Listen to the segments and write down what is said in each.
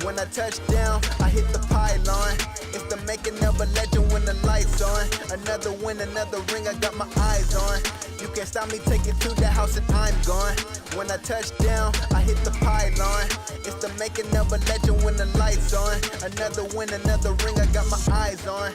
When I touch down, I hit the pylon. It's the making of a legend when the lights on. Another win, another ring, I got my eyes on. You can't stop me, take it to the house and I'm gone. When I touch down, I hit the pylon. It's the making of a legend when the lights on. Another win, another ring, I got my eyes on.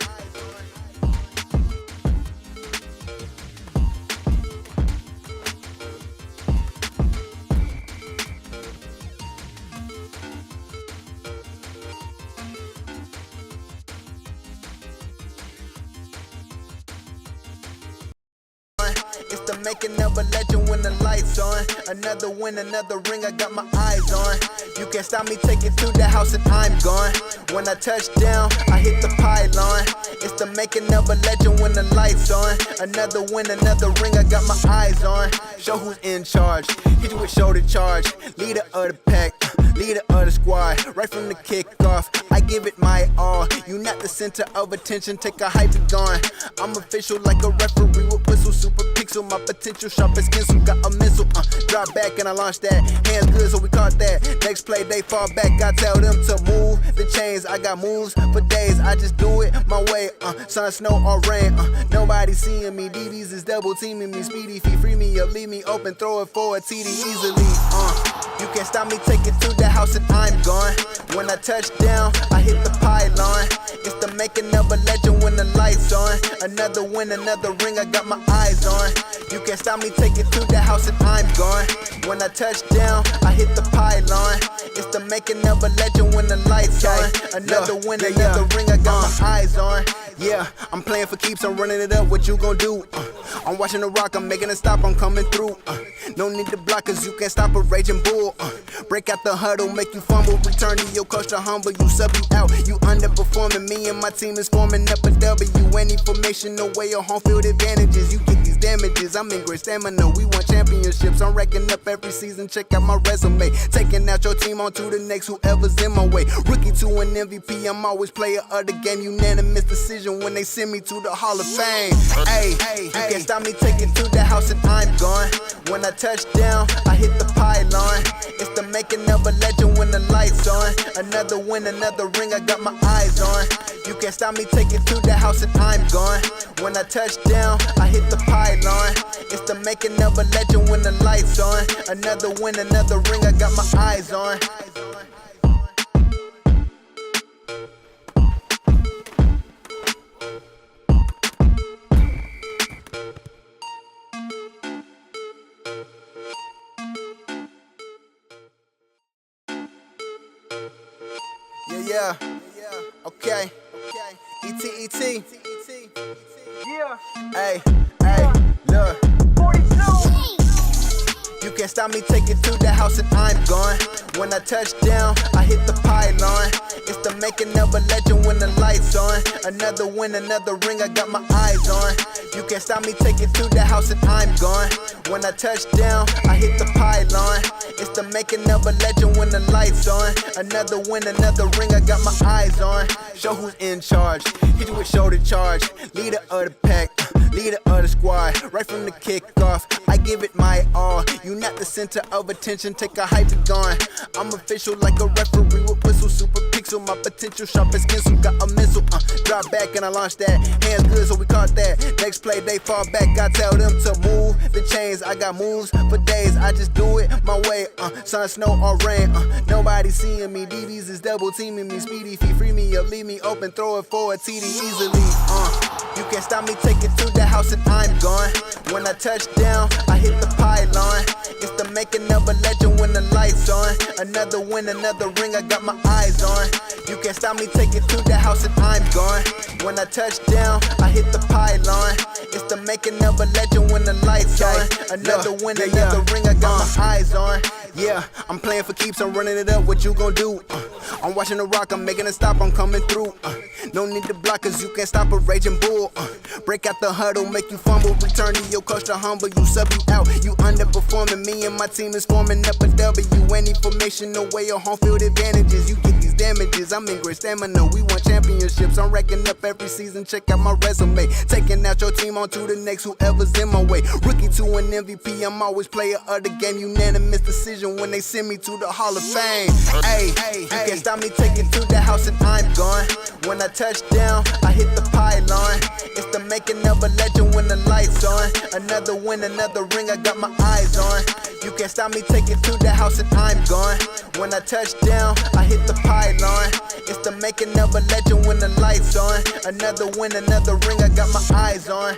It's the making of a legend when the lights on. Another win, another ring, I got my eyes on. You can't stop me, take it to the house and I'm gone. When I touch down, I hit the pylon. It's the making of a legend when the lights on. Another win, another ring, I got my eyes on. Show who's in charge, hit you with shoulder charge. Leader of the pack, leader of the squad. Right from the kickoff, I give it my all. You not the center of attention, take a hype and gone. I'm official like a referee with whistle, super pixel. My potential sharp as pencil, got a missile. Drop back and I launch that. Hands good, so we caught that. Next play, they fall back. I tell them to move the chains. I got moves for days. I just do it my way. Sun, snow, or rain. Nobody seeing me. DBs is double teaming me. Speedy feet, free me up, leave me open, throw it for a TD easily. You can't stop me, take it to the house and I'm gone. When I touch down, I hit the pylon. It's the making of a legend when the lights on. Another win, another ring, I got my eyes on. You can't stop me, take it to the house and I'm gone. When I touch down, I hit the pylon. It's the making of a legend when the lights on. Another win, another ring, I got my eyes on. Yeah, I'm playing for keeps, I'm running it up, what you gon' do? I'm watching the rock, I'm making a stop, I'm coming through. No need to block, cause you can't stop a raging bull. Break out the huddle, make you fumble, return to your culture humble. You sub you out, you underperforming. Me and my team is forming up a W. Any formation, no way or home field advantages. You get these damages, I'm in great stamina. We want championships, I'm racking up every season. Check out my resume, taking out your team on to the next, whoever's in my way. Rookie to an MVP, I'm always player of the game. Unanimous decision when they send me to the Hall of Fame. Hey, you can't stop me, take it to the house and I'm gone. When I touch down, I hit the pylon. It's the making of a legend when the lights on. Another win, another ring, I got my eyes on. You can't stop me, take it to the house and I'm gone. When I touch down, I hit the pylon. It's the making of a legend when the lights on. Another win, another ring, I got my eyes on. Yeah. Okay. ET. Yeah. Hey, look. 42. You can't stop me, take it to the house and I'm gone. When I touch down, I hit the pylon. It's the making of a legend when the lights on. Another win, another ring, I got my eyes on. You can't stop me, take it to the house and I'm gone. When I touch down, I hit the pylon. It's the making of a legend when the lights on. Another win, another ring, I got my eyes on. Show who's in charge, hit you with shoulder charge. Leader of the pack, leader of the squad. Right from the kickoff, I give it my all. You not the center of attention, take a hype and gone. I'm official like a referee with whistle, super pixel. My potential sharp as pencil, got a missile. Drop back and I launch that. Hands good, so we caught that. Next play, they fall back. I tell them to move the chains. I got moves for days. I just do it my way. Sun, snow, or rain. Nobody seeing me. DBs is double teaming me. Speedy feet, free me up, leave me open, throw it for a TD easily. You can't stop me, take it to the house and I'm gone. When I touch down, I hit the pylon. It's the making of a legend when the lights on. Another win, another ring, I got my eyes on. You can't stop me, take it to the house and I'm gone. When I touch down, I hit the pylon. It's the making of a legend when the lights on. Another win, another ring, I got my eyes on. Yeah, I'm playing for keeps, I'm running it up, what you gon' do? I'm watching the rock, I'm making a stop, I'm coming through. No need to block, cause you can't stop a raging bull. Break out the huddle, make you fumble, return to your culture humble. You sub you out, you underperforming. Me and my team is forming up a W. Any formation, no way or home field advantages. You get these damages, I'm in great stamina. We want championships, I'm racking up every season. Check out my resume, taking out your team on to the next, whoever's in my way. Rookie to an MVP, I'm always player of the game. Unanimous decision when they send me to the Hall of Fame. Hey, you can't stop me, take it to the house and I'm gone. When I touch down, I hit the pylon. It's the making of a legend when the lights on. Another win, another ring, I got my eyes on. You can't stop me, take it to the house and I'm gone. When I touch down, I hit the pylon. It's the making of a legend when the lights on. Another win, another ring, I got my eyes on.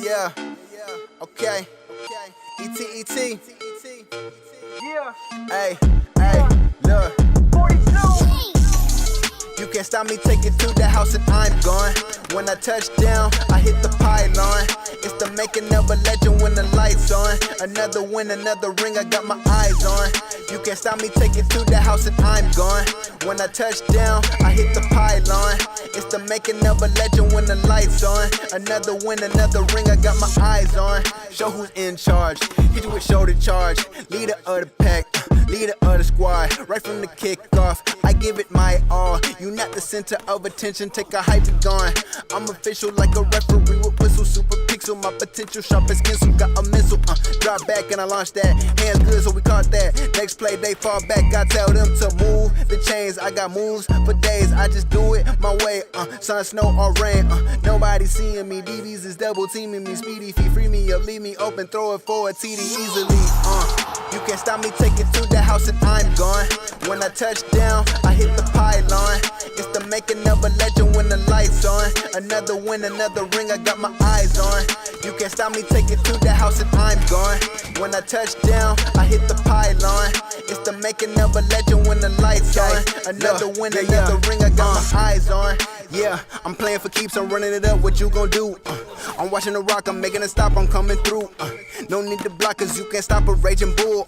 Yeah. Okay. ET. Yeah. Hey, look. 42. You can't stop me, take it to the house and I'm gone. When I touch down, I hit the pylon. It's the making of a legend when the lights on. Another win, another ring, I got my eyes on. You can't stop me, take it to the house and I'm gone. When I touch down, I hit the pylon. It's the making of a legend when the lights on. Another win, another ring, I got my eyes on. Show who's in charge, hit you with shoulder charge. Leader of the pack, leader of the squad. Right from the kickoff, I give it my all. You not the center of attention, take a hype gone. I'm official like a referee with whistle, super pixel. My potential sharp as pencil, got a missile. Drop back and I launch that. Hands good, so we caught that. Next play, they fall back. I tell them to move the chains. I got moves for days. I just do it my way. Sun, snow, or rain. Nobody seeing me. DBs is double teaming me. Speedy feet, free me up, leave me open, throw it for a TD easily. You can't stop me, take it to the house and I'm gone. When I touch down, I hit the pylon. It's the making of a legend when the lights on. Another win, another ring, I got my eyes on. You can't stop me, take it to the house and I'm gone. When I touch down, I hit the pylon. It's the making of a legend when the lights on. Another win, another ring, I got my eyes on. Yeah, I'm playing for keeps, I'm running it up, what you gon' do? I'm watching the rock, I'm making a stop, I'm coming through. No need to block, cause you can't stop a raging bull.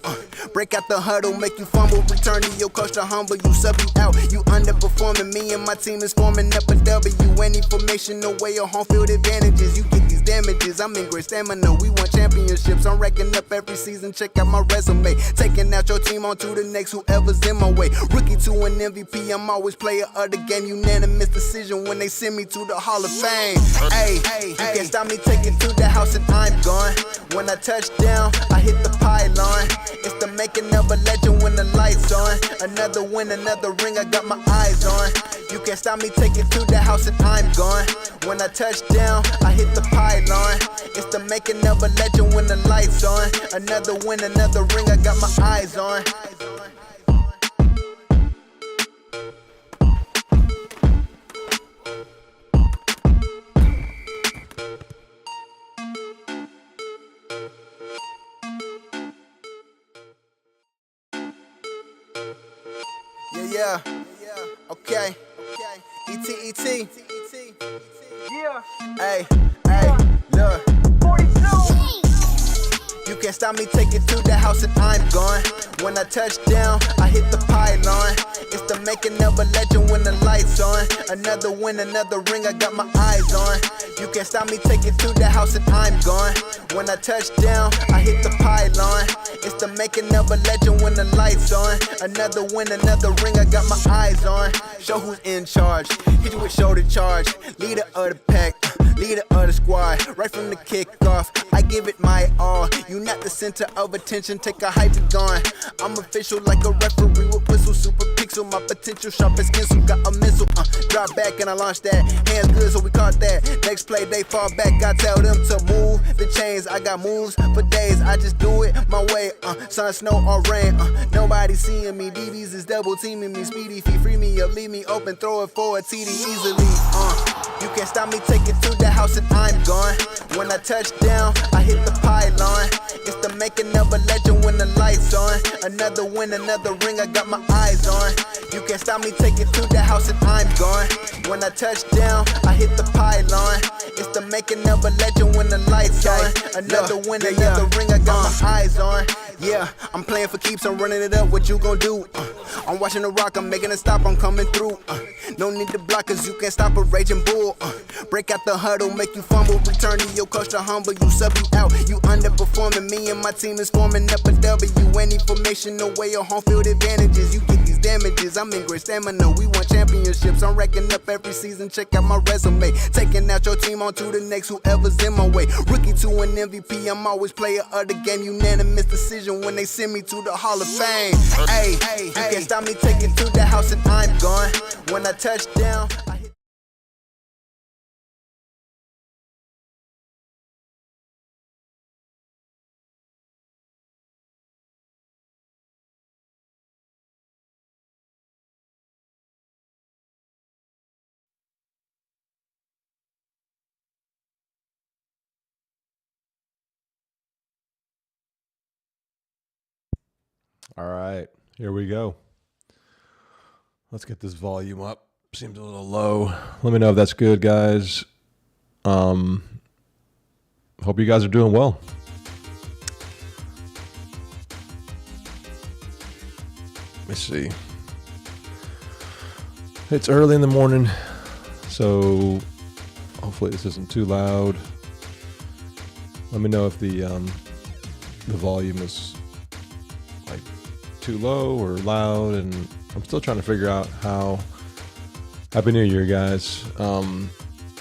Break out the huddle, make you fumble, return to your coach to humble. You sub you out, you underperforming. Me and my team is forming up a W. Any formation, no way or home field advantages. You get these damages, I'm in great stamina. We want championships, I'm racking up every season. Check out my resume, taking out your team on to the next, whoever's in my way. Rookie to an MVP, I'm always player of the game. Unanimous decision when they send me to the Hall of Fame. Hey, you can't stop me, take it to the house and I'm gone. When I touch down, I hit the pylon. It's the making of a legend when the lights on. Another win, another ring, I got my eyes on. You can't stop me, take it to the house and I'm gone. When I touch down, I hit the pylon. It's the making of a legend when the lights on. Another win, another ring, I got my eyes on. Yeah. Okay. ET. Yeah. Hey, look. 42. You can't stop me, take it to the house and I'm gone. When I touch down, I hit the pylon. It's the making of a legend when the lights on. Another win, another ring, I got my eyes on. You can't stop me, take it to the house and I'm gone. When I touch down, I hit the pylon. It's the making of a legend when the lights on. Another win, another ring, I got my eyes on. Show who's in charge, hit you with shoulder charge. Leader of the pack, leader of the squad. Right from the kickoff, I give it my all. You not the center of attention, take a hype gone. I'm official like a referee with whistle, super pixel. My potential sharp as pencil, got a missile. Drop back and I launch that. Hands good, so we caught that. Next play, they fall back. I tell them to move the chains. I got moves for days. I just do it my way. Sun, snow, or rain. Nobody seeing me. DBs is double teaming me. Speedy feet, free me up, leave me open, throw it for a TD easily. You can't stop me, take it to the house and I'm gone. When I touch down, I hit the pylon. It's the making of a legend when the lights on. Another win, another ring, I got my eyes on. You can't stop me, take it to the house and I'm gone. When I touch down, I hit the pylon. It's the making of a legend when the lights on. Another win, another ring, I got my eyes on. Yeah, I'm playing for keeps, I'm running it up, what you gon' do? I'm watching the rock, I'm making a stop, I'm coming through. No need to block, cause you can't stop a raging bull. Break out the huddle, make you fumble, return to your culture humble. You sub you out, you underperforming. Me and my team is forming up a W. Any formation, no way or home field advantages. You get these damages, I'm in great stamina. We won championships, I'm racking up every season. Check out my resume, taking out your team on to the next, whoever's in my way. Rookie to an MVP, I'm always player of the game. Unanimous decision when they send me to the Hall of Fame. Hey, you can't stop me taking to the house and I'm gone. When I touch down, I hit. All right, here we go. Let's get this volume up. Seems a little low. Let me know if that's good, guys. Hope you guys are doing well. Let me see. It's early in the morning, so hopefully this isn't too loud. Let me know if the volume is like too low or loud, and I'm still trying to figure out how. Happy New Year, guys. I'm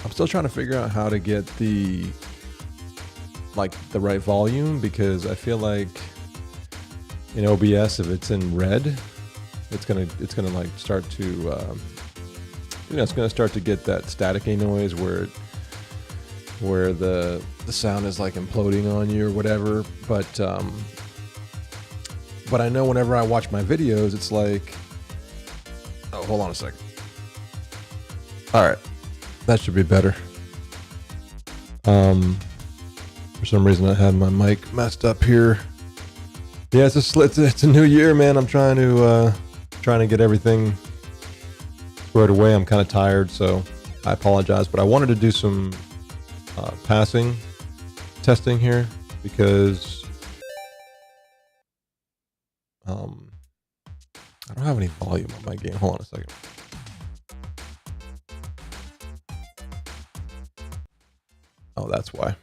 still trying to figure out how to get the right volume, because I feel like in OBS, if it's in red, it's gonna like start to it's gonna start to get that staticky noise where the sound is like imploding on you or whatever. But I know whenever I watch my videos, it's like, oh, hold on a second. All right, that should be better. For some reason, I had my mic messed up here. Yeah, it's a new year, man. I'm trying to get everything squared away. I'm kind of tired, so I apologize. But I wanted to do some passing testing here, because I don't have any volume on my game. Hold on a second. Oh, that's why.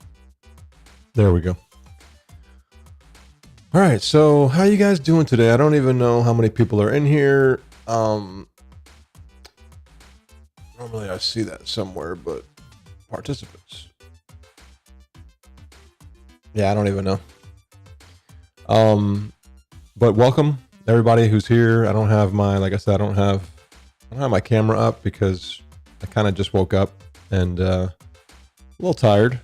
There we go. All right, so how you guys doing today? I don't even know how many people are in here. Normally I see that somewhere, but participants. Yeah, I don't even know. But welcome everybody who's here. I don't have my, like I said, I don't have my camera up because I kind of just woke up and a little tired.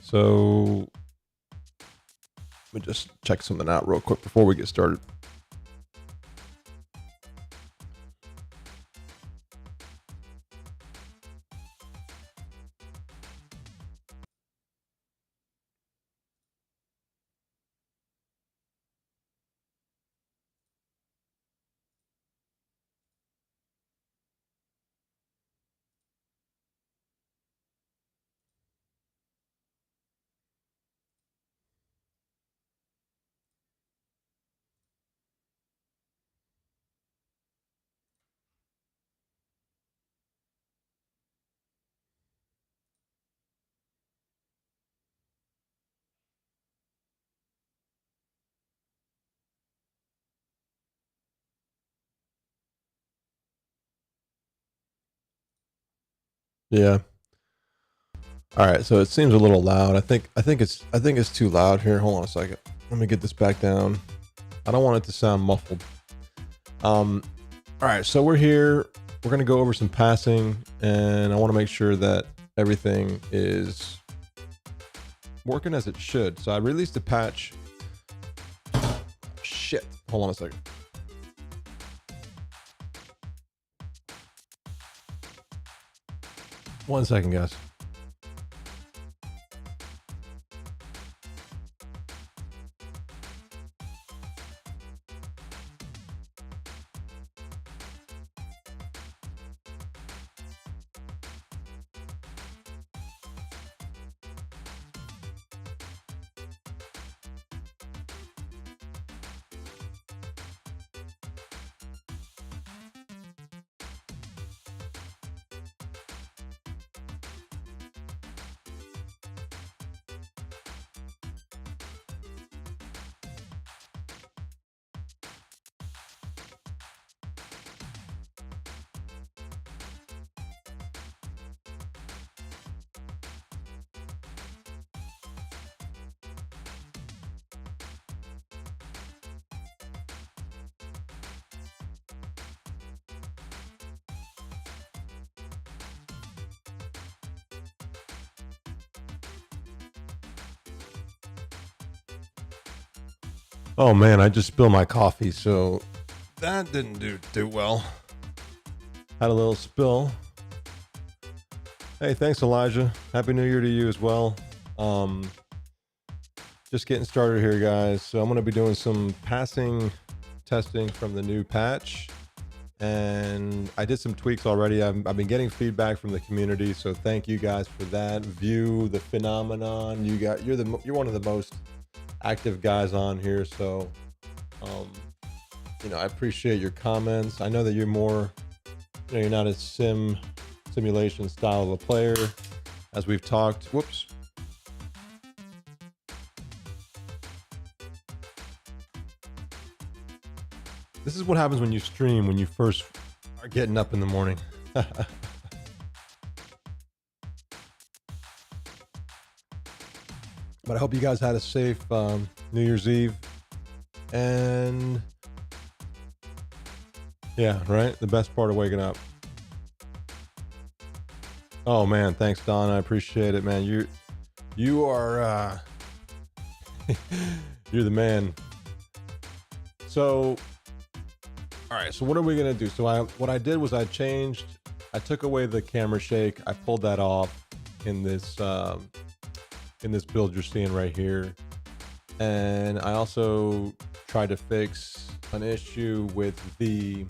So let me just check something out real quick before we get started. Yeah. All right, so it seems a little loud. I think it's too loud here. Hold on a second. Let me get this back down. I don't want it to sound muffled. All right, so we're here. We're gonna go over some passing, and I want to make sure that everything is working as it should. So I released a patch. Shit. Hold on a second. One second, guys. Oh man, I just spilled my coffee, so that didn't do well. Had a little spill. Hey, thanks Elijah. Happy New Year to you as well. Just getting started here, guys. So I'm going to be doing some passing testing from the new patch, and I did some tweaks already. I've been getting feedback from the community, so thank you guys for that. View the phenomenon. You're one of the most active guys on here, so I appreciate your comments. I know that you're more, you're not a simulation style of a player, as we've talked. Whoops. This is what happens when you stream, when you first are getting up in the morning. But I hope you guys had a safe New Year's Eve. And yeah, right? The best part of waking up. Oh man, thanks Don. I appreciate it, man. You are you're the man. So all right, so what are we gonna do? So what I did was I took away the camera shake. I pulled that off in this build you're seeing right here. And I also tried to fix an issue with the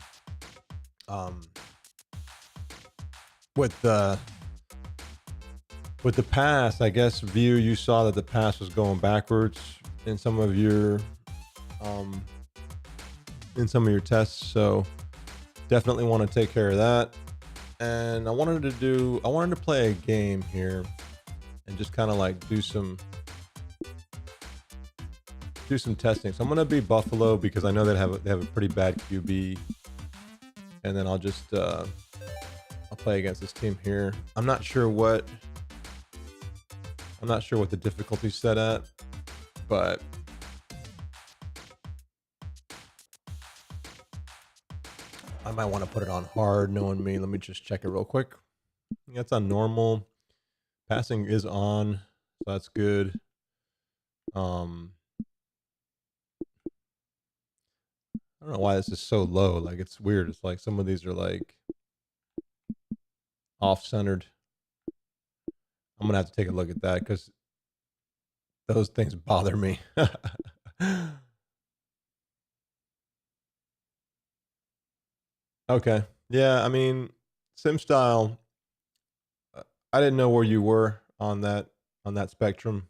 pass. I guess View, you saw that the pass was going backwards in some of your tests, so definitely want to take care of that. And I wanted to play a game here and just kind of like do some testing. So I'm gonna be Buffalo because I know they have a pretty bad QB, and then I'll play against this team here. I'm not sure what the difficulty's set at, but I might want to put it on hard, knowing me. Let me just check it real quick. Yeah, it's on normal. Passing is on, so that's good. I don't know why this is so low. Like, it's weird. It's like some of these are like off-centered. I'm gonna have to take a look at that because those things bother me. Okay. Yeah, I mean, sim style, I didn't know where you were on that spectrum.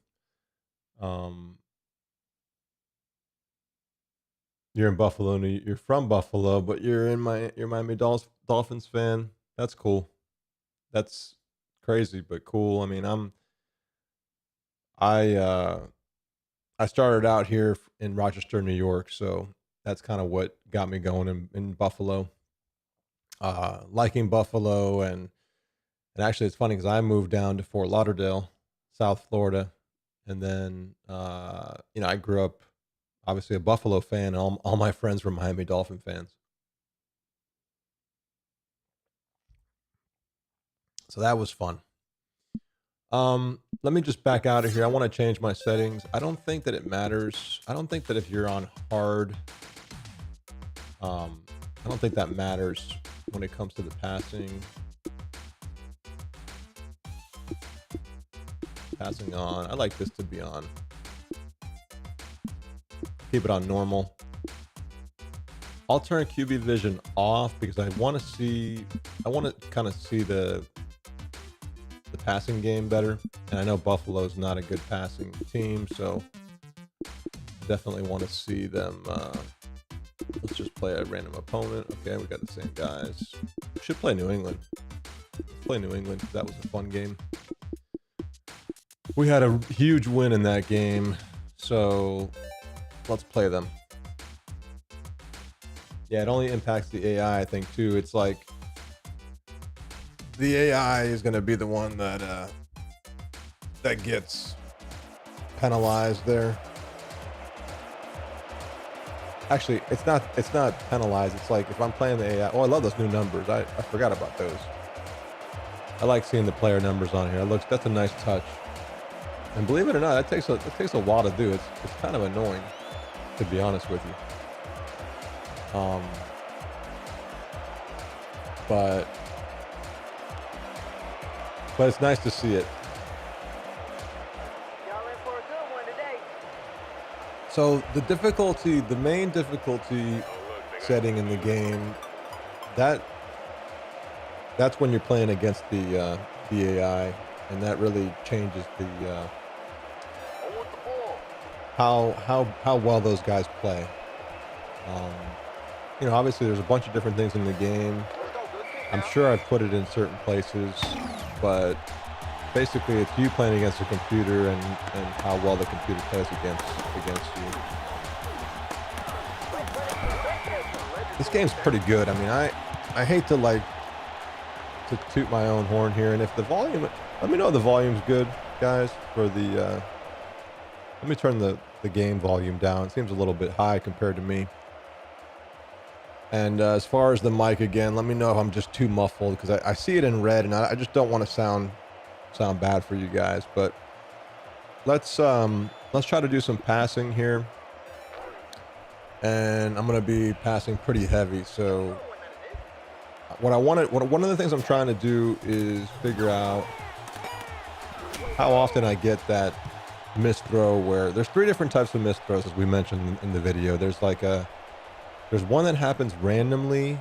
You're in Buffalo, you're from Buffalo, but you're Miami Dolphins fan. That's cool. That's crazy, but cool. I mean, I started out here in Rochester, New York, so that's kind of what got me going in Buffalo. Liking Buffalo, and actually it's funny because I moved down to Fort Lauderdale, South Florida, and then I grew up obviously a Buffalo fan. All my friends were Miami Dolphin fans, so that was fun. Let me just back out of here. I want to change my settings. I don't think that it matters. I don't think that if you're on hard, I don't think that matters when it comes to the passing. Passing on. I like this to be on. Keep it on normal. I'll turn QB vision off because I want to kind of see the passing game better. And I know Buffalo's not a good passing team, so definitely want to see them. Let's just play a random opponent. Okay, we got the same guys. We should play New England. Let's play New England because that was a fun game. We had a huge win in that game, so let's play them. Yeah, it only impacts the AI, I think, too. It's like the AI is going to be the one that gets penalized there. Actually, it's not penalized. It's like if I'm playing the AI. Oh, I love those new numbers. I forgot about those. I like seeing the player numbers on here. That's a nice touch. And believe it or not, that takes a while to do. It's kind of annoying. to be honest with you. But it's nice to see it. Y'all in for a good one today. So the difficulty, the main difficulty setting in the game, that's when you're playing against the AI, and that really changes the how well those guys play. You know, obviously there's a bunch of different things in the game. I'm sure I've put it in certain places, but basically it's you playing against a computer and how well the computer plays against you. This game's pretty good. I mean, I hate to toot my own horn here, and if the volume, let me know if the volume's good, guys, for the let me turn the game volume down. It seems a little bit high compared to me. And as far as the mic again, let me know if I'm just too muffled, because I see it in red and I just don't want to sound bad for you guys. But let's try to do some passing here. And I'm going to be passing pretty heavy. So one of the things I'm trying to do is figure out how often I get that missed throw, where there's 3 different types of missed throws, as we mentioned in the video. There's there's one that happens randomly,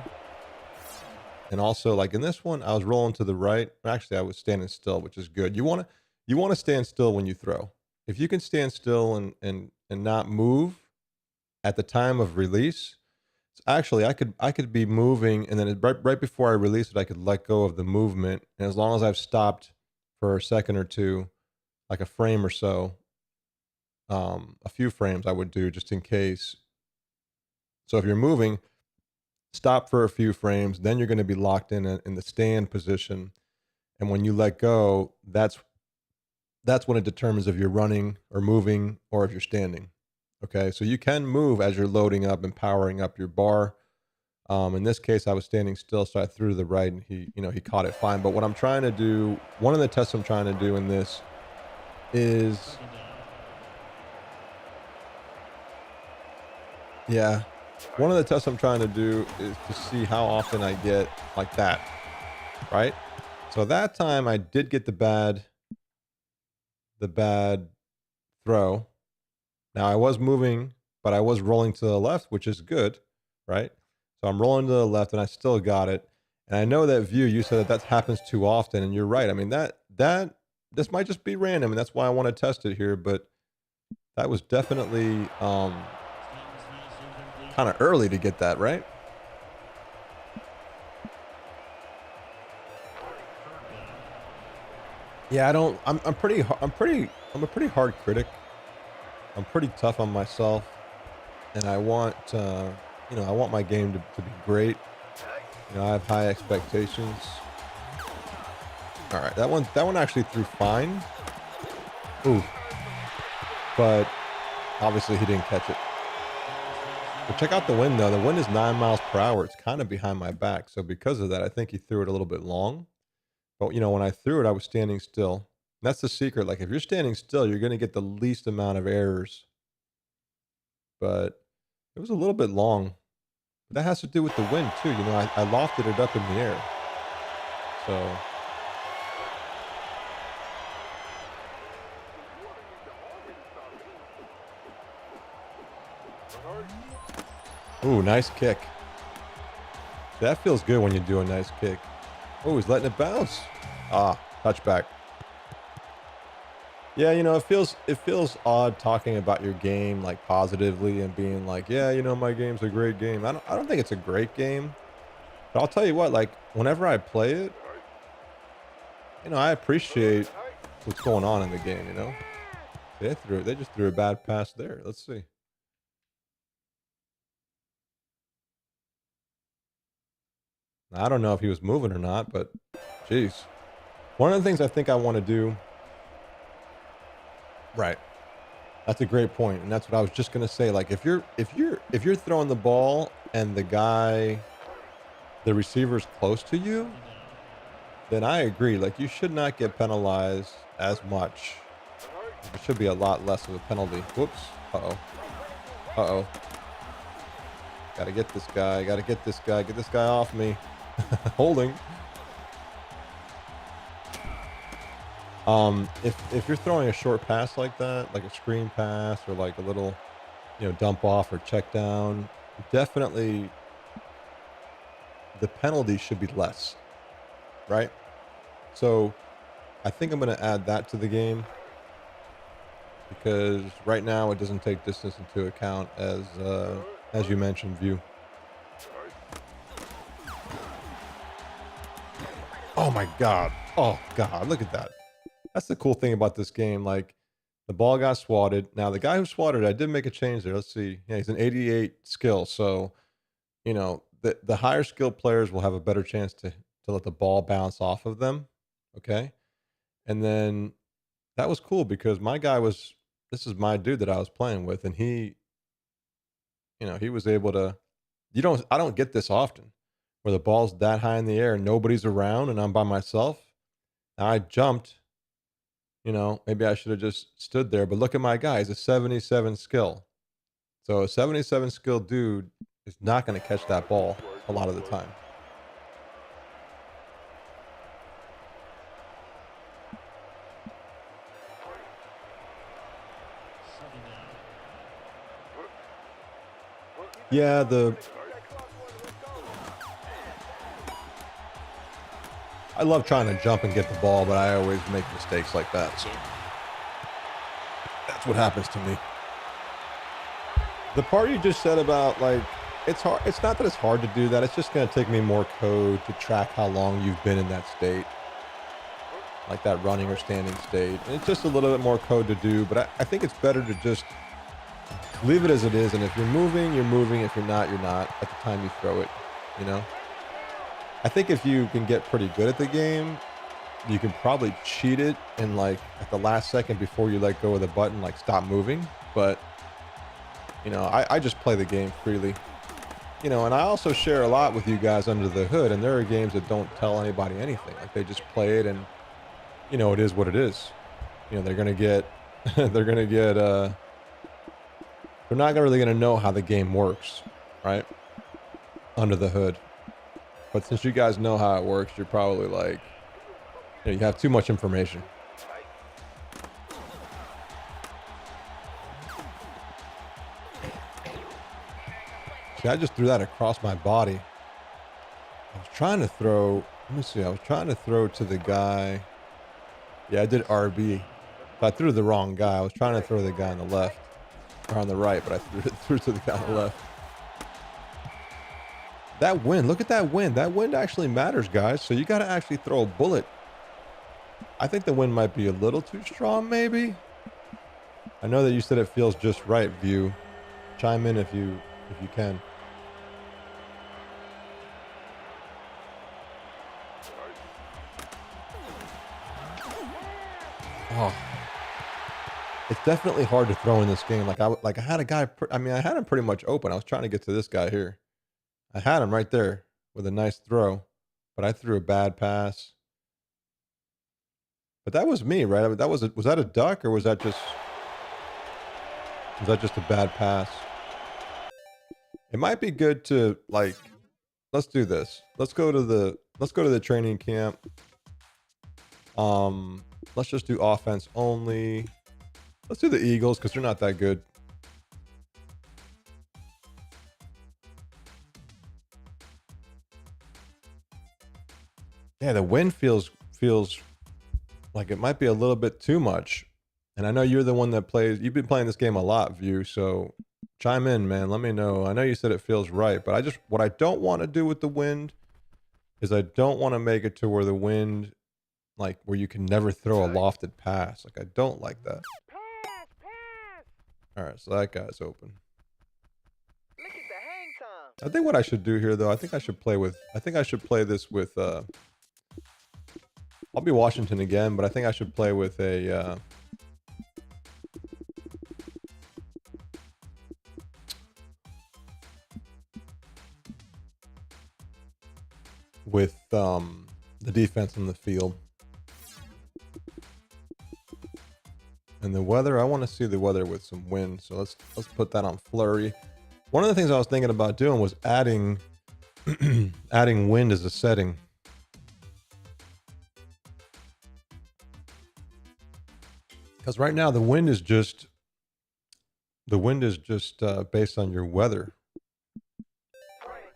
and also like in this one, I was rolling to the right. Actually, I was standing still, which is good. You want to stand still when you throw. If you can stand still and not move at the time of release, actually I could be moving, and then right before I release it, I could let go of the movement, and as long as I've stopped for a second or two, like a frame or so, a few frames I would do just in case. So if you're moving, stop for a few frames, then you're going to be locked in the stand position. And when you let go, that's when it determines if you're running or moving or if you're standing. Okay, so you can move as you're loading up and powering up your bar. In this case, I was standing still, so I threw to the right, and he caught it fine. But what I'm trying to do, one of the tests I'm trying to do in this is, yeah. One of the tests I'm trying to do is to see how often I get like that, right? So that time I did get the bad throw. Now I was moving, but I was rolling to the left, which is good, right? So I'm rolling to the left and I still got it. And I know that view, you said that happens too often, and you're right. I mean, this might just be random, and that's why I want to test it here, but that was definitely kind of early to get that, right? Yeah, I'm a pretty hard critic. I'm pretty tough on myself, and I want I want my game to be great. I have high expectations. All right, that one actually threw fine. Ooh, but obviously he didn't catch it. But check out the wind, though. The wind is 9 miles per hour. It's kind of behind my back. So because of that, I think he threw it a little bit long. But, when I threw it, I was standing still. And that's the secret. Like, if you're standing still, you're going to get the least amount of errors. But it was a little bit long. But that has to do with the wind, too. I lofted it up in the air. So... Ooh, nice kick. That feels good when you do a nice kick. Oh, he's letting it bounce. Ah, touchback. Yeah, it feels odd talking about your game like positively and being like, yeah, my game's a great game. I don't think it's a great game. But I'll tell you what, like whenever I play it, I appreciate what's going on in the game, They just threw a bad pass there. Let's see. I don't know if he was moving or not, but geez. One of the things I think I want to do. Right. That's a great point, and that's what I was just gonna say. Like if you're throwing the ball and the receiver's close to you, then I agree. Like you should not get penalized as much. It should be a lot less of a penalty. Whoops. Uh-oh. Uh-oh. Gotta get this guy. Gotta get this guy. Get this guy off me. Holding. If you're throwing a short pass like that, like a screen pass or like a little, dump off or check down, definitely the penalty should be less, right? So I think I'm going to add that to the game because right now it doesn't take distance into account as you mentioned, view. Oh my God. Oh God. Look at that. That's the cool thing about this game. Like the ball got swatted. Now the guy who swatted, I did make a change there. Let's see. Yeah, he's an 88 skill. So, the higher skilled players will have a better chance to let the ball bounce off of them. Okay. And then that was cool because this is my dude that I was playing with, and he was able to, I don't get this often where the ball's that high in the air and nobody's around and I'm by myself. And I jumped, maybe I should have just stood there, but look at my guy. He's a 77 skill. So a 77 skill dude is not going to catch that ball a lot of the time. Yeah, I love trying to jump and get the ball, but I always make mistakes like that. So that's what happens to me. The part you just said about like, it's hard. It's not that it's hard to do that. It's just going to take me more code to track how long you've been in that state. Like that running or standing state. And it's just a little bit more code to do, but I think it's better to just leave it as it is. And if you're moving, you're moving. If you're not at the time you throw it, I think if you can get pretty good at the game, you can probably cheat it and like at the last second before you let go of the button, like stop moving. But, I just play the game freely, and I also share a lot with you guys under the hood. And there are games that don't tell anybody anything. Like they just play it and, it is what it is. They're going to get, they're not really going to know how the game works, right? Under the hood. But since you guys know how it works, you're probably like, you have too much information. See, I just threw that across my body. I was trying to throw, let me see, I was trying to throw to the guy. Yeah, I did RB. But I threw the wrong guy. I was trying to throw the guy on the left. Or on the right, but I threw to the guy on the left. That wind, look at that wind. That wind actually matters, guys. So you got to actually throw a bullet. I think the wind might be a little too strong, maybe. I know that you said it feels just right, View. Chime in if you can. Oh, it's definitely hard to throw in this game. Like I had a guy. I had him pretty much open. I was trying to get to this guy here. I had him right there with a nice throw, but I threw a bad pass. But that was me, right? Was that a duck or was that just a bad pass? It might be good to like, let's do this. Let's go to the training camp. Let's just do offense only. Let's do the Eagles because they're not that good. Yeah, the wind feels like it might be a little bit too much. And I know you're the one that plays. You've been playing this game a lot, View. So chime in, man. Let me know. I know you said it feels right, but what I don't want to do with the wind is I don't want to make it to where the wind, like where you can never throw a lofted pass. Like I don't like that. All right, so that guy's open. Look at the hang time. I think what I should do here, though, I think I should play this with, I'll be Washington again, but I think I should play with a, the defense in the field. And the weather, I want to see the weather with some wind. So let's put that on flurry. One of the things I was thinking about doing was adding adding wind as a setting. Because right now the wind is just based on your weather.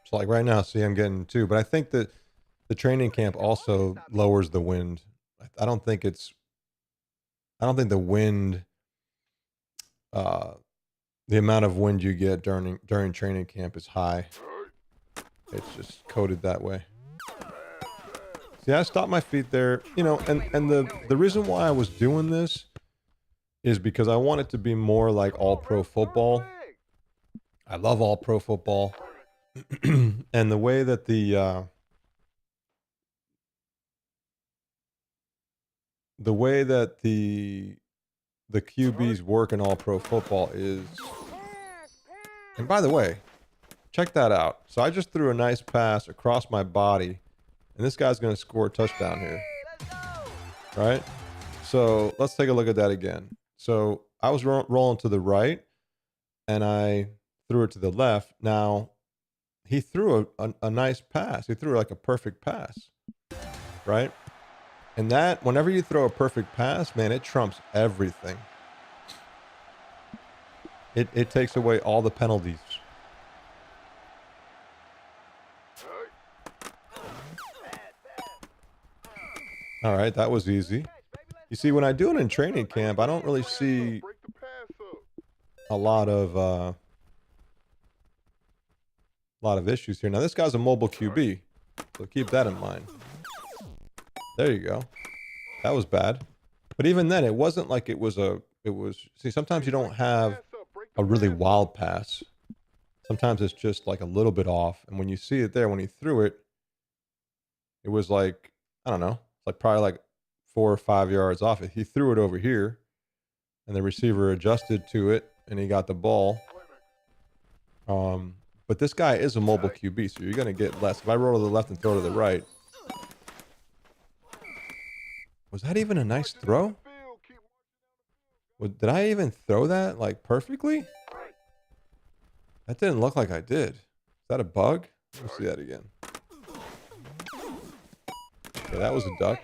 So like right now, see, I'm getting 2, but I think that the training camp also lowers the wind. I don't think the wind, the amount of wind you get during training camp is high. It's just coded that way. See, I stopped my feet there, you know, and the reason why I was doing this is because I want it to be more like all pro football. I love all pro football. And the way that the QBs work in all pro football is, and by the way, check that out. So I just threw a nice pass across my body, and this guy's going to score a touchdown here. Right? So let's take a look at that again. So I was rolling to the right, and I threw it to the left. Now, he threw a nice pass. He threw like a perfect pass, right? And that, whenever you throw a perfect pass, man, it trumps everything. It takes away all the penalties. All right, that was easy. You see, when I do it in training camp, I don't really see a lot of issues here. Now, this guy's a mobile QB, so keep that in mind. There you go. That was bad. But even then, it wasn't like it was, see, sometimes you don't have a really wild pass. Sometimes it's just like a little bit off. And when you see it there, when he threw it, it was like, I don't know, it's like probably like 4 or 5 yards off it. He threw it over here, and the receiver adjusted to it, and he got the ball. But this guy is a mobile QB, so you're going to get less. If I roll to the left and throw to the right. Was that even a nice throw? Did I even throw that like perfectly? That didn't look like I did. Is that a bug? Let me see that again. Okay, that was a duck.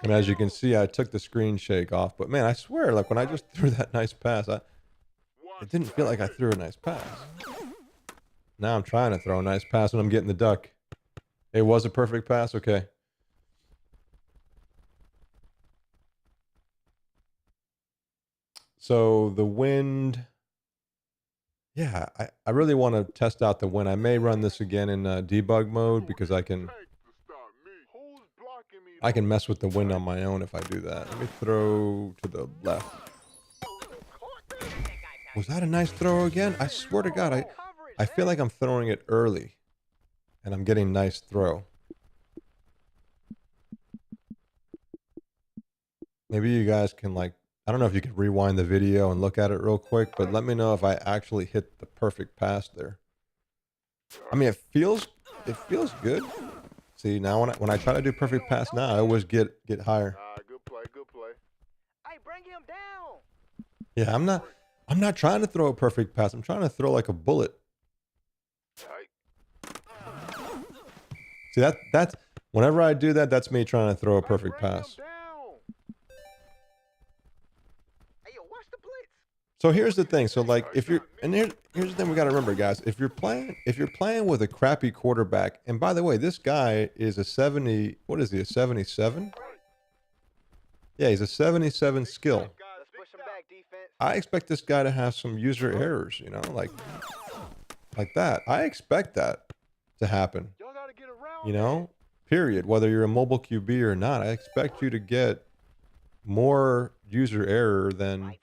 And as you can see, I took the screen shake off. But man, I swear, like when I just threw that nice pass, it didn't feel like I threw a nice pass. Now I'm trying to throw a nice pass when I'm getting the duck. It was a perfect pass? Okay. So the wind... Yeah, I really want to test out the wind. I may run this again in debug mode because I can mess with the wind on my own if I do that. Let me throw to the left. Was that a nice throw again? I swear to God, I feel like I'm throwing it early and I'm getting nice throw. Maybe you guys can like, I don't know if you could rewind the video and look at it real quick, but let me know if I actually hit the perfect pass there. I mean, it feels good. See, now when I try to do perfect pass now, I always get higher. Good play, good play. Hey, bring him down. Yeah, I'm not trying to throw a perfect pass. I'm trying to throw like a bullet. See, that's whenever I do that, that's me trying to throw a perfect pass. So here's the thing. So like if you're, and here's the thing we got to remember, guys. If you're playing with a crappy quarterback, and by the way, this guy is a 70, what is he, a 77? Yeah, he's a 77 skill. I expect this guy to have some user errors, you know, like that. I expect that to happen, you know, period. Whether you're a mobile QB or not, I expect you to get more user error than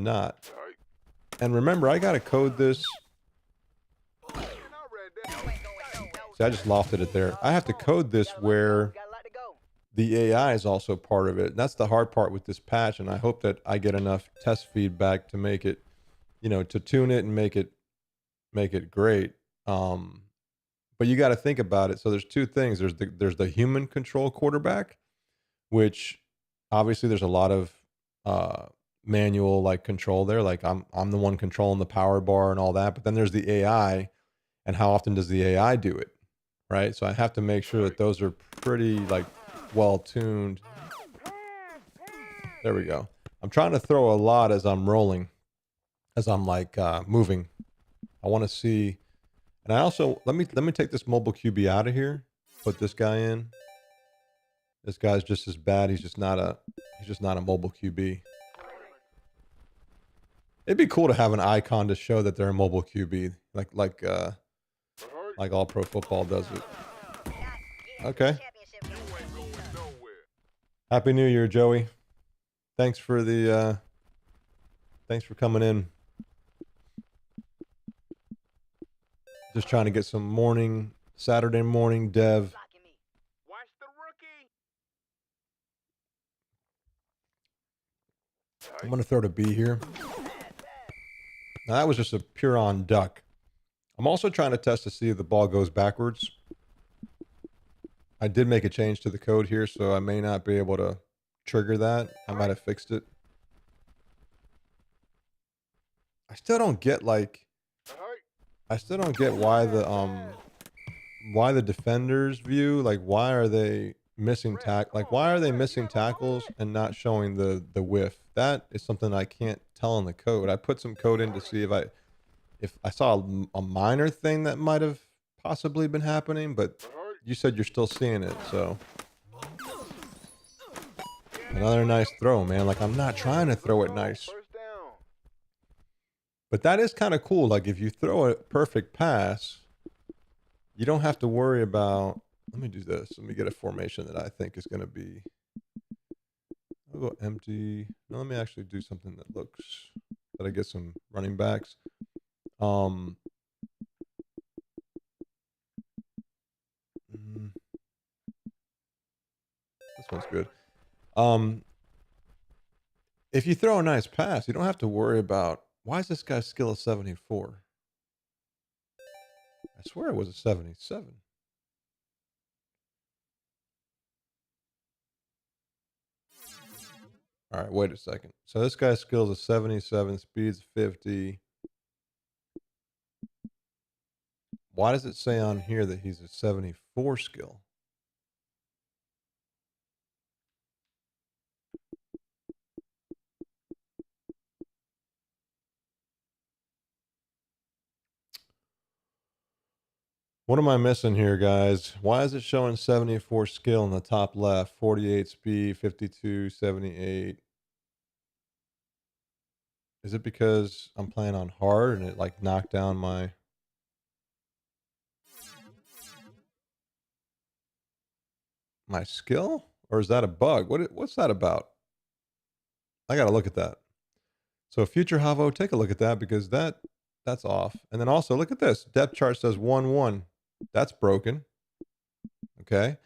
not. And remember, I got to code this. See, I just lofted it there. I have to code this where the AI is also part of it. And that's the hard part with this patch. And I hope that I get enough test feedback to make it, you know, to tune it and make it great. But you got to think about it. So there's two things. There's the human control quarterback, which obviously there's a lot of manual like control there. Like I'm the one controlling the power bar and all that, but then there's the AI, and how often does the AI do it, right? So I have to make sure that those are pretty like well tuned. There we go. I'm trying to throw a lot as I'm rolling, as I'm like moving. I want to see, and I also let me take this mobile QB out of here. Put this guy in. This guy's just as bad. He's just not a mobile QB. It'd be cool to have an icon to show that they're a mobile QB, like All Pro Football does it. Okay. Happy New Year, Joey. Thanks for coming in. Just trying to get some Saturday morning dev. Watch the rookie. I'm gonna throw to B here. Now that was just a pure on duck. I'm also trying to test to see if the ball goes backwards. I did make a change to the code here, so I may not be able to trigger that. I might have fixed it. I still don't get why the defenders view, like why are they missing tackles and not showing the whiff? That is something I can't tell in the code. I put some code in to see if I saw a minor thing that might have possibly been happening, but you said you're still seeing it, so. Another nice throw, man. Like, I'm not trying to throw it nice. First down. But that is kind of cool. Like, if you throw a perfect pass, you don't have to worry about... Let me do this. Let me get a formation that I think is going to be... I'll go empty. No, let me actually do something that looks... that I get some running backs. This one's good. If you throw a nice pass, you don't have to worry about, why is this guy's skill a 74? I swear it was a 77. All right, wait a second. So this guy's skill is a 77, speed's 50. Why does it say on here that he's a 74 skill? What am I missing here, guys? Why is it showing 74 skill in the top left, 48 speed, 52, 78? Is it because I'm playing on hard and it like knocked down my... my skill? Or is that a bug? What's that about? I gotta look at that. So future Havo, take a look at that, because that's off. And then also look at this. Depth chart says 1-1. That's broken. Okay.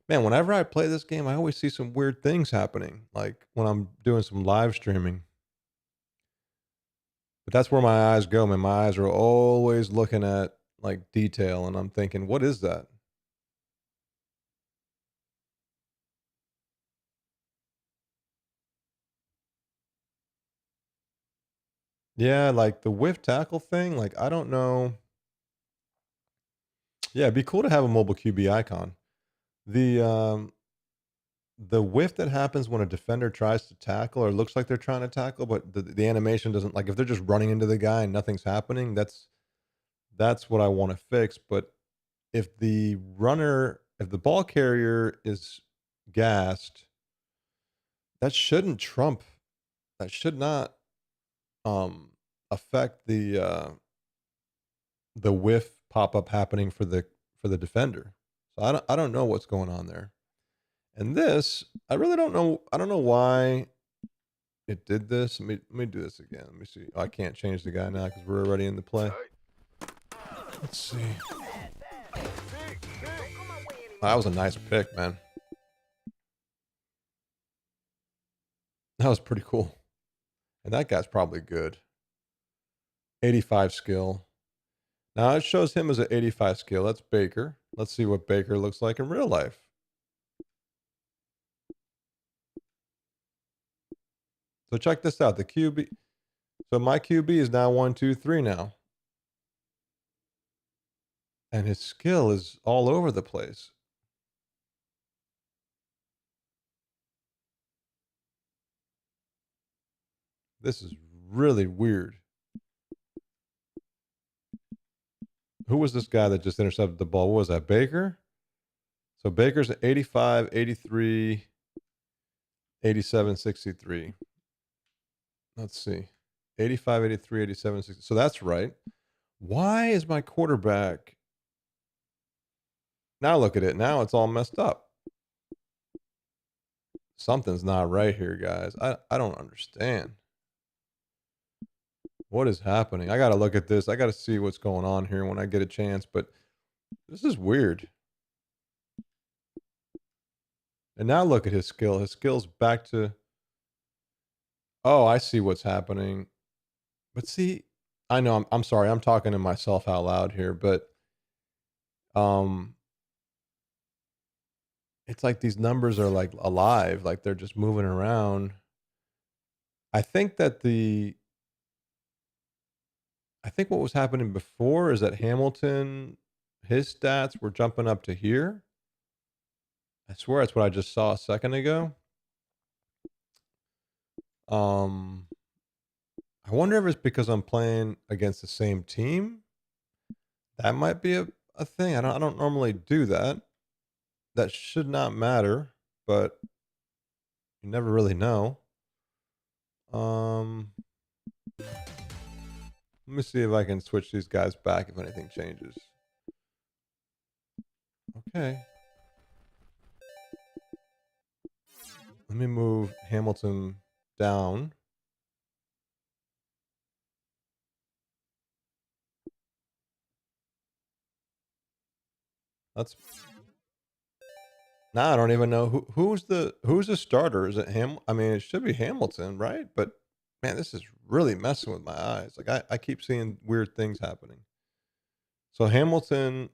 Whenever I play this game, I always see some weird things happening. Like when I'm doing some live streaming. But that's where my eyes go, man. My eyes are always looking at like detail, and I'm thinking, what is that? Yeah, like the whiff tackle thing, like I don't know. Yeah, it'd be cool to have a mobile QB icon. The whiff that happens when a defender tries to tackle or looks like they're trying to tackle, but the animation doesn't, like if they're just running into the guy and nothing's happening, that's what I want to fix. But if the ball carrier is gassed, that should not affect the whiff pop-up happening for the defender. So I don't know what's going on there. And this, I really don't know. I don't know why it did this. Let me do this again. Let me see. Oh, I can't change the guy now because we're already in the play. Let's see. That was a nice pick, man. That was pretty cool. And that guy's probably good. 85 skill. Now it shows him as an 85 skill. That's Baker. Let's see what Baker looks like in real life. So check this out. The QB. So my QB is now 1, 2, 3 now. And his skill is all over the place. This is really weird. Who was this guy that just intercepted the ball? What was that, Baker? So Baker's 85, 83, 87, 63. Let's see. 85, 83, 87, 60. So that's right. Why is my quarterback... Now look at it. Now it's all messed up. Something's not right here, guys. I don't understand. What is happening? I got to look at this. I got to see what's going on here when I get a chance, but this is weird. And now look at his skill. His skill's back to... Oh, I see what's happening. But see, I know I'm sorry. I'm talking to myself out loud here, but it's like these numbers are like alive, like they're just moving around. I think what was happening before is that Hamilton, his stats were jumping up to here. I swear that's what I just saw a second ago. I wonder if it's because I'm playing against the same team. That might be a thing. I don't normally do that. That should not matter, but you never really know. Let me see if I can switch these guys back if anything changes. Okay. Let me move Hamilton down. That's... Now I don't even know who's the starter. Is it Ham? I mean, it should be Hamilton, right? But man, this is really messing with my eyes. Like I keep seeing weird things happening. So Hamilton,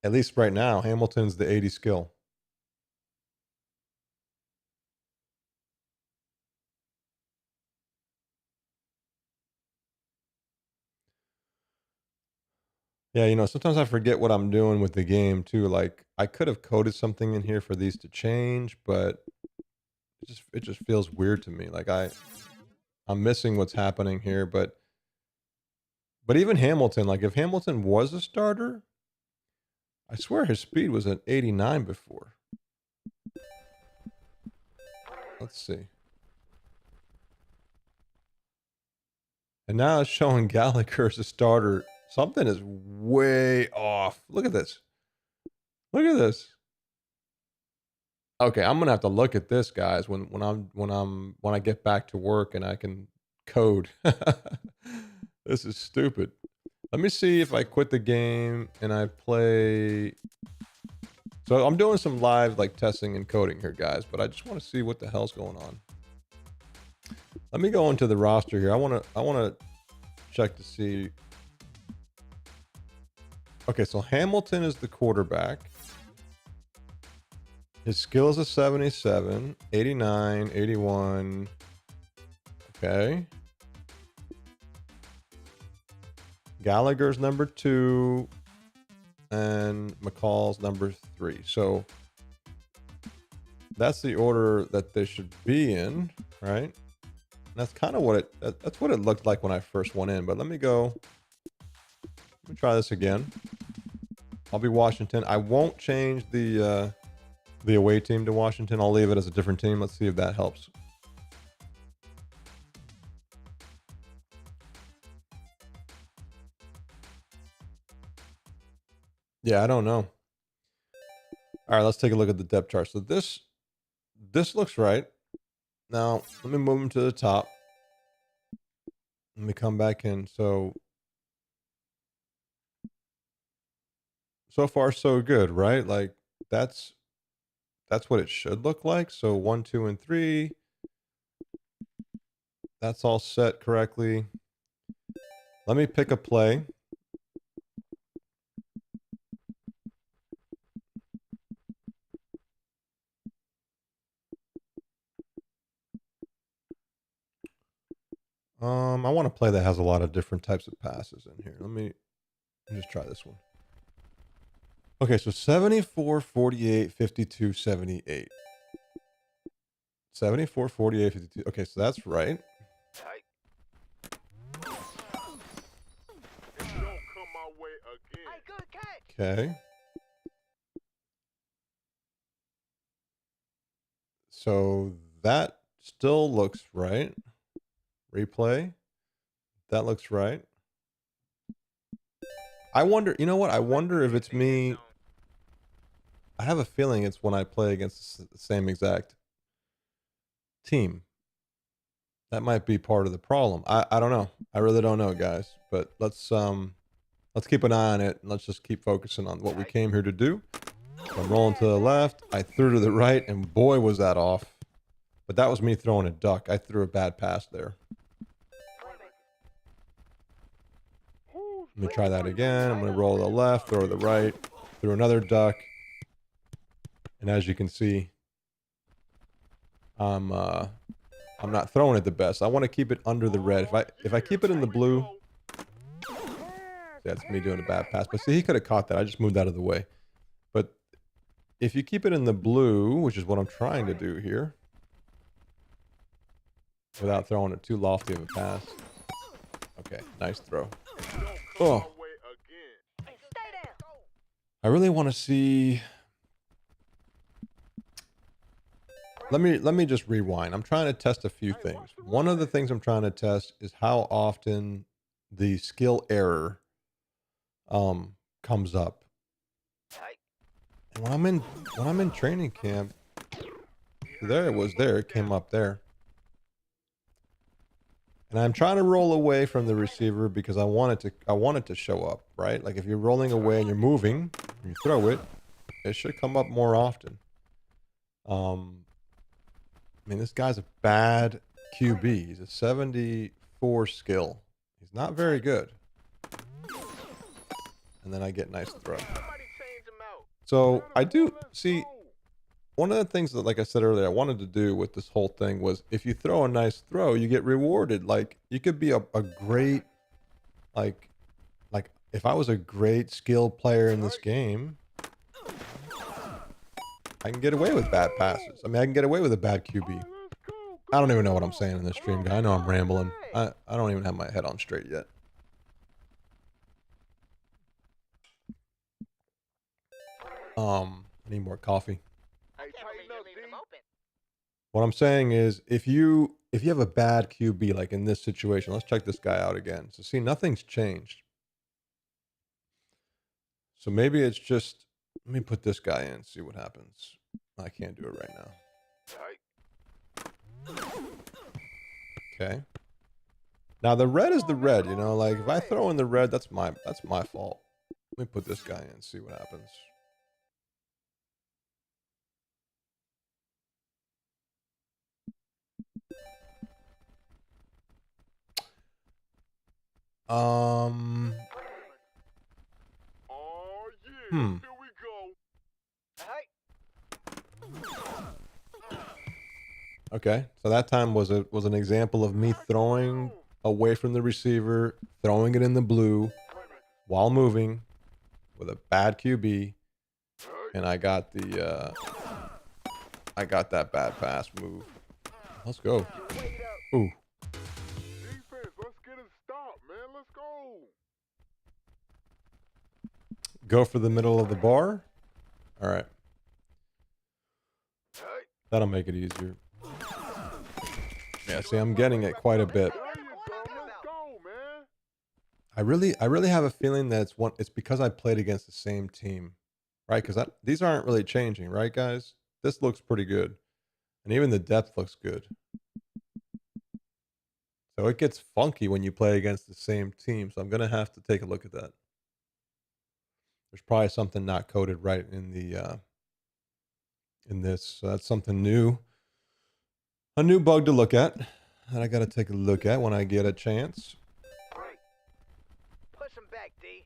at least right now, Hamilton's the 80 skill. Yeah, sometimes I forget what I'm doing with the game too. Like I could have coded something in here for these to change, but it just feels weird to me. Like I'm missing what's happening here, but even Hamilton, like if Hamilton was a starter, I swear his speed was at 89 before. Let's see. And now it's showing Gallagher as a starter. Something is way off. Look at this. Look at this. Okay, I'm gonna have to look at this, guys, when I get back to work and I can code. This is stupid. Let me see if I quit the game and I play. So I'm doing some live like testing and coding here, guys, but I just want to see what the hell's going on. Let me go into the roster here. I want to check to see. Okay, so Hamilton is the quarterback. His skill is a 77, 89, 81. Okay. Gallagher's number 2 and McCall's number 3. So that's the order that they should be in, right? And that's kind of what that's what it looked like when I first went in, but let me try this again. I'll be Washington. I won't change the away team to Washington. I'll leave it as a different team. Let's see if that helps. Yeah, I don't know. All right, let's take a look at the depth chart. So this looks right. Now, let me move them to the top. Let me come back in. So far so good, right? Like that's what it should look like. So 1, 2, and 3. That's all set correctly. Let me pick a play. I want to play that has a lot of different types of passes in here. Let me just try this one. Okay, so 74, 48, 52, 78. 74, 48, 52. Okay, so that's right. Tight. Don't come my way again. Hey, good catch. Okay. So that still looks right. Replay. That looks right. I wonder, you know what? I wonder if it's me. I have a feeling it's when I play against the same exact team. That might be part of the problem. I don't know. I really don't know, guys. But let's keep an eye on it and let's just keep focusing on what we came here to do. So I'm rolling to the left. I threw to the right, and boy was that off. But that was me throwing a duck. I threw a bad pass there. Let me try that again. I'm going to roll to the left, throw to the right, through another duck. And as you can see, I'm not throwing it the best. I want to keep it under the red. If I keep it in the blue, that's me doing a bad pass. But see, he could have caught that. I just moved out of the way. But if you keep it in the blue, which is what I'm trying to do here, without throwing it too lofty of a pass. Okay, nice throw. Oh. I really want to see. Let me just rewind. I'm trying to test a few things. One of the things I'm trying to test is how often the skill error comes up. And when I'm in training camp, there it was there, it came up there. And I'm trying to roll away from the receiver because I want it to show up, right? Like if you're rolling away and you're moving, and you throw it, it should come up more often. I mean, this guy's a bad QB. He's a 74 skill. He's not very good. And then I get nice throw. So I do see one of the things that, like I said earlier, I wanted to do with this whole thing was if you throw a nice throw, you get rewarded. Like you could be a great, like if I was a great skill player in this game, I can get away with bad passes. I mean, I can get away with a bad QB. I don't even know what I'm saying in this stream, guy. I know I'm rambling. I don't even have my head on straight yet. I need more coffee. What I'm saying is if you have a bad QB, like in this situation, let's check this guy out again. So see, nothing's changed. So maybe it's just, let me put this guy in, see what happens. I can't do it right now. Okay. Now the red is the red, you know, like if I throw in the red, that's my fault. Let me put this guy in, see what happens. Hmm. Okay, so that time was an example of me throwing away from the receiver, throwing it in the blue while moving with a bad QB, and I got that bad pass move. Let's go. Ooh. Let's get a stop, man. Let's go. Go for the middle of the bar. All right. That'll make it easier. Yeah, see, I'm getting it quite a bit. I really have a feeling that it's because I played against the same team, right? Because these aren't really changing, right, guys? This looks pretty good, and even the depth looks good. So it gets funky when you play against the same team. So I'm gonna have to take a look at that. There's probably something not coded right in the in this. So that's something new. A new bug to look at that I got to take a look at when I get a chance. Push him back, D.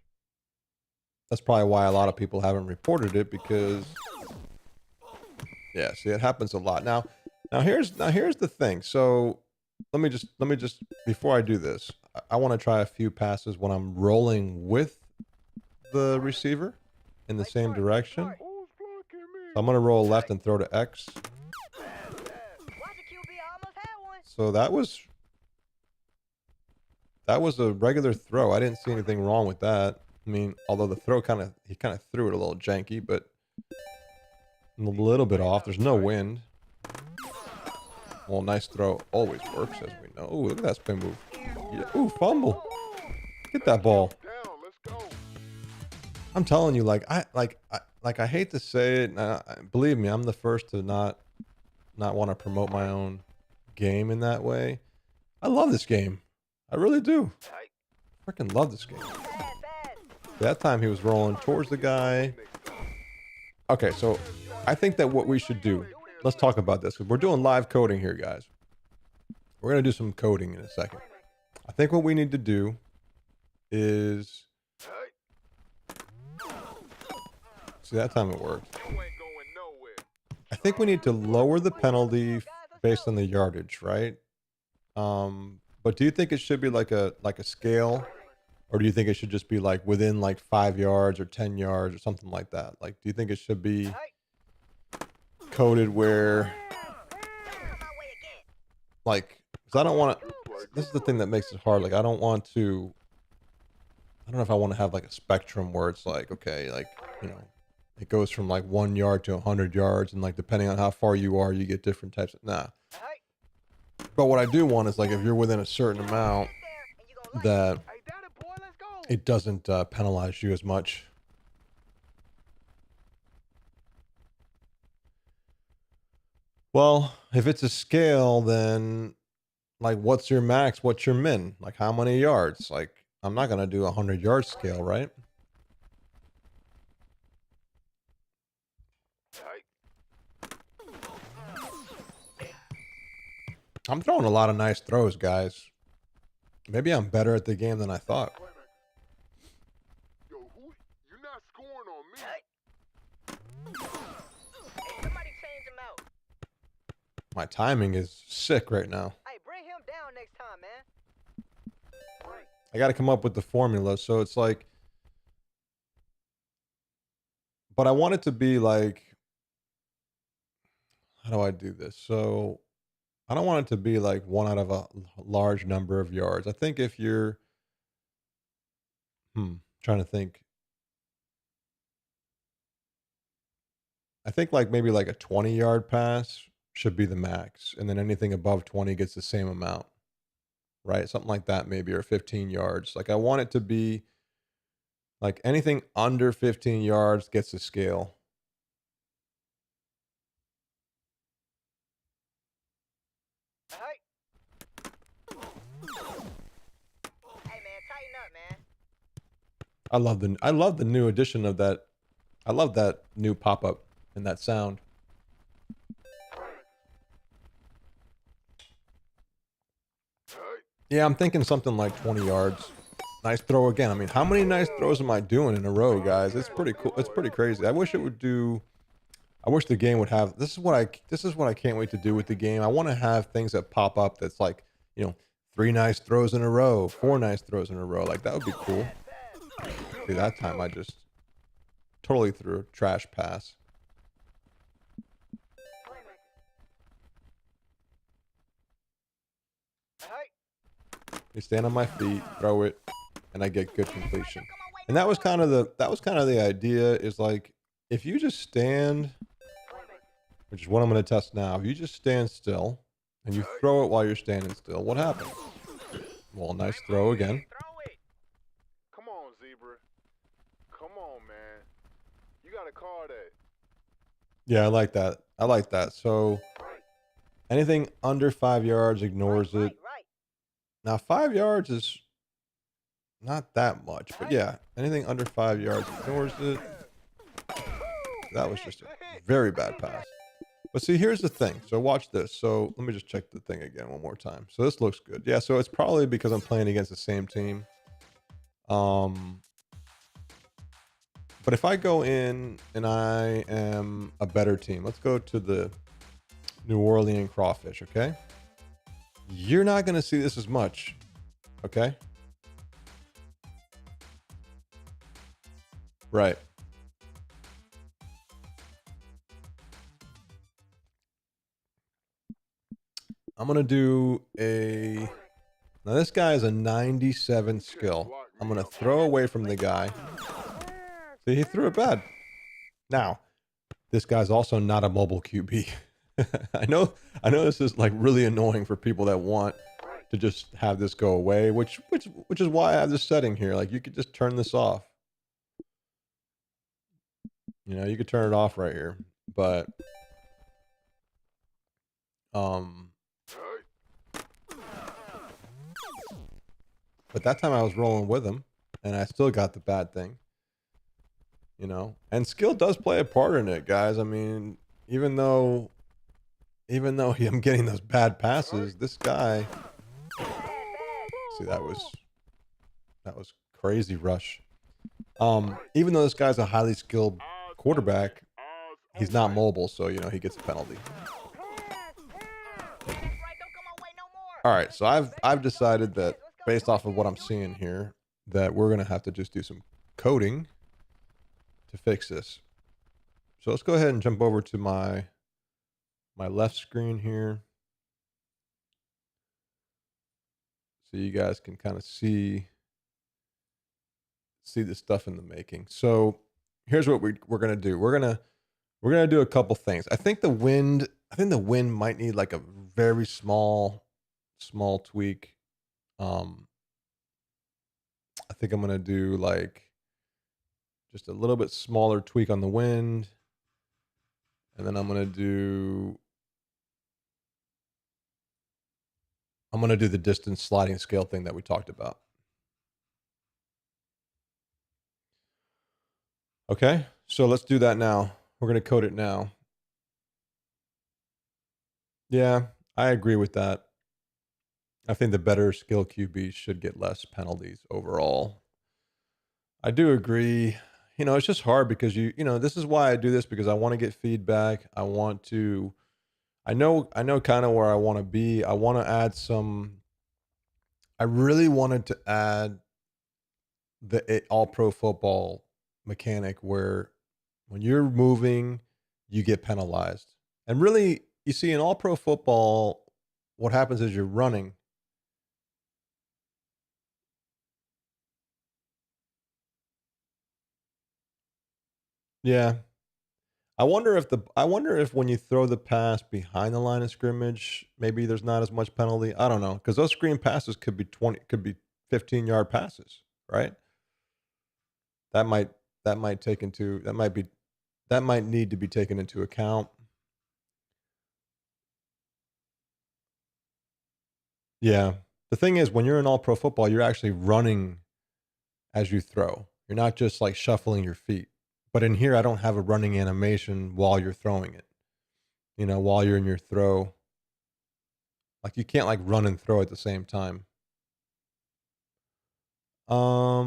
That's probably why a lot of people haven't reported it because, yeah, see, it happens a lot. Now here's the thing. So let me just before I do this, I want to try a few passes when I'm rolling with the receiver in the same direction. Who's blocking me? So I'm gonna roll left and throw to X. Watch it, QB. I almost had one. So that was a regular throw. I didn't see anything wrong with that. I mean, although the throw he kind of threw it a little janky, but a little bit off. There's no wind. Well, nice throw always works, as we know. Ooh, look at that spin move. Yeah. Ooh, fumble. Get that ball. Down. Let's go. I'm telling you, I hate to say it. Believe me, I'm the first to not want to promote my own game in that way. I love this game. I really do. Freaking love this game. That time he was rolling towards the guy. Okay, so I think that what we should do, let's talk about this, because we're doing live coding here, guys. We're going to do some coding in a second. I think what we need to do is... See, that time it worked. I think we need to lower the penalty based on the yardage, right? But do you think it should be like a scale? Or do you think it should just be like within like 5 yards or 10 yards or something like that? Like, do you think it should be coded where, like, because I don't want to, this is the thing that makes it hard. Like, I don't know if I want to have like a spectrum where it's like, okay, like, you know, it goes from like 1 yard to 100 yards. And like, depending on how far you are, you get different types of, nah. But what I do want is like, if you're within a certain amount, that it doesn't penalize you as much. Well, if it's a scale, then like, what's your max? What's your min? Like, how many yards? Like, I'm not going to do a 100-yard scale, right? I'm throwing a lot of nice throws, guys. Maybe I'm better at the game than I thought. Yo, you're not scoring on me. Somebody change him out. My timing is sick right now. Hey, bring him down next time, man. I got to come up with the formula. So it's like, but I want it to be like, how do I do this? So I don't want it to be like 1 out of a large number of yards. I think if you're, trying to think. I think like maybe like a 20-yard pass should be the max. And then anything above 20 gets the same amount, right? Something like that maybe, or 15 yards. Like I want it to be like anything under 15 yards gets a scale. Hey, man, tighten up, man. I love the new edition of that. I love that new pop-up and that sound. Yeah, I'm thinking something like 20 yards. Nice throw again. I mean, how many nice throws am I doing in a row, guys? It's pretty cool. It's pretty crazy. I wish it would do. I wish the game would have. This is what I can't wait to do with the game. I want to have things that pop up that's like, you know, 3 nice throws in a row, 4 nice throws in a row. Like that would be cool. See, that time I just totally threw a trash pass. You stand on my feet, throw it, and I get good completion. And that was kind of the idea, is like, if you just stand, which is what I'm going to test now. If you just stand still and you throw it while you're standing still, what happens? Well, nice throw again. Come on, Zebra. Come on, man. You gotta call that. Yeah, I like that. I like that. So anything under 5 yards ignores it. Now 5 yards is not that much, but yeah, anything under 5 yards ignores it. That was just a very bad pass. But see, here's the thing. So watch this. So let me just check the thing again one more time. So this looks good. Yeah, so it's probably because I'm playing against the same team. But if I go in and I am a better team, let's go to the New Orleans Crawfish, okay? you're not going to see this as much. Okay. Right. I'm going to do a... Now this guy is a 97 skill. I'm going to throw away from the guy. See, he threw it bad. Now, this guy's also not a mobile QB. I know this is like really annoying for people that want to just have this go away, which is why I have this setting here. Like you could just turn this off. You know, you could turn it off right here. But that time I was rolling with him and I still got the bad thing. You know, and skill does play a part in it, guys. I mean, even though I'm getting those bad passes, this guy, see, that was crazy rush. Even though this guy's a highly skilled quarterback, he's not mobile, so you know he gets a penalty. All right, so I've decided that based off of what I'm seeing here, that we're gonna have to just do some coding to fix this. So let's go ahead and jump over to my left screen here, so you guys can kind of see the stuff in the making. So here's what we're gonna do. We're gonna do a couple things. I think the wind might need like a very small tweak. I think I'm gonna do like just a little bit smaller tweak on the wind, and then I'm gonna do the distance sliding scale thing that we talked about. Okay, so let's do that now. We're gonna code it now. Yeah, I agree with that. I think the better skill QBs should get less penalties overall. I do agree. You know, it's just hard because you know, this is why I do this, because I want to get feedback. I know kind of where I want to be. I want to add I really wanted to add the all pro football mechanic where when you're moving, you get penalized. And really, you see in all pro football, what happens is you're running. Yeah. I wonder if when you throw the pass behind the line of scrimmage, maybe there's not as much penalty. I don't know, because those screen passes could be 15-yard passes, right? That might need to be taken into account. Yeah. The thing is, when you're in all pro football, you're actually running as you throw. You're not just like shuffling your feet. But in here, I don't have a running animation while you're throwing it. You know, while you're in your throw. Like you can't like run and throw at the same time. All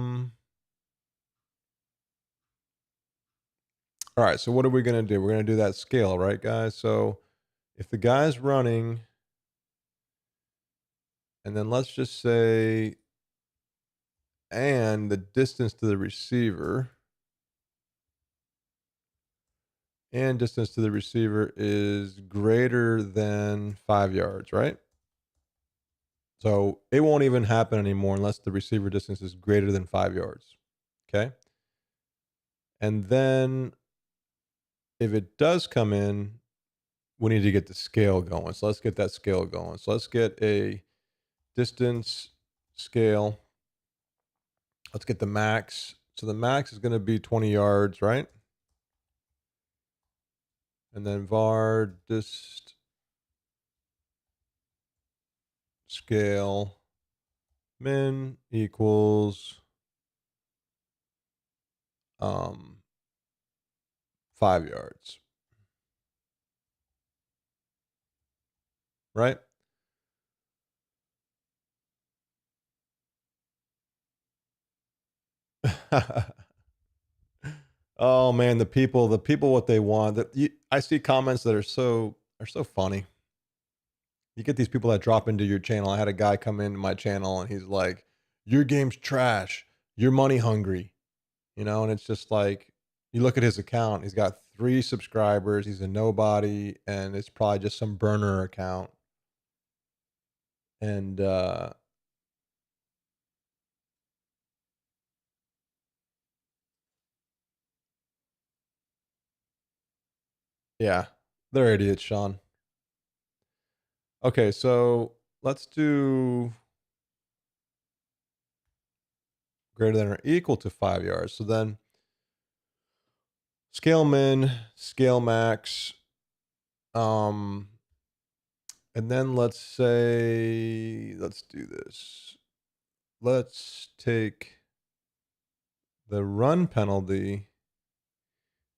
right, so what are we going to do? We're going to do that scale, right, guys? So if the guy's running, and then let's just say, and the distance to the receiver, is greater than 5 yards, right? So it won't even happen anymore unless the receiver distance is greater than 5 yards, okay? And then if it does come in, we need to get the scale going. So let's get that scale going. So let's get a distance scale. Let's get the max. So the max is going to be 20 yards, right? And then var dist scale min equals 5 yards. Right? Oh man, the people what they want. I see comments that are so funny. You get these people that drop into your channel. I had a guy come into my channel and he's like, your game's trash. You're money hungry. You know, and it's just like, you look at his account, he's got 3 subscribers, he's a nobody, and it's probably just some burner account. And yeah, they're idiots, Sean. Okay, so let's do greater than or equal to 5 yards. So then scale min, scale max, and then let's say, let's do this. Let's take the run penalty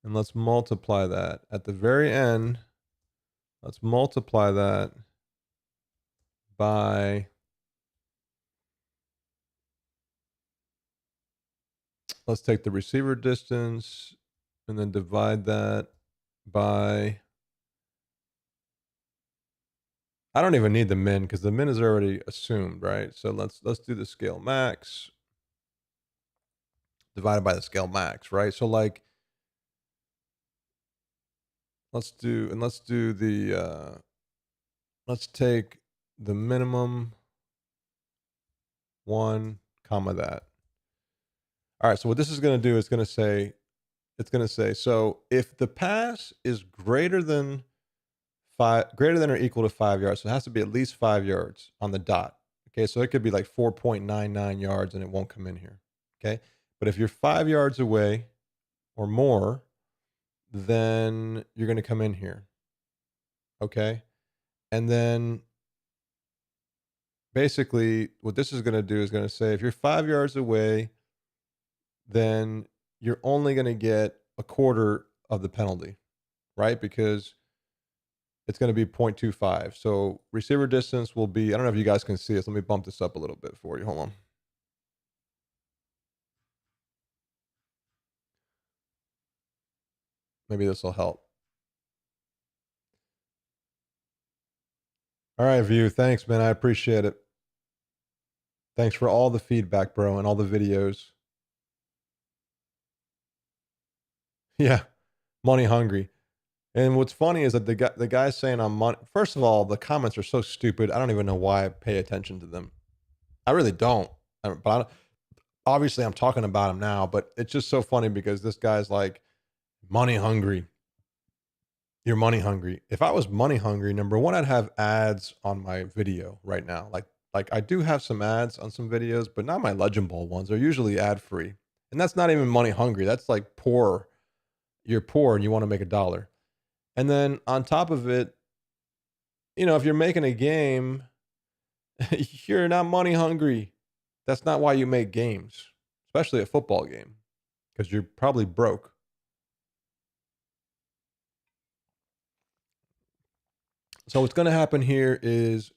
and let's multiply that. At the very end, let's multiply that by, let's take the receiver distance and then divide that by, I don't even need the min because the min is already assumed, right? So let's do the scale max divided by the scale max, right? So like, let's do the, let's take the minimum 1 comma that. All right, so what this is going to do is going to say, it's going to say, so if the pass is greater than or equal to 5 yards, so it has to be at least 5 yards on the dot. Okay, so it could be like 4.99 yards and it won't come in here. Okay, but if you're 5 yards away or more, then you're going to come in here. Okay, and then basically what this is going to do is going to say if you're 5 yards away, then you're only going to get a quarter of the penalty, right? Because it's going to be 0.25. So receiver distance will be, I don't know if you guys can see this. Let me bump this up a little bit for you. Hold on. Maybe this will help. All right, View. Thanks, man. I appreciate it. Thanks for all the feedback, bro, and all the videos. Yeah, money hungry. And what's funny is that the guy's saying I'm money. First of all, the comments are so stupid. I don't even know why I pay attention to them. I really don't. Obviously, I'm talking about him now, but it's just so funny because this guy's like, money hungry. You're money hungry. If I was money hungry, number one, I'd have ads on my video right now. Like I do have some ads on some videos, but not my Legend Ball ones. They're usually ad free. And that's not even money hungry. That's like poor. You're poor and you want to make $1. And then on top of it, you know, if you're making a game, you're not money hungry. That's not why you make games, especially a football game, because you're probably broke. So what's going to happen here is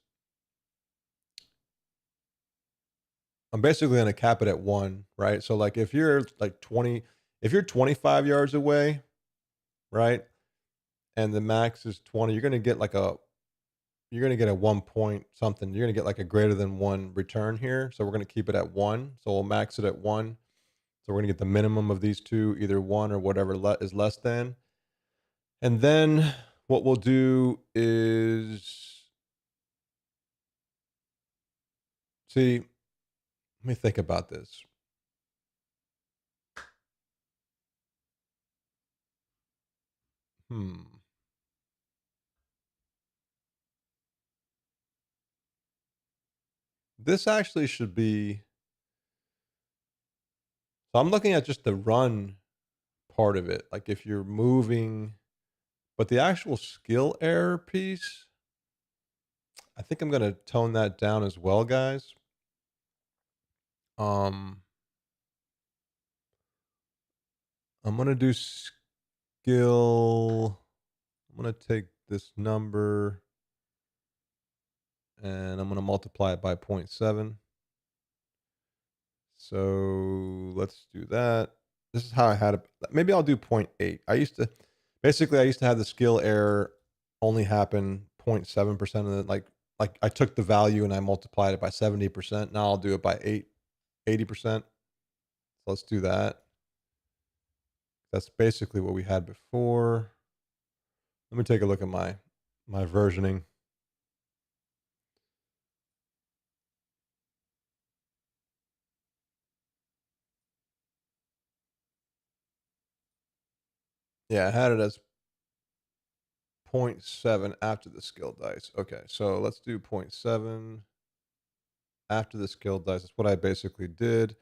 I'm basically going to cap it at 1, right? So like if you're like 25 yards away, right? And the max is 20, you're going to get a 1 point something. You're going to get like a greater than 1 return here. So we're going to keep it at 1. So we'll max it at 1. So we're going to get the minimum of these two, either 1 or whatever is less than. And then what we'll do is, see, let me think about this. This actually should be, so I'm looking at just the run part of it. Like if you're moving, but the actual skill error piece, I think I'm going to tone that down as well, guys. I'm going to do skill. I'm going to take this number and I'm going to multiply it by 0.7. So let's do that. This is how I had it. Maybe I'll do 0.8. I used to have the skill error only happen 0.7% of the, like like I took the value and I multiplied it by 70%. Now I'll do it by 80%. So let's do that. That's basically what we had before. Let me take a look at my versioning. Yeah, I had it as 0.7 after the skill dice. Okay, so let's do 0.7 after the skill dice. That's what I basically did.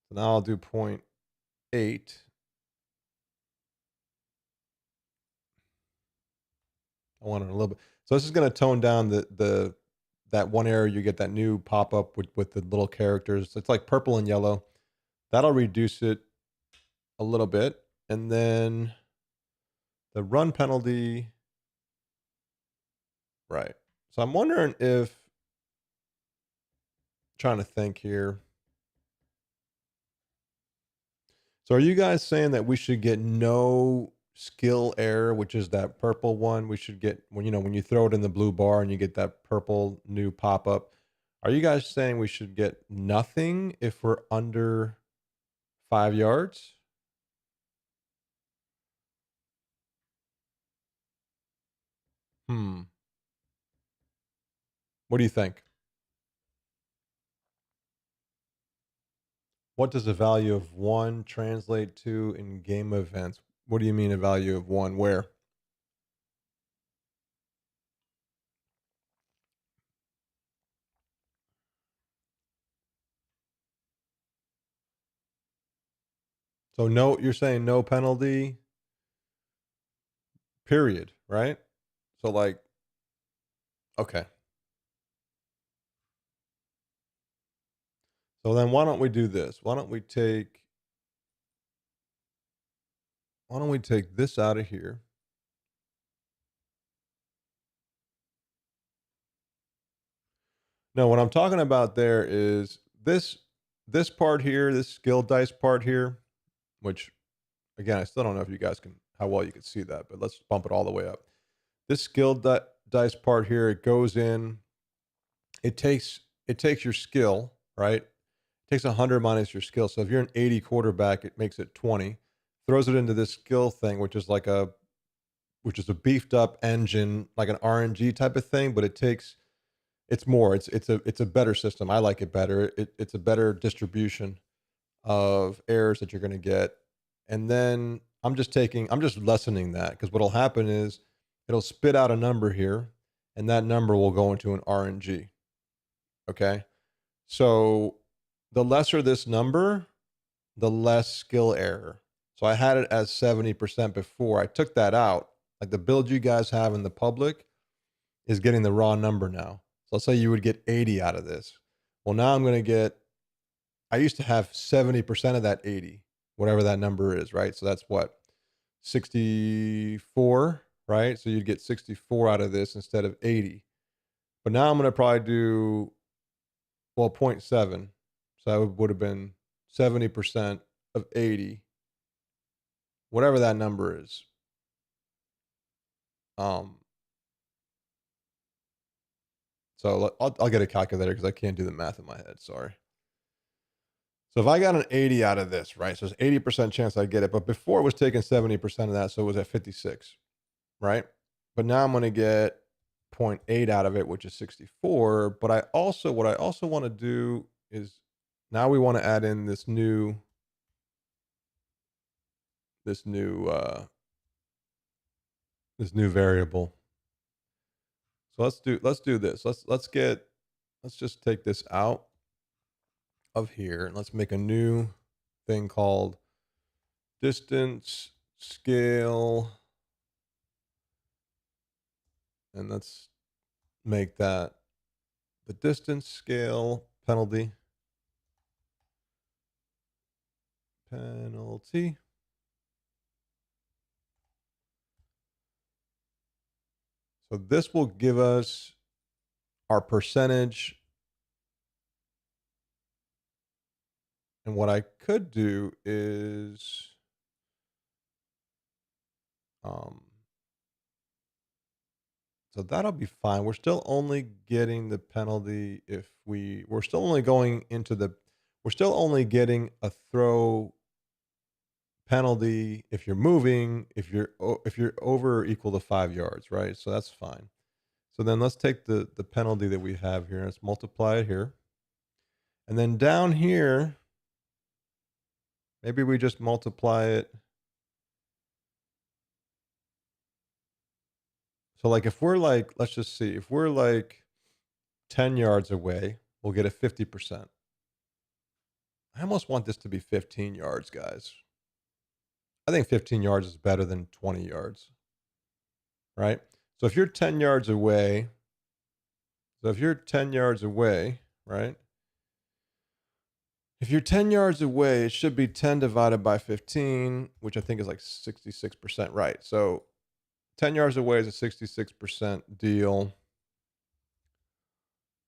So now I'll do 0.8. I want it a little bit. So this is going to tone down that one area you get that new pop up with the little characters. It's like purple and yellow. That'll reduce it a little bit, and then the run penalty. Right. So I'm wondering if, trying to think here. So are you guys saying that we should get no skill error, which is that purple one? We should get when when you throw it in the blue bar and you get that purple new pop up. Are you guys saying we should get nothing if we're under 5 yards? Hmm. What do you think? What does the value of 1 translate to in game events? What do you mean a value of 1? Where? So no, you're saying no penalty, period, right? So like, okay. So then why don't we do this? Why don't we take this out of here? No, what I'm talking about there is this part here, this skill dice part here, which again, I still don't know if you guys can how well you can see that, but let's bump it all the way up. This skill dice part here, it goes in, it takes your skill, right? It takes 100 minus your skill. So if you're an 80 quarterback, it makes it 20. Throws it into this skill thing, which is a beefed up engine, like an RNG type of thing, but it's more. It's a better system. I like it better. It's a better distribution of errors that you're going to get. And then I'm just lessening that because what'll happen is it'll spit out a number here, and that number will go into an RNG. Okay. So the lesser this number, the less skill error. So I had it as 70% before. I took that out. Like the build you guys have in the public is getting the raw number now. So let's say you would get 80 out of this. Well, now I'm going to get, I used to have 70% of that 80, whatever that number is, right? So that's what, 64, right? So you'd get 64 out of this instead of 80. But now I'm going to probably do, well, 0.7. So that would have been 70% of 80, whatever that number is. So I'll get a calculator because I can't do the math in my head. Sorry. So if I got an 80 out of this, right? So there's 80% chance I get it. But before it was taking 70% of that. So it was at 56, right? But now I'm going to get 0.8 out of it, which is 64. But what I also want to do is now we want to add in this new variable. So let's do this. Let's just take this out of here and let's make a new thing called distance scale. And let's make that the distance scale penalty. So this will give us our percentage. And what I could do is So that'll be fine. We're still only getting the penalty if we're still only going into we're still only getting a throw penalty if you're moving, if you're over or equal to 5 yards, right? So that's fine. So then let's take the penalty that we have here. Let's multiply it here. And then down here, maybe we just multiply it. So like if we're like, let's just see, if we're like 10 yards away, we'll get a 50%. I almost want this to be 15 yards, guys. I think 15 yards is better than 20 yards, right? So if you're 10 yards away, right? If you're 10 yards away, it should be 10 divided by 15, which I think is like 66%, right? So 10 yards away is a 66% deal.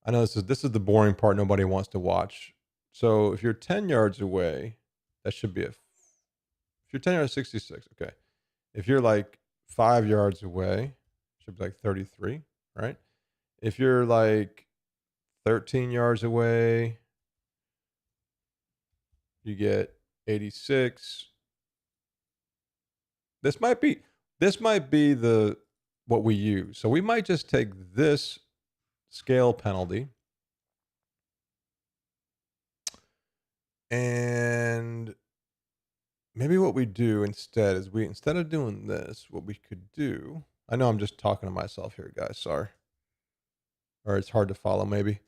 I know this is the boring part nobody wants to watch. So if you're 10 yards away, that should be if you're 10 yards, 66, okay. If you're like 5 yards away, it should be like 33, right? If you're like 13 yards away, you get 86. This might be the what we use. So we might just take this scale penalty and maybe what we do instead is instead of doing this, what we could do, I know I'm just talking to myself here, guys, sorry. Or it's hard to follow maybe.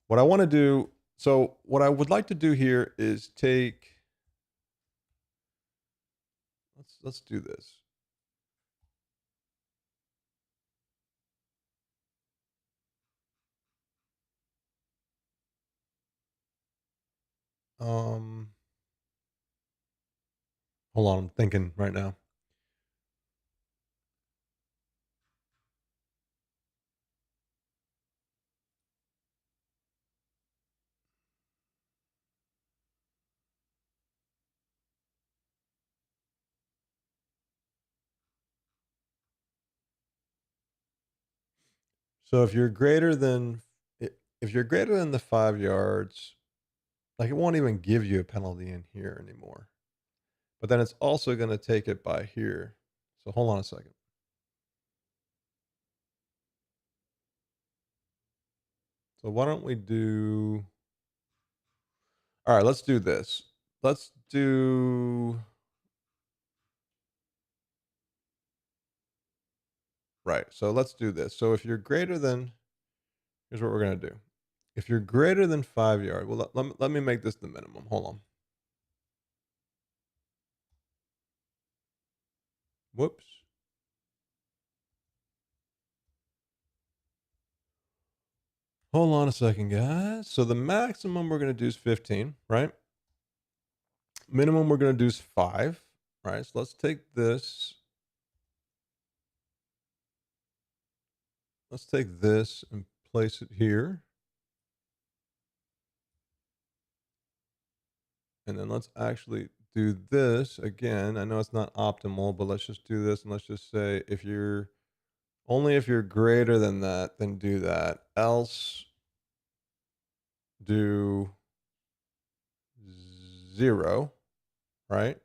What I want to do, so what I would like to do here is take, let's do this. Hold on, I'm thinking right now. So if you're greater than the 5 yards, like it won't even give you a penalty in here anymore. But then it's also going to take it by here. So hold on a second. So why don't we do, all right, let's do this. Let's do, right. So let's do this. So if you're greater than, here's what we're going to do. If you're greater than 5 yards, well, let me make this the minimum. Hold on. Whoops. Hold on a second, guys. So the maximum we're going to do is 15, right? Minimum we're going to do is 5, right? So let's take this. Let's take this and place it here. And then let's actually do this again. I know it's not optimal, but let's just do this. And let's just say if you're greater than that, then do that. Else do 0, right?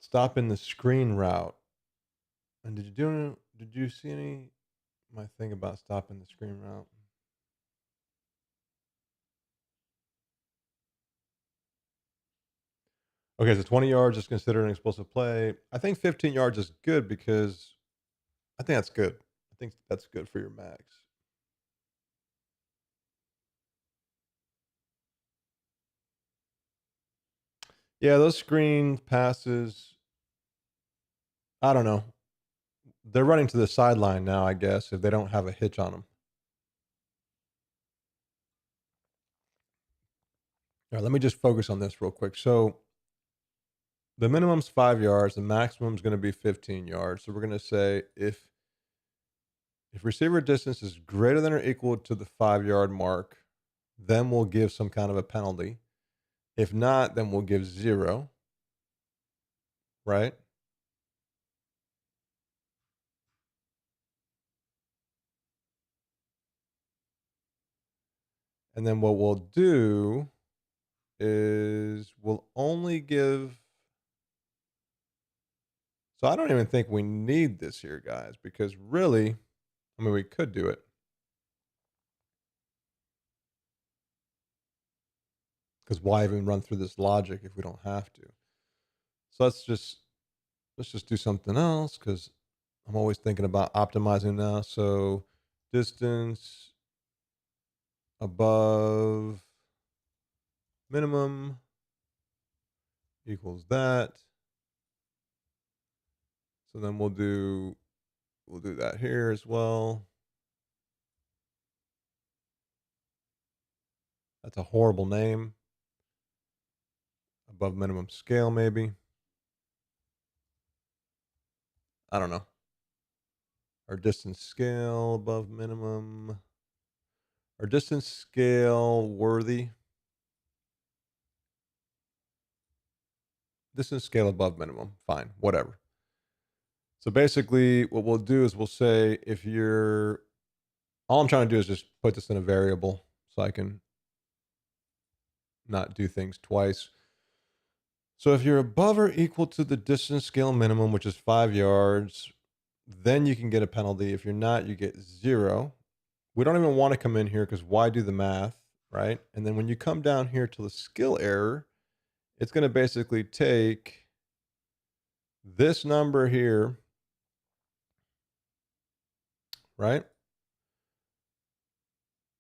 Stop in the screen route. And did you see any my thing about stopping the screen route? Okay, so 20 yards is considered an explosive play. I think 15 yards is good because I think that's good. I think that's good for your max. Yeah, those screen passes, I don't know. They're running to the sideline now, I guess, if they don't have a hitch on them. All right, let me just focus on this real quick. So the minimum's 5 yards, the maximum's going to be 15 yards. So we're going to say if receiver distance is greater than or equal to the 5-yard mark, then we'll give some kind of a penalty. If not, then we'll give 0. Right? And then what we'll do is we'll only give. So I don't even think we need this here, guys, because really, I mean, we could do it. Because why even run through this logic if we don't have to? So let's just do something else, because I'm always thinking about optimizing now. So distance above minimum equals that. So then we'll do that here as well. That's a horrible name. Above minimum scale, maybe. I don't know. Our distance scale above minimum. Our distance scale worthy. Distance scale above minimum. Fine, whatever. So basically what we'll do is we'll say if you're, all I'm trying to do is just put this in a variable so I can not do things twice. So if you're above or equal to the distance scale minimum, which is 5 yards, then you can get a penalty. If you're not, you get 0. We don't even want to come in here because why do the math, right? And then when you come down here to the skill error, it's going to basically take this number here, right?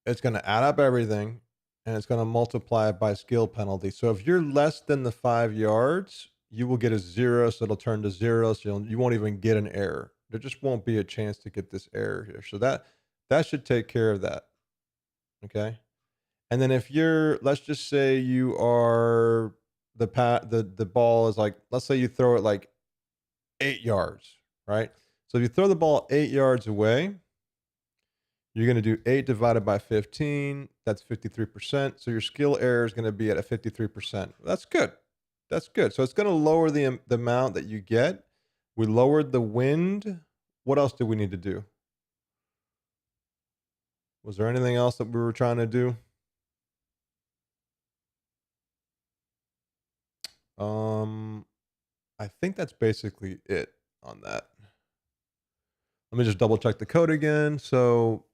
It's going to add up everything and it's going to multiply it by skill penalty. So if you're less than the 5 yards, you will get a 0. So it'll turn to 0. So you won't even get an error. There just won't be a chance to get this error here. So that should take care of that. Okay. And then if you're, let's just say you are the ball is like, let's say you throw it like 8 yards, right? So if you throw the ball 8 yards away, you're going to do 8 divided by 15. That's 53%. So your skill error is going to be at a 53%. That's good. That's good. So it's going to lower the amount that you get. We lowered the wind. What else do we need to do? Was there anything else that we were trying to do? I think that's basically it on that. Let me just double check the code again. So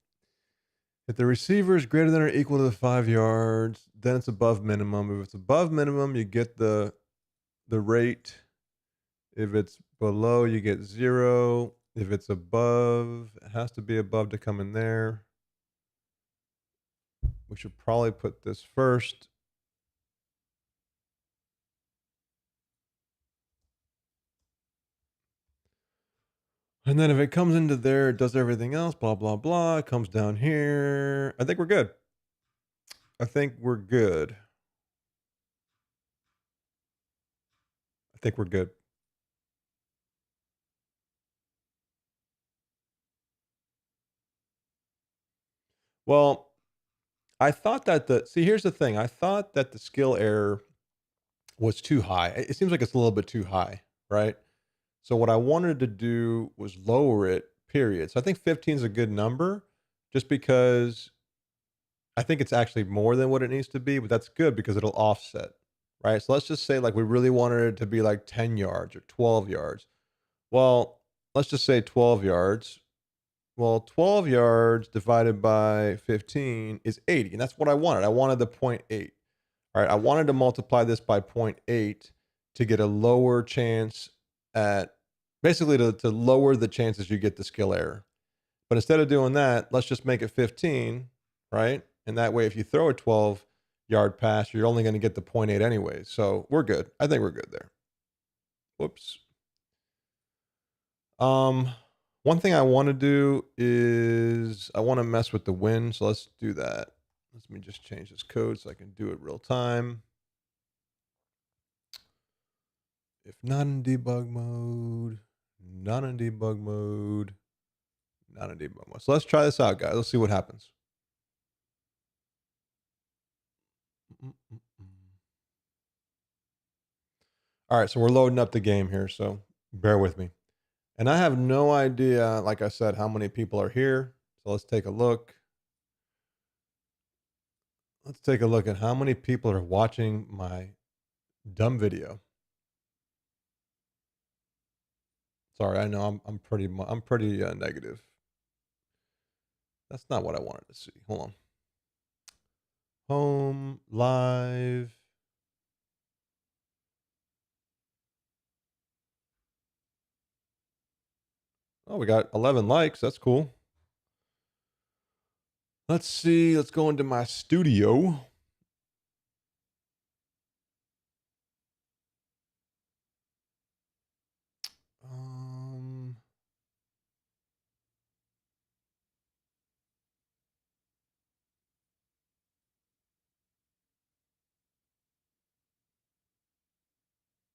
if the receiver is greater than or equal to the 5 yards, then it's above minimum. If it's above minimum, you get the rate. If it's below, you get 0. If it's above, it has to be above to come in there. We should probably put this first. And then if it comes into there, it does everything else, blah, blah, blah. It comes down here. I think we're good. I think we're good. I think we're good. Well, I thought that see, here's the thing. I thought that the skill error was too high. It seems like it's a little bit too high, right? So what I wanted to do was lower it, period. So I think 15 is a good number just because I think it's actually more than what it needs to be, but that's good because it'll offset, right? So let's just say like we really wanted it to be like 10 yards or 12 yards. Well, let's just say 12 yards. Well, 12 yards divided by 15 is 80, and that's what I wanted. I wanted the 0.8. All right, I wanted to multiply this by 0.8 to get a lower chance at, basically to lower the chances you get the skill error. But instead of doing that, let's just make it 15, right? And that way, if you throw a 12-yard pass, you're only going to get the 0.8 anyway. So we're good. I think we're good there. Whoops. One thing I want to do is I want to mess with the wind. So let's do that. Let me just change this code so I can do it real time. If not in debug mode, not in debug mode, not in debug mode. So let's try this out, guys. Let's see what happens. All right, so we're loading up the game here, so bear with me. And I have no idea, like I said, how many people are here. So let's take a look. Let's take a look at how many people are watching my dumb video. Sorry, I know I'm pretty negative. That's not what I wanted to see. Hold on. Home live. Oh, we got 11 likes. That's cool. Let's see. Let's go into my studio.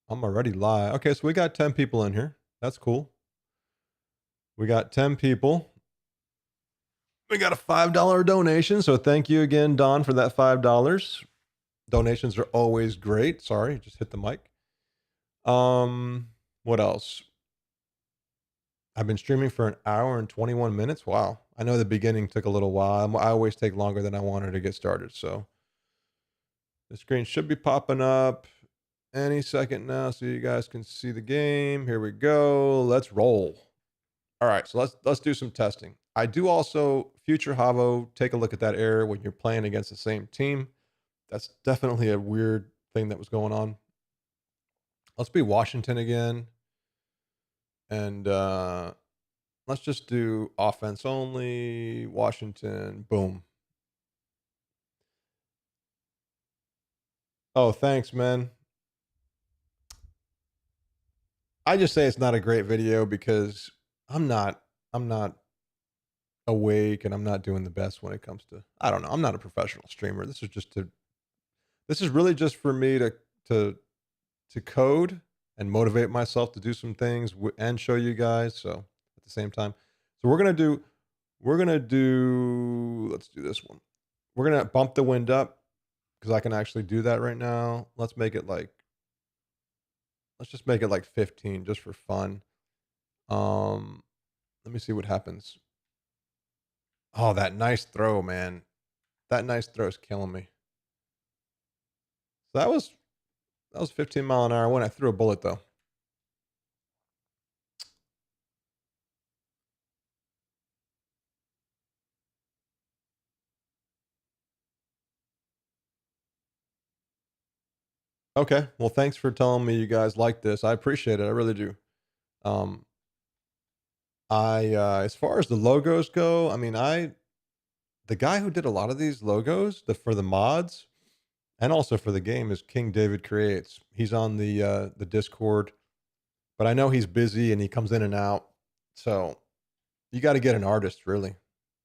I'm already live. Okay, so we got 10 people in here. That's cool. We got 10 people. We got a $5 donation. So thank you again, Don, for that $5. Donations are always great. Sorry, just hit the mic. What else? I've been streaming for an hour and 21 minutes. Wow. I know the beginning took a little while. I always take longer than I wanted to get started. So the screen should be popping up any second now so you guys can see the game. Here we go. Let's roll. All right, so let's do some testing. I do also future Havo take a look at that error when you're playing against the same team. That's definitely a weird thing that was going on. Let's be Washington again. And let's just do offense only, Washington, boom. Oh, thanks, man. I just say it's not a great video because I'm not awake and I'm not doing the best when it comes to, I don't know. I'm not a professional streamer. This is really just for me to code and motivate myself to do some things and show you guys. So at the same time, so we're going to do, let's do this one. We're going to bump the wind up because I can actually do that right now. Let's just make it like 15 just for fun. Let me see what happens. Oh, that nice throw, man. That nice throw is killing me. So that was 15 mile an hour when I threw a bullet though. Okay. Well, thanks for telling me you guys like this. I appreciate it. I really do. Um, as far as the logos go, I mean, the guy who did a lot of these logos, for the mods and also for the game is King David Creates. He's on the Discord, but I know he's busy and he comes in and out. So you got to get an artist really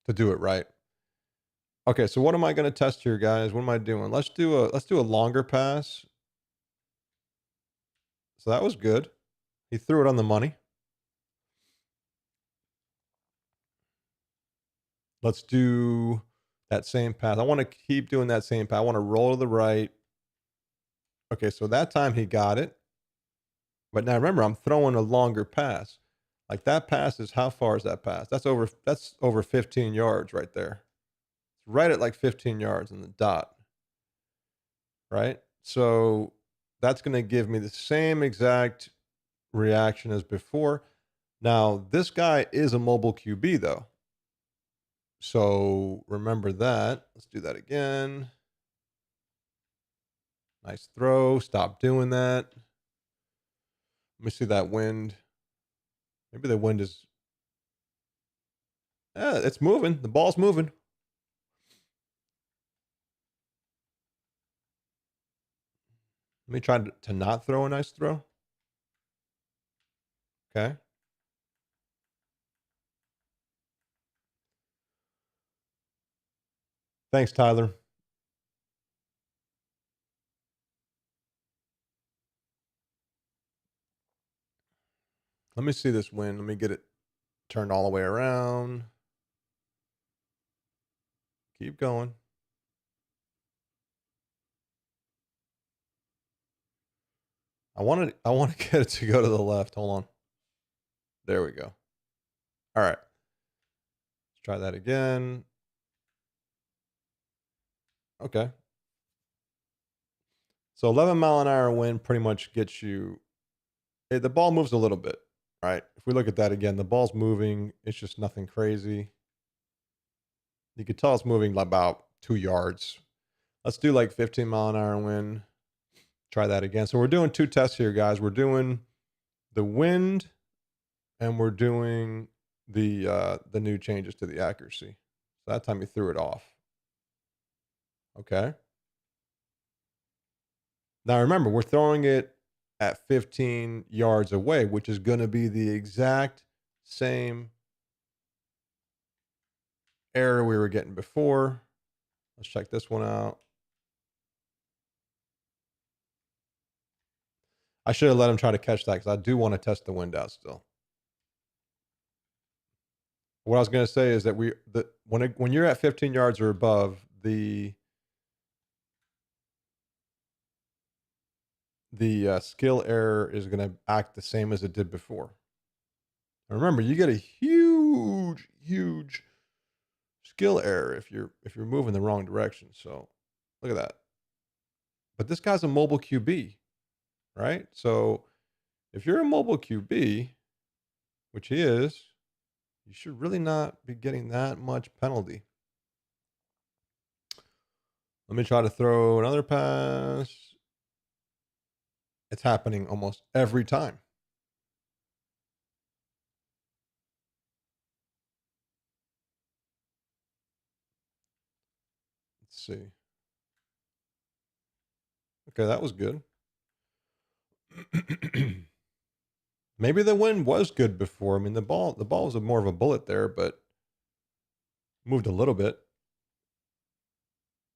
to do it right. Okay, so what am I going to test here, guys? What am I doing? Let's do a longer pass. So that was good. He threw it on the money. Let's do that same pass. I want to keep doing that same pass. I want to roll to the right. Okay, so that time he got it. But now remember, I'm throwing a longer pass. Like that pass is, how far is that pass? That's over 15 yards right there. It's right at like 15 yards in the dot. Right? So that's going to give me the same exact reaction as before. Now, this guy is a mobile QB though. So remember that. Let's do that again. Nice throw. Stop doing that. Let me see that wind. Maybe the wind is, yeah, it's moving. The ball's moving. Let me try to not throw a nice throw. Okay. Thanks, Tyler. Let me see this wind. Let me get it turned all the way around. Keep going. I want to get it to go to the left. Hold on. There we go. All right. Let's try that again. Okay. So 11-mile-an-hour wind pretty much gets you. The ball moves a little bit, right? If we look at that again, the ball's moving. It's just nothing crazy. You could tell it's moving about 2 yards. Let's do like 15-mile-an-hour wind. Try that again. So we're doing 2 tests here, guys. We're doing the wind, and we're doing the new changes to the accuracy. So that time he threw it off. Okay. Now remember, we're throwing it at 15 yards away, which is going to be the exact same error we were getting before. Let's check this one out. I should have let him try to catch that because I do want to test the wind out still. What I was going to say is that when you're at 15 yards or above, the skill error is going to act the same as it did before. And remember, you get a huge skill error if you're moving the wrong direction. So look at that. But this guy's a mobile QB, right? So if you're a mobile QB, which he is, you should really not be getting that much penalty. Let me try to throw another pass. It's happening almost every time. Let's see. Okay, that was good. Maybe the wind was good before. I mean, the ball was more of a bullet there, but moved a little bit.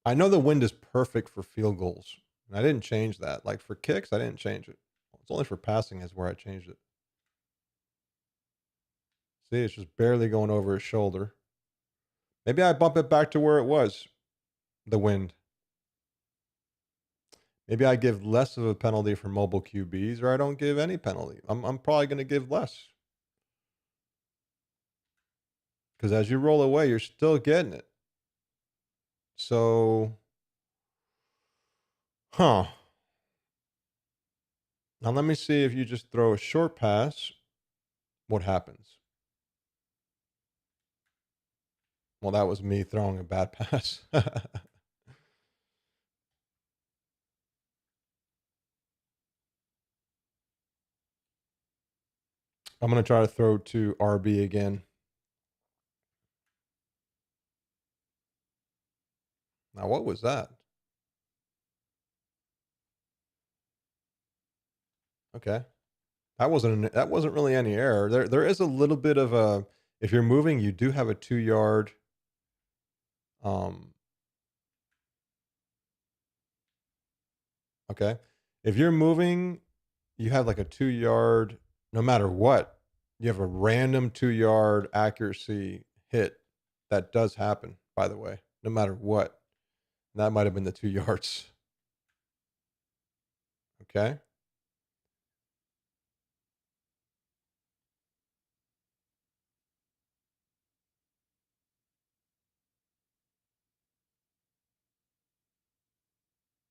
I know the wind is perfect for field goals. And I didn't change that. Like for kicks, I didn't change it. It's only for passing is where I changed it. See, it's just barely going over his shoulder. Maybe I bump it back to where it was, the wind. Maybe I give less of a penalty for mobile QBs, or I don't give any penalty. I'm probably going to give less. Because as you roll away, you're still getting it. So, Now let me see if you just throw a short pass, what happens? Well, that was me throwing a bad pass. I'm going to try to throw to RB again. Now, what was that? Okay. That wasn't really any error. There is a little bit of a, if you're moving, you do have a 2-yard okay. If you're moving, you have like a 2-yard, no matter what, you have a random 2-yard accuracy hit. That does happen, by the way, no matter what. That might have been the 2 yards. Okay.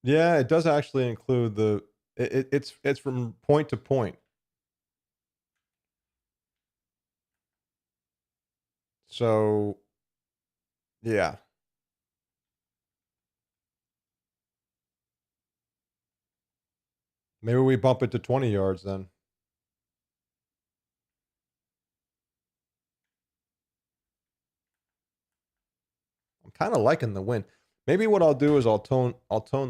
Yeah, it does actually include it's from point to point. So, yeah. Maybe we bump it to 20 yards then. I'm kind of liking the wind. Maybe what I'll do is I'll tone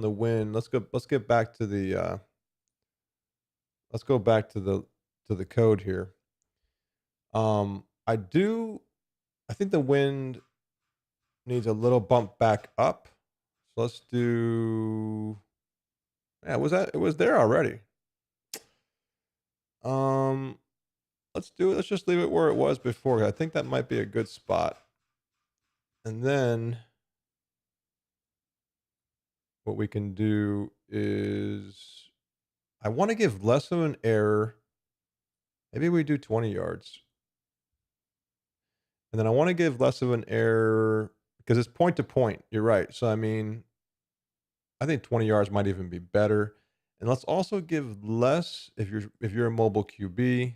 the wind. Let's get back to the let's go back to the code here. I think the wind needs a little bump back up. So let's do, yeah, it was there already. Let's just leave it where it was before. I think that might be a good spot. And then what we can do is, I want to give less of an error. Maybe we do 20 yards. And then I want to give less of an error because it's point to point. You're right. So, I mean, I think 20 yards might even be better. And let's also give less if you're a mobile QB.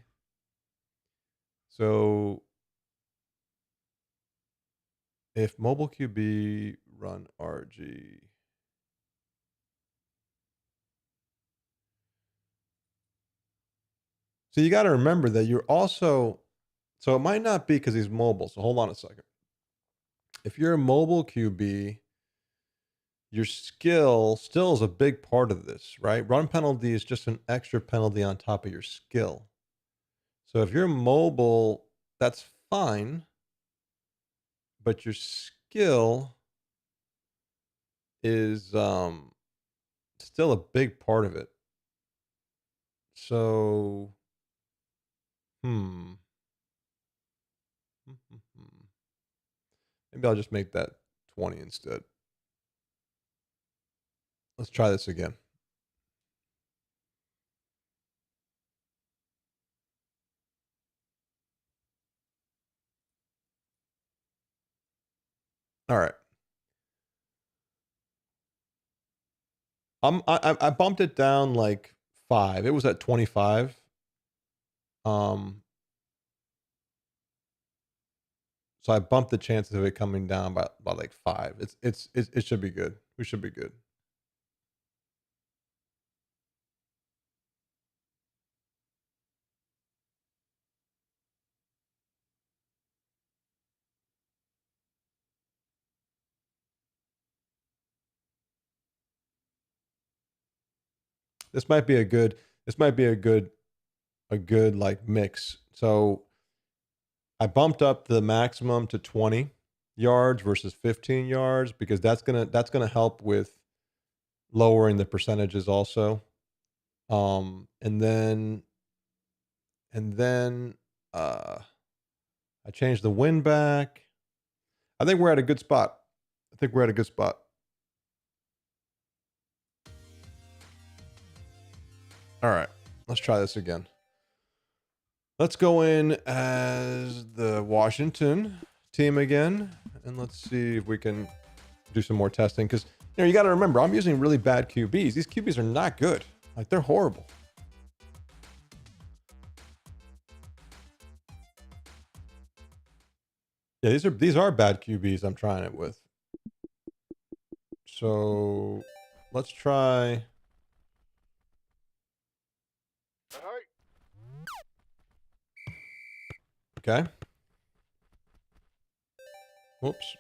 So if mobile QB run RG. So you got to remember that you're also, so it might not be because he's mobile. So hold on a second. If you're a mobile QB, your skill still is a big part of this, right? Run penalty is just an extra penalty on top of your skill. So if you're mobile, that's fine, but your skill is still a big part of it. So, maybe I'll just make that 20 instead. Let's try this again. All right. I bumped it down like 5. It was at 25. So I bumped the chances of it coming down by like 5. It should be good. We should be good. This might be a good like mix. So I bumped up the maximum to 20 yards versus 15 yards because that's gonna help with lowering the percentages also. And then I changed the wind back. I think we're at a good spot. All right, let's try this again. Let's go in as the Washington team again, and let's see if we can do some more testing. Because you got to remember, I'm using really bad QBs. These QBs are not good. Like, they're horrible. Yeah, these are bad QBs I'm trying it with. So let's try. Okay. Whoops.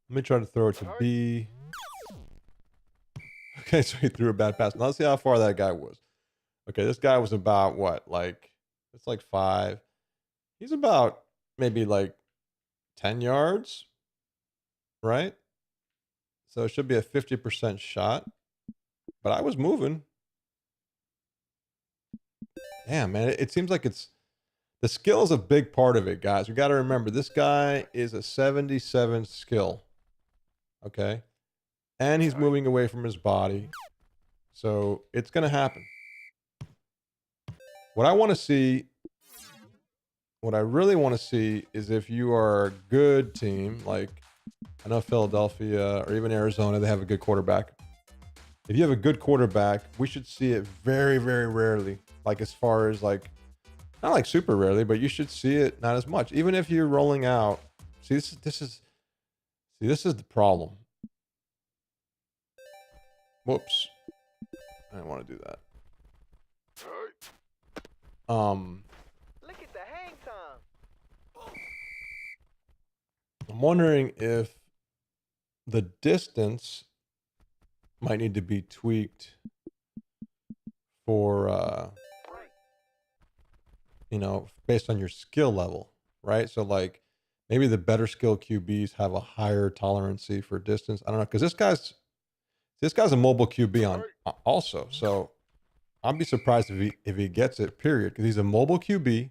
Let me try to throw it to B. Okay, so he threw a bad pass. Now let's see how far that guy was. Okay, this guy was about what? Like, it's like 5. He's about maybe like 10 yards, right? So it should be a 50% shot. But I was moving. Damn, man. It seems like the skill is a big part of it, guys. We got to remember, this guy is a 77 skill. Okay? And he's moving away from his body. So it's going to happen. What I want to see, what I really want to see is if you are a good team, like I know Philadelphia or even Arizona, they have a good quarterback. If you have a good quarterback, we should see it very, very rarely. Like as far as like, not like super rarely, but you should see it not as much. Even if you're rolling out. See, this is the problem. Whoops. I didn't want to do that. Look at the hang time. I'm wondering if the distance might need to be tweaked for based on your skill level, right? So like maybe the better skill QBs have a higher tolerancy for distance. I don't know, because this guy's a mobile QB on also. So I'd be surprised if he gets it, period, because he's a mobile QB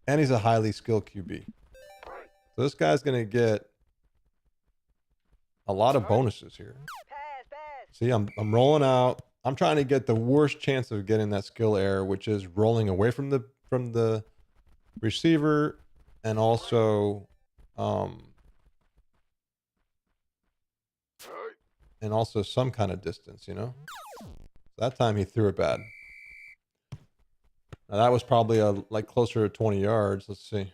and he's a highly skilled QB. So this guy's gonna get a lot of bonuses here. See, I'm rolling out. I'm trying to get the worst chance of getting that skill error, which is rolling away from the receiver and also some kind of distance, you know? That time he threw it bad. Now that was probably like closer to 20 yards. Let's see.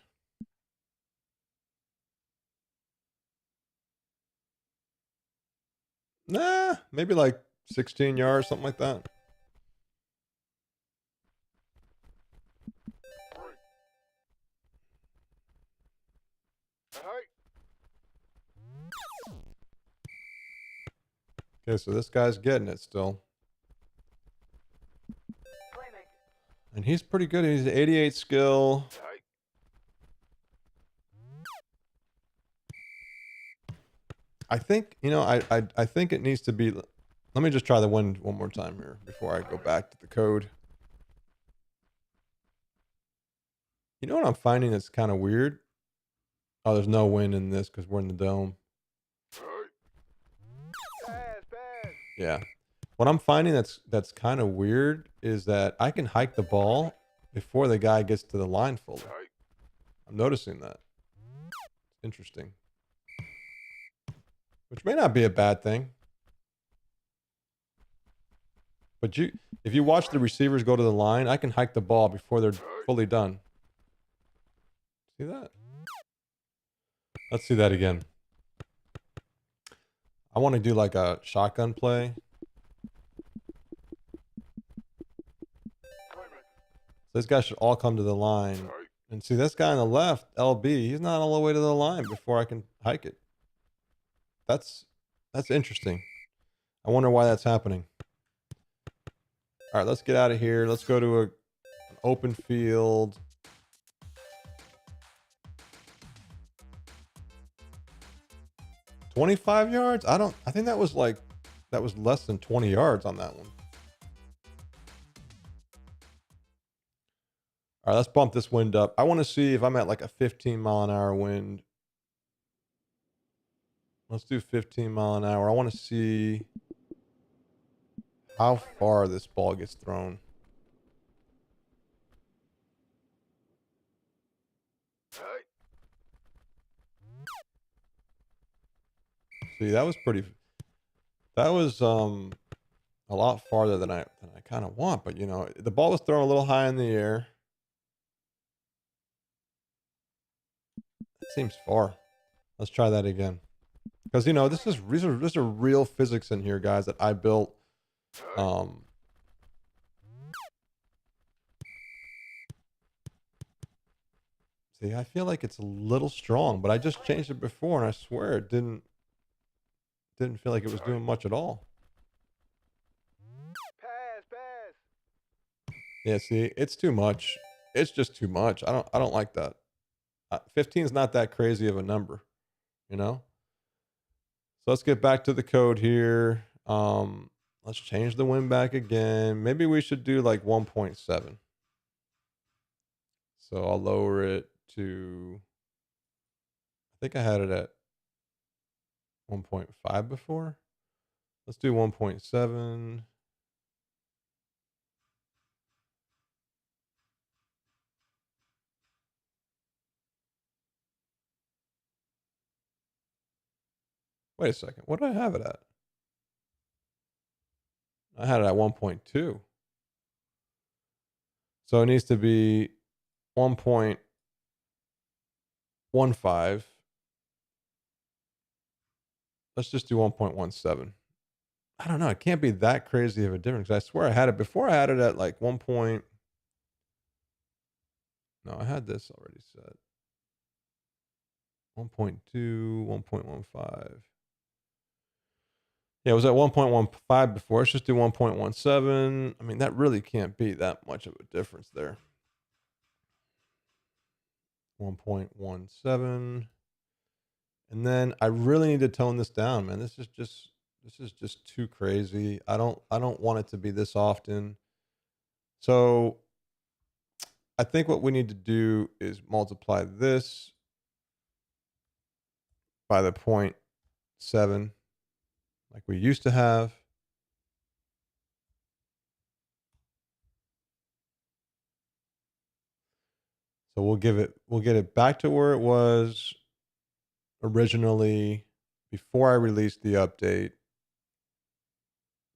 Nah, maybe like 16 yards, something like that. Okay, so this guy's getting it still. And he's pretty good. He's 88 skill. I think, you know, I think it needs to be... Let me just try the wind one more time here before I go back to the code. You know what I'm finding that's kind of weird? Oh, there's no wind in this because we're in the dome. Yeah. What I'm finding that's kind of weird is that I can hike the ball before the guy gets to the line fully. I'm noticing that. Interesting. Which may not be a bad thing. But if you watch the receivers go to the line, I can hike the ball before they're fully done. See that? Let's see that again. I want to do like a shotgun play. This guy should all come to the line. And see, this guy on the left, LB, he's not all the way to the line before I can hike it. That's interesting. I wonder why that's happening. All right, let's get out of here. Let's go to an open field. $25 yards? I think that was less than 20 yards on that one. All right, let's bump this wind up. I want to see if I'm at like a 15-mile-an-hour wind. Let's do 15 mile an hour. I want to see how far this ball gets thrown. See, that was a lot farther than I kind of want, but you know, the ball was thrown a little high in the air. It seems far. Let's try that again. Because you know, these are real physics in here, guys, that I built. See, I feel like it's a little strong, but I just changed it before, and I swear it didn't feel like it was doing much at all. Yeah, see, it's too much. It's just too much. I don't like that. 15 is not that crazy of a number, you know? So let's get back to the code here. Let's change the wind back again. Maybe we should do like 1.7. So I'll lower it to, I think I had it at 1.5 before. Let's do 1.7. Wait a second. What did I have it at? I had it at 1.2. So it needs to be 1.15. Let's just do 1.17. I don't know. It can't be that crazy of a difference. I swear I had it before. I had it at like 1. No, I had this already set. 1.2, 1.15. Yeah, it was at 1.15 before. Let's just do 1.17. I mean, that really can't be that much of a difference there. 1.17. And then I really need to tone this down, man. This is just too crazy. I don't want it to be this often. So I think what we need to do is multiply this by the 0.7 like we used to have. So we'll get it back to where it was originally before I released the update.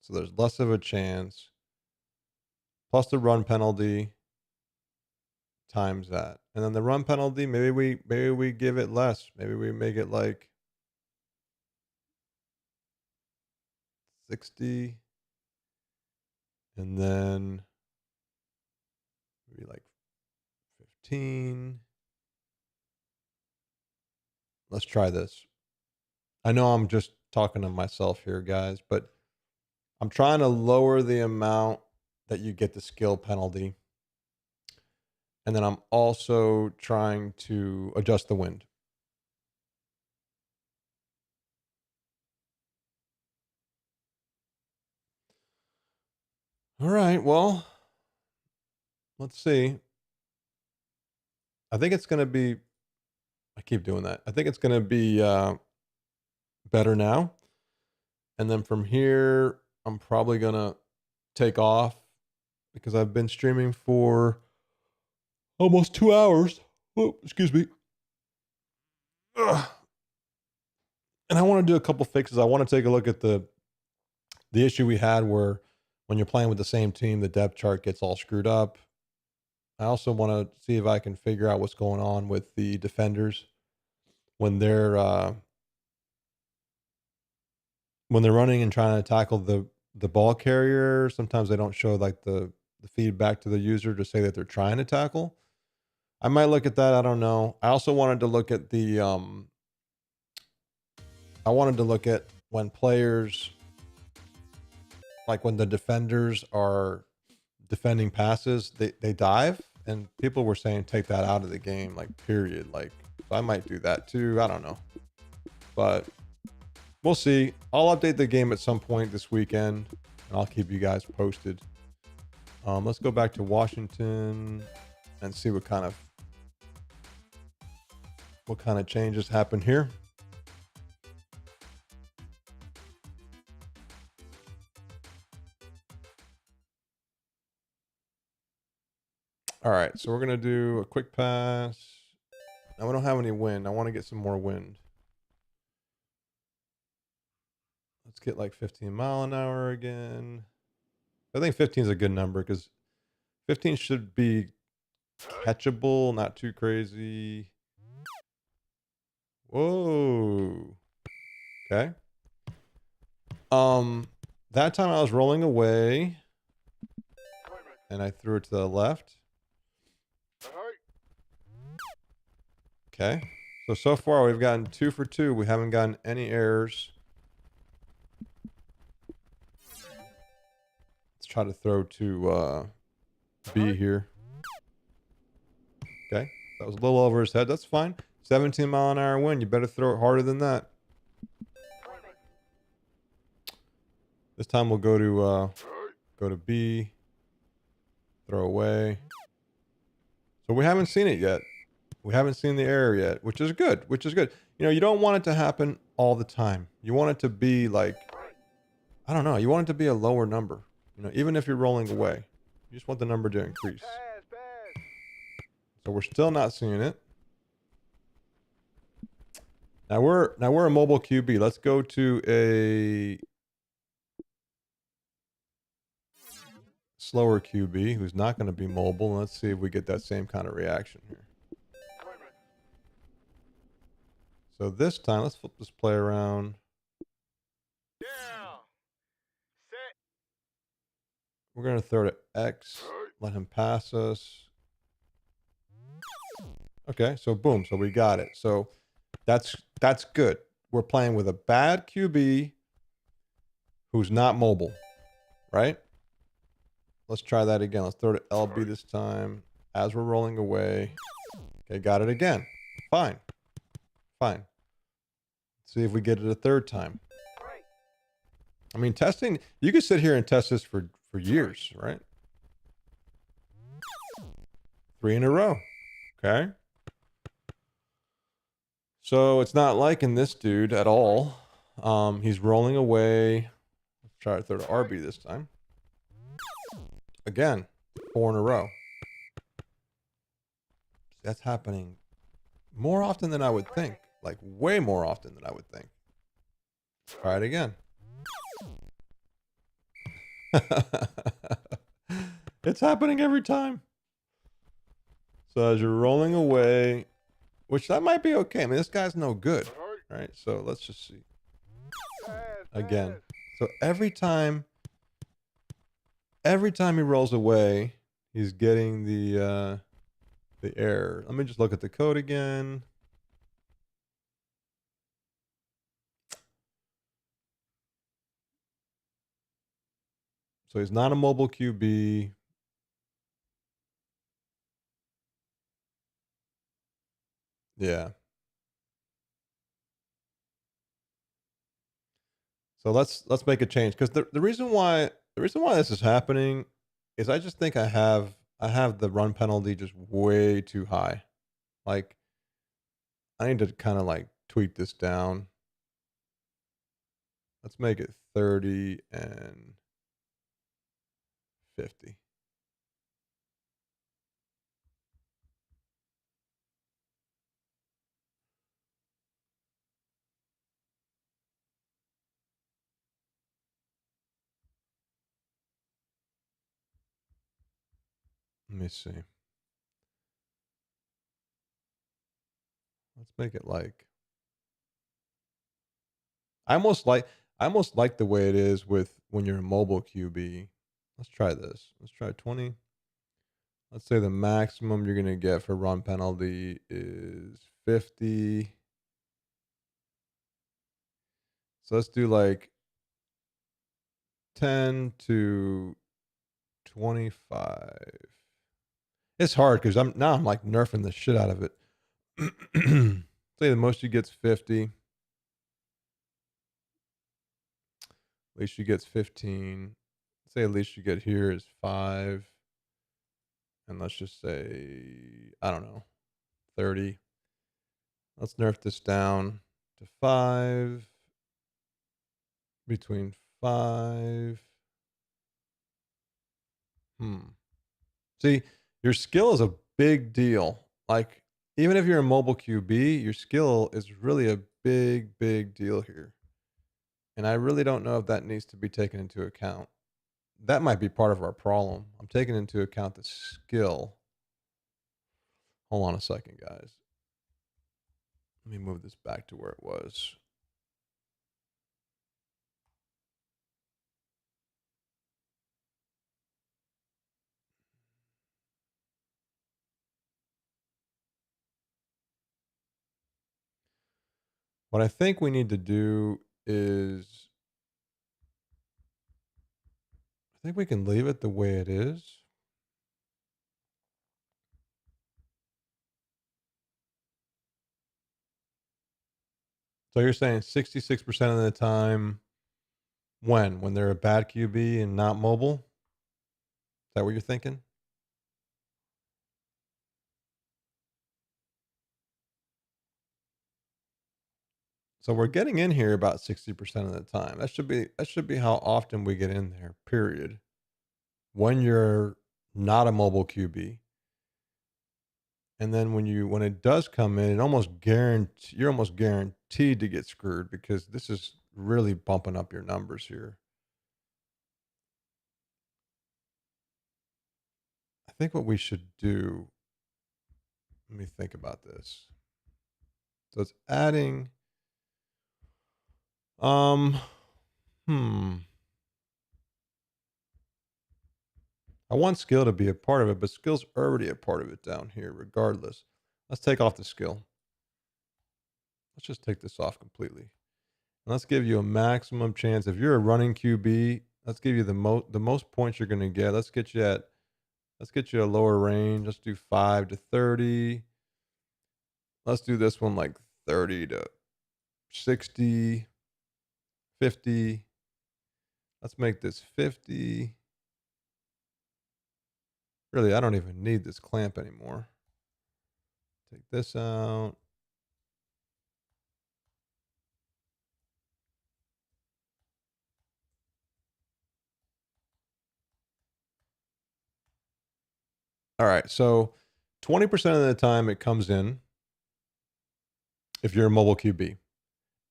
So there's less of a chance. Plus the run penalty times that. And then the run penalty, maybe we give it less. Maybe we make it like 60. And then maybe like 15. Let's try this. I know I'm just talking to myself here, guys, but I'm trying to lower the amount that you get the skill penalty. And then I'm also trying to adjust the wind. All right, well, let's see. I think it's going to be, I keep doing that. I think it's going to be better now. And then from here, I'm probably going to take off because I've been streaming for almost 2 hours. Oh, excuse me. Ugh. And I want to do a couple fixes. I want to take a look at the issue we had where when you're playing with the same team, the depth chart gets all screwed up. I also want to see if I can figure out what's going on with the defenders when they're running and trying to tackle the ball carrier. Sometimes they don't show like the feedback to the user to say that they're trying to tackle. I might look at that. I don't know. I also wanted to look at the I wanted to look at when players, like when the defenders are defending passes, they dive, and people were saying take that out of the game, like period. Like, so I might do that too. I don't know, but we'll see. I'll update the game at some point this weekend, and I'll keep you guys posted. Let's go back to Washington and see what kind of changes happen here. All right, so we're gonna do a quick pass. Now we don't have any wind. I want to get some more wind. Let's get like 15 mile an hour again. I think 15 is a good number because 15 should be catchable, not too crazy. Whoa. Okay. That time I was rolling away and I threw it to the left. Okay. So far we've gotten 2 for 2. We haven't gotten any errors. Let's try to throw to B here. Okay. That was a little over his head. That's fine. 17 mile an hour wind. You better throw it harder than that. This time we'll go to B. Throw away. So we haven't seen it yet. We haven't seen the error yet, which is good. You know, you don't want it to happen all the time. You want it to be like, I don't know. You want it to be a lower number. You know, even if you're rolling away, you just want the number to increase. So we're still not seeing it. Now we're a mobile QB. Let's go to a slower QB who's not going to be mobile. Let's see if we get that same kind of reaction here. So this time, let's flip this play around. We're going to throw to X, let him pass us. Okay, so boom, so we got it. So that's good. We're playing with a bad QB who's not mobile, right? Let's try that again. Let's throw to LB this time as we're rolling away. Okay, got it again. Fine. Let's see if we get it a third time. I mean, testing, you could sit here and test this for years, right? 3 in a row. Okay. So it's not liking this dude at all. He's rolling away. Let's try to throw to RB this time. Again, 4 in a row. That's happening more often than I would think. Like way more often than I would think. Try it again. It's happening every time. So as you're rolling away, which that might be okay. I mean, this guy's no good, right? So let's just see. Again. So every time he rolls away, he's getting the error. Let me just look at the code again. So he's not a mobile QB. Yeah. So let's make a change, because the reason why this is happening is I just think I have the run penalty just way too high. Like I need to kind of like tweak this down. Let's make it 30 and 50. Let me see. Let's make it like I almost like the way it is with when you're a mobile QB. Let's try this. Let's try 20. Let's say the maximum you're going to get for run penalty is 50. So let's do like 10 to 25. It's hard because I'm like nerfing the shit out of it. Say the most you get's 50. Least you gets 15. Say at least you get here is 5. And let's just say, I don't know, 30. Let's nerf this down to 5. Between 5. See, your skill is a big deal. Like, even if you're a mobile QB, your skill is really a big, big deal here. And I really don't know if that needs to be taken into account. That might be part of our problem. I'm taking into account the skill. Hold on a second, guys. Let me move this back to where it was. What I think we need to do is, I think we can leave it the way it is. So you're saying 66% of the time when they're a bad QB and not mobile? Is that what you're thinking? So we're getting in here about 60% of the time. That should be how often we get in there, period. When you're not a mobile QB. And then when it does come in, you're almost guaranteed to get screwed, because this is really bumping up your numbers here. I think what we should do, let me think about this. So it's adding, I want skill to be a part of it, but skill's already a part of it down here regardless. Let's take off the skill. Let's just take this off completely. And let's give you a maximum chance. If you're a running QB, let's give you the most points you're going to get. Let's get you a lower range. Let's do 5 to 30. Let's do this one like 30 to 60, 50. Let's make this 50. Really, I don't even need this clamp anymore. Take this out. All right, so 20% of the time it comes in if you're a mobile QB.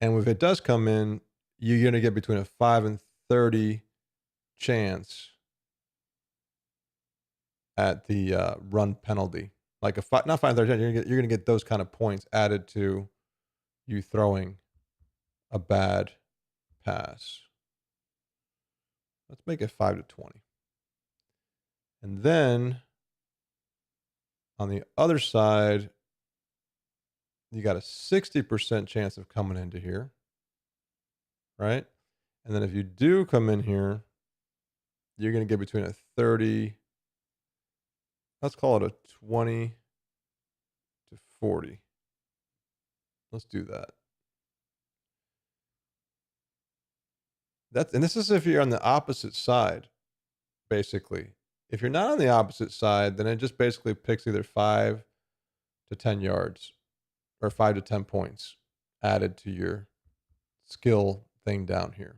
And if it does come in, you're going to get between a 5 and 30 chance at the run penalty. Like not 5 and 30, you're going to get those kind of points added to you throwing a bad pass. Let's make it 5 to 20. And then on the other side, you got a 60% chance of coming into here, right? And then if you do come in here, you're going to get between a 30, let's call it a 20 to 40. Let's do that. And this is if you're on the opposite side, basically. If you're not on the opposite side, then it just basically picks either 5 to 10 yards or 5 to 10 points added to your skill thing down here.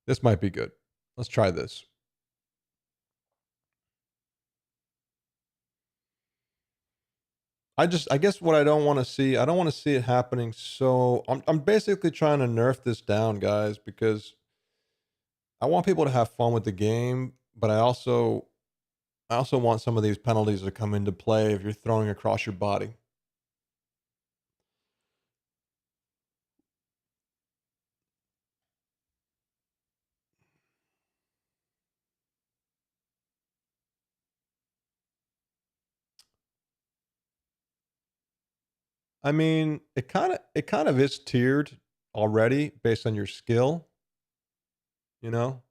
This might be good. Let's try this. I guess what I don't want to see, I don't want to see it happening. So I'm basically trying to nerf this down, guys, because I want people to have fun with the game, but I also want some of these penalties to come into play if you're throwing across your body. I mean, it kind of is tiered already based on your skill. You know,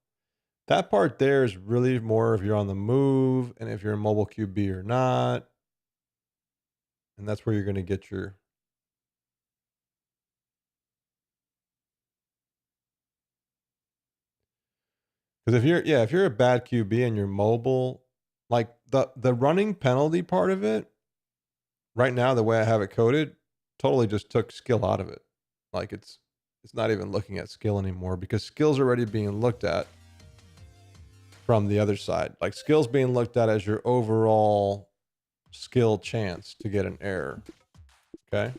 that part there is really more if you're on the move and if you're a mobile QB or not. And that's where you're going to get your. Because if you're a bad QB and you're mobile, like the running penalty part of it, right now the way I have it coded, totally just took skill out of it. Like it's not even looking at skill anymore because skill's already being looked at from the other side. Like skill's being looked at as your overall skill chance to get an error. Okay.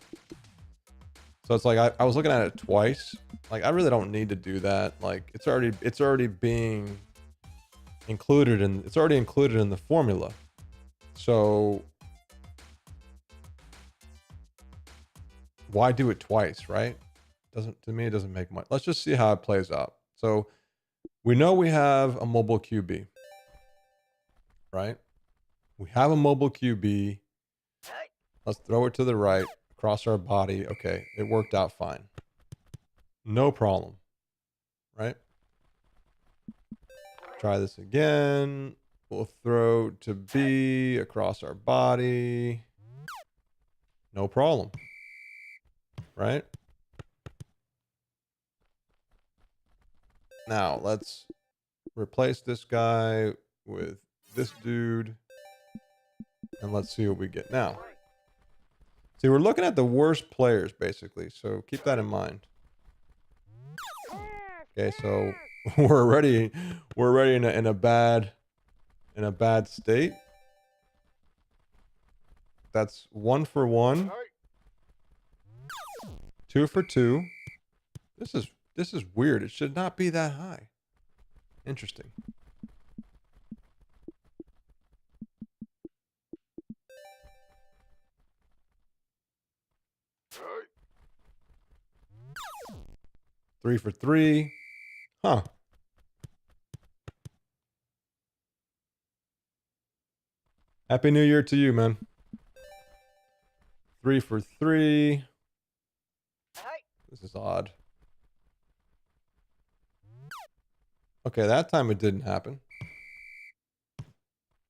So it's like I was looking at it twice. Like I really don't need to do that. Like it's already being included in the formula. So why do it twice, right? To me it doesn't make much. Let's just see how it plays out. So we know we have a mobile QB, right? We have a mobile QB. Let's throw it to the right across our body. Okay, it worked out fine. No problem, right? Try this again. We'll throw to B across our body. No problem, right? Now let's replace this guy with this dude. And let's see what we get now. See, we're looking at the worst players, basically. So keep that in mind. Okay, so we're already in a bad state. That's 1 for 1. 2 for 2. This is weird. It should not be that high. Interesting. Three for 3. Huh. Happy New Year to you, man. 3 for 3. This is odd. Okay, that time it didn't happen.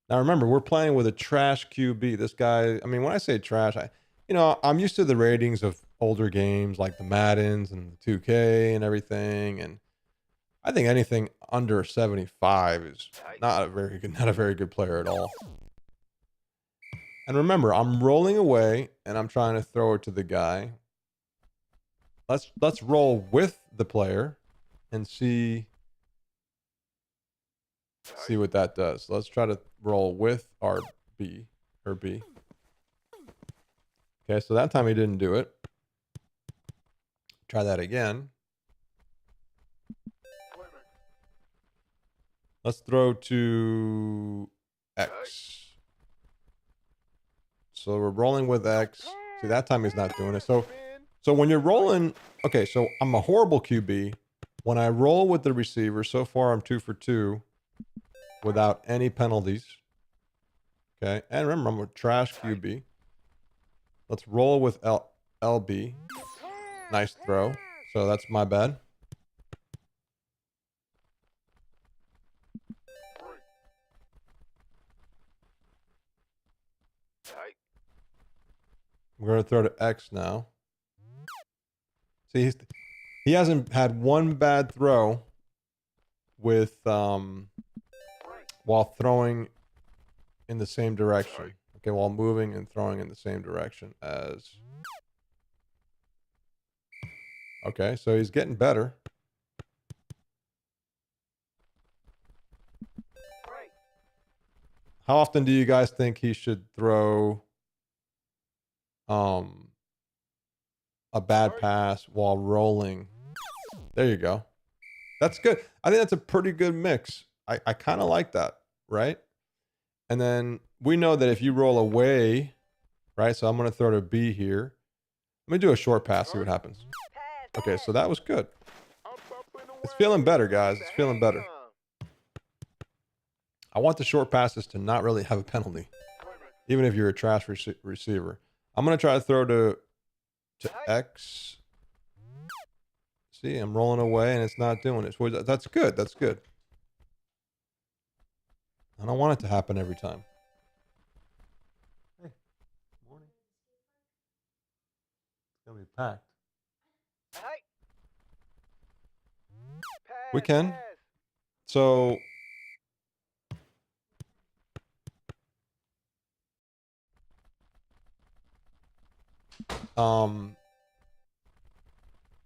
Now remember, we're playing with a trash QB. This guy, I mean, when I say trash, I'm used to the ratings of older games like the Maddens and the 2K and everything, and I think anything under 75 is not a very good player at all. And remember, I'm rolling away and I'm trying to throw it to the guy. Let's roll with the player and see what that does. Let's try to roll with RB. or B. Okay, so that time he didn't do it. Try that again. Let's throw to X. So we're rolling with X. See, that time he's not doing it. So when you're rolling, okay, so I'm a horrible QB. When I roll with the receiver, so far I'm 2 for 2 without any penalties. Okay, and remember, I'm a trash QB. Let's roll with LB. Nice throw. So that's my bad. We're going to throw to X now. See, he hasn't had one bad throw with while throwing in the same direction. Okay, while moving and throwing in the same direction as... Okay, so he's getting better. How often do you guys think he should throw a bad pass while rolling? There you go. That's good. I think that's a pretty good mix. I kind of like that, right? And then we know that if you roll away, right? So I'm going to throw to B here. Let me do a short pass, see what happens. Okay, so that was good. It's feeling better, guys. It's feeling better. I want the short passes to not really have a penalty, even if you're a trash receiver. I'm going to try to throw to X. See, I'm rolling away and it's not doing it. So that's good. That's good. I don't want it to happen every time. Hey, morning. It's going to be packed. We can. So...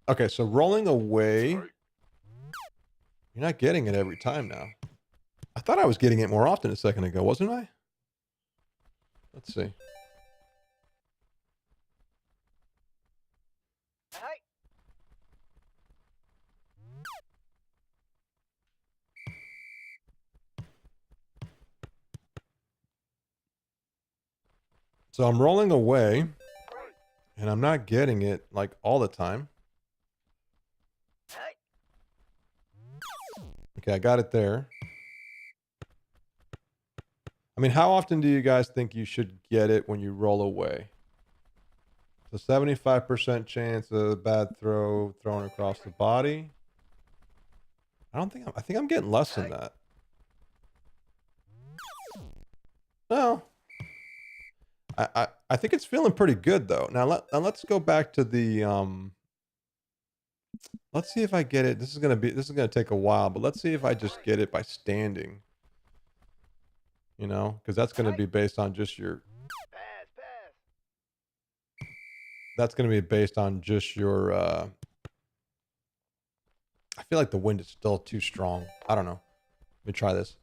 Okay, so rolling away, you're not getting it every time now. I thought I was getting it more often a second ago, wasn't I? Let's see. So I'm rolling away, and I'm not getting it like all the time. Okay, I got it there. I mean, how often do you guys think you should get it when you roll away? So 75% chance of a bad throw thrown across the body. I think I'm getting less than that. No. I think it's feeling pretty good though. Now let's go back to the let's see if I get it. This is gonna take a while, but let's see if I just get it by standing. You know, because that's gonna be based on just your that's gonna be based on just your I feel like the wind is still too strong. I don't know. Let me try this.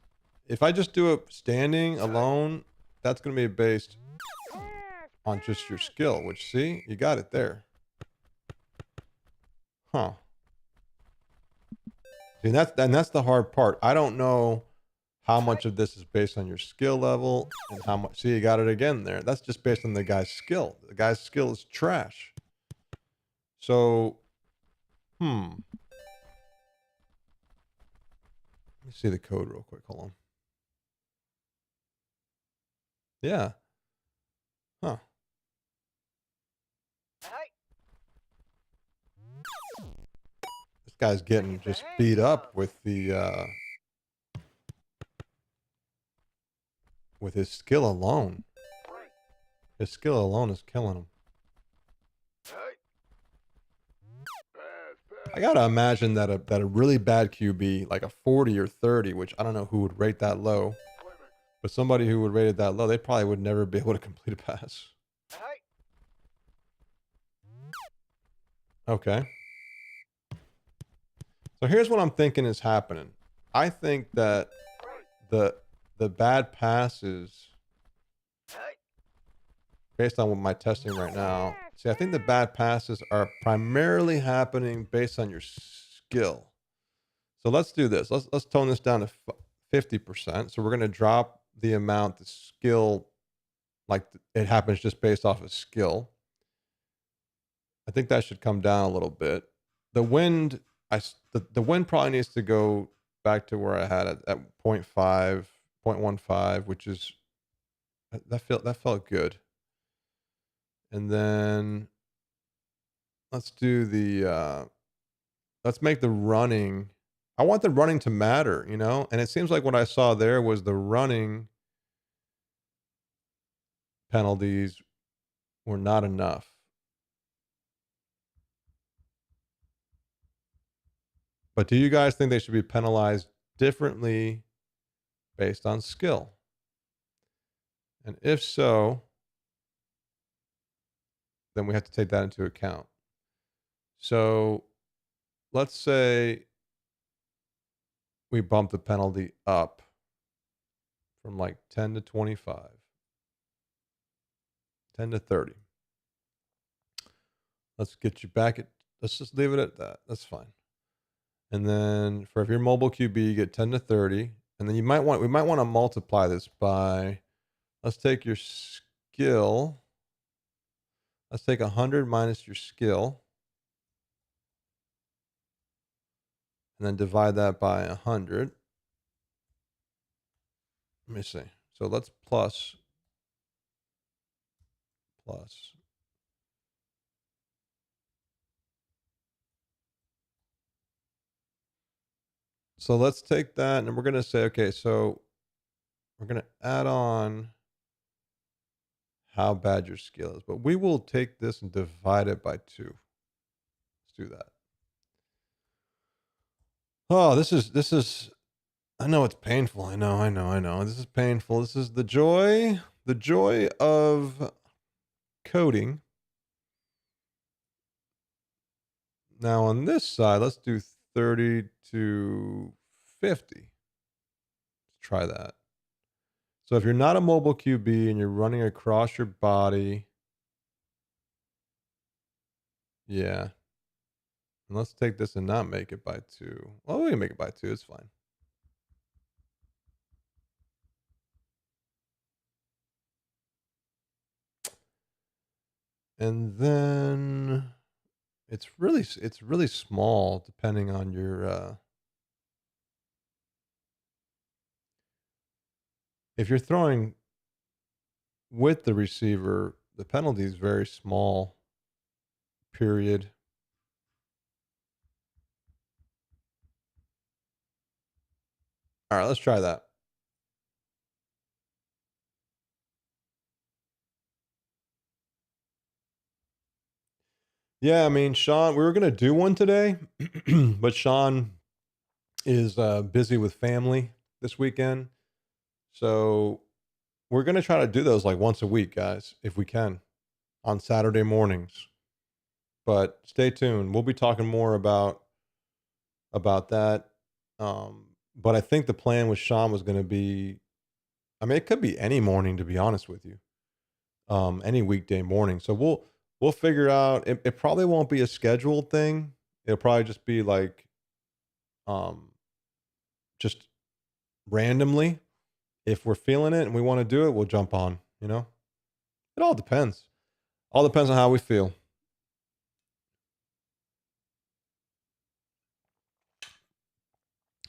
If I just do it standing alone, that's gonna be based on just your skill, which, see, you got it there. Huh. See, that's the hard part. I don't know how much of this is based on your skill level and how much. See, you got it again there. That's just based on the guy's skill. The guy's skill is trash. So, let me see the code real quick. Hold on. Yeah. Huh. This guy's getting just beat up with the with his skill alone. His skill alone is killing him. I gotta imagine that a really bad QB, like a 40 or 30, which I don't know who would rate that low, but somebody who would rate it that low, they probably would never be able to complete a pass. Okay. So here's what I'm thinking is happening. I think that the bad passes based on my testing right now. See, I think the bad passes are primarily happening based on your skill. So let's do this. Let's tone this down to 50%. So we're going to drop the amount the skill, like it happens just based off of skill. I think that should come down a little bit. The wind, the wind probably needs to go back to where I had it at 0.5, 0.15, which is that felt good. And then let's do the let's make the running. I want the running to matter, you know? And it seems like what I saw there was the running penalties were not enough. But do you guys think they should be penalized differently based on skill? And if so, then we have to take that into account. So let's say we bump the penalty up from like 10 to 25, 10 to 30. Let's get you back at, let's just leave it at that. That's fine. And then for if you're mobile QB, you get 10 to 30. And then we might want to multiply this by, let's take your skill. Let's take 100 minus your skill. And then divide that by 100. Let me see. So let's plus. So let's take that and we're going to say, okay, so we're going to add on how bad your skill is. But we will take this and divide it by 2. Let's do that. Oh, this is, I know it's painful. I know. This is painful. This is the joy of coding. Now on this side, let's do 30 to 50. Let's try that. So if you're not a mobile QB and you're running across your body, yeah. And let's take this and not make it by 2. Well, we can make it by 2. It's fine. And then it's really small depending on your if you're throwing with the receiver, the penalty is very small. Period. All right, let's try that. Yeah, I mean, Sean, we were gonna do one today, but Sean is busy with family this weekend, so we're gonna try to do those like once a week, guys, if we can, on Saturday mornings. But stay tuned. We'll be talking more about that. But I think the plan with Sean was going to be, I mean, it could be any morning, to be honest with you, any weekday morning. So we'll figure out. It probably won't be a scheduled thing. It'll probably just be like, just randomly. If we're feeling it and we want to do it, we'll jump on. You know, it all depends. All depends on how we feel.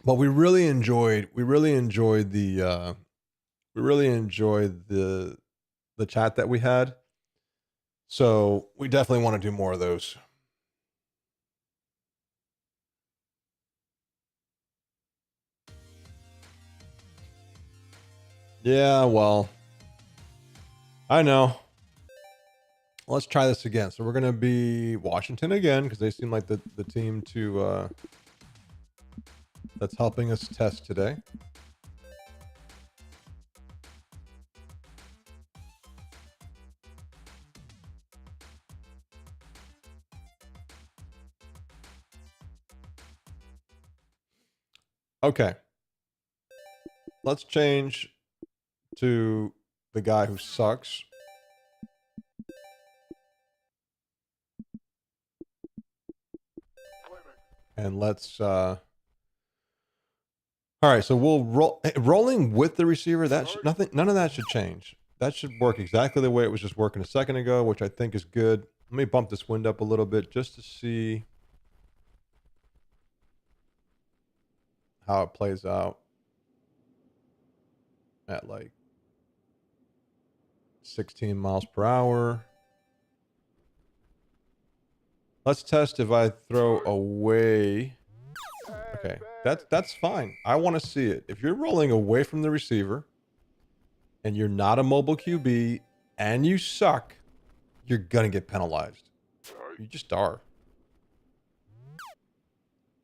But we really enjoyed the chat that we had. So we definitely want to do more of those. Yeah, well, I know. Let's try this again. So we're going to be Washington again because they seem like the team to that's helping us test today. Okay. Let's change to the guy who sucks. And let's, all right, so we'll rolling with the receiver. That should, none of that should change. That should work exactly the way it was just working a second ago, which I think is good. Let me bump this wind up a little bit just to see how it plays out at like 16 miles per hour. Let's test if I throw away. Okay, that's fine. I want to see it. If you're rolling away from the receiver and you're not a mobile QB and you suck, you're gonna get penalized. You just are.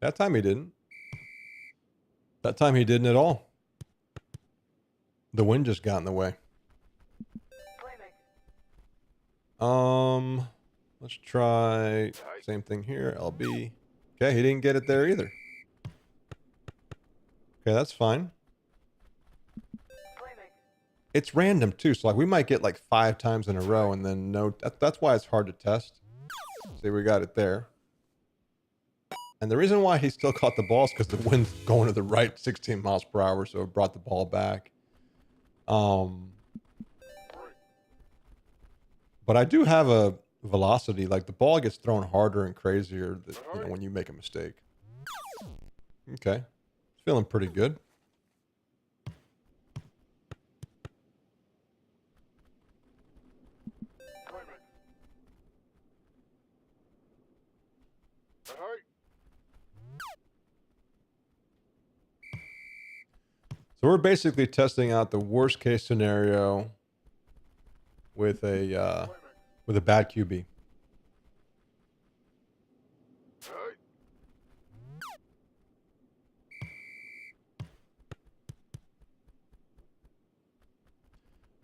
That time he didn't. That time he didn't at all. The wind just got in the way. Let's try same thing here. LB. Okay, he didn't get it there either. Okay, that's fine. It's random too, so like we might get like 5 times in a row and then no. That's why it's hard to test. See, we got it there. And the reason why he still caught the ball is because the wind's going to the right 16 miles per hour, so it brought the ball back. But I do have a velocity. Like the ball gets thrown harder and crazier when you make a mistake. Okay. Feeling pretty good. So we're basically testing out the worst case scenario with a bad QB.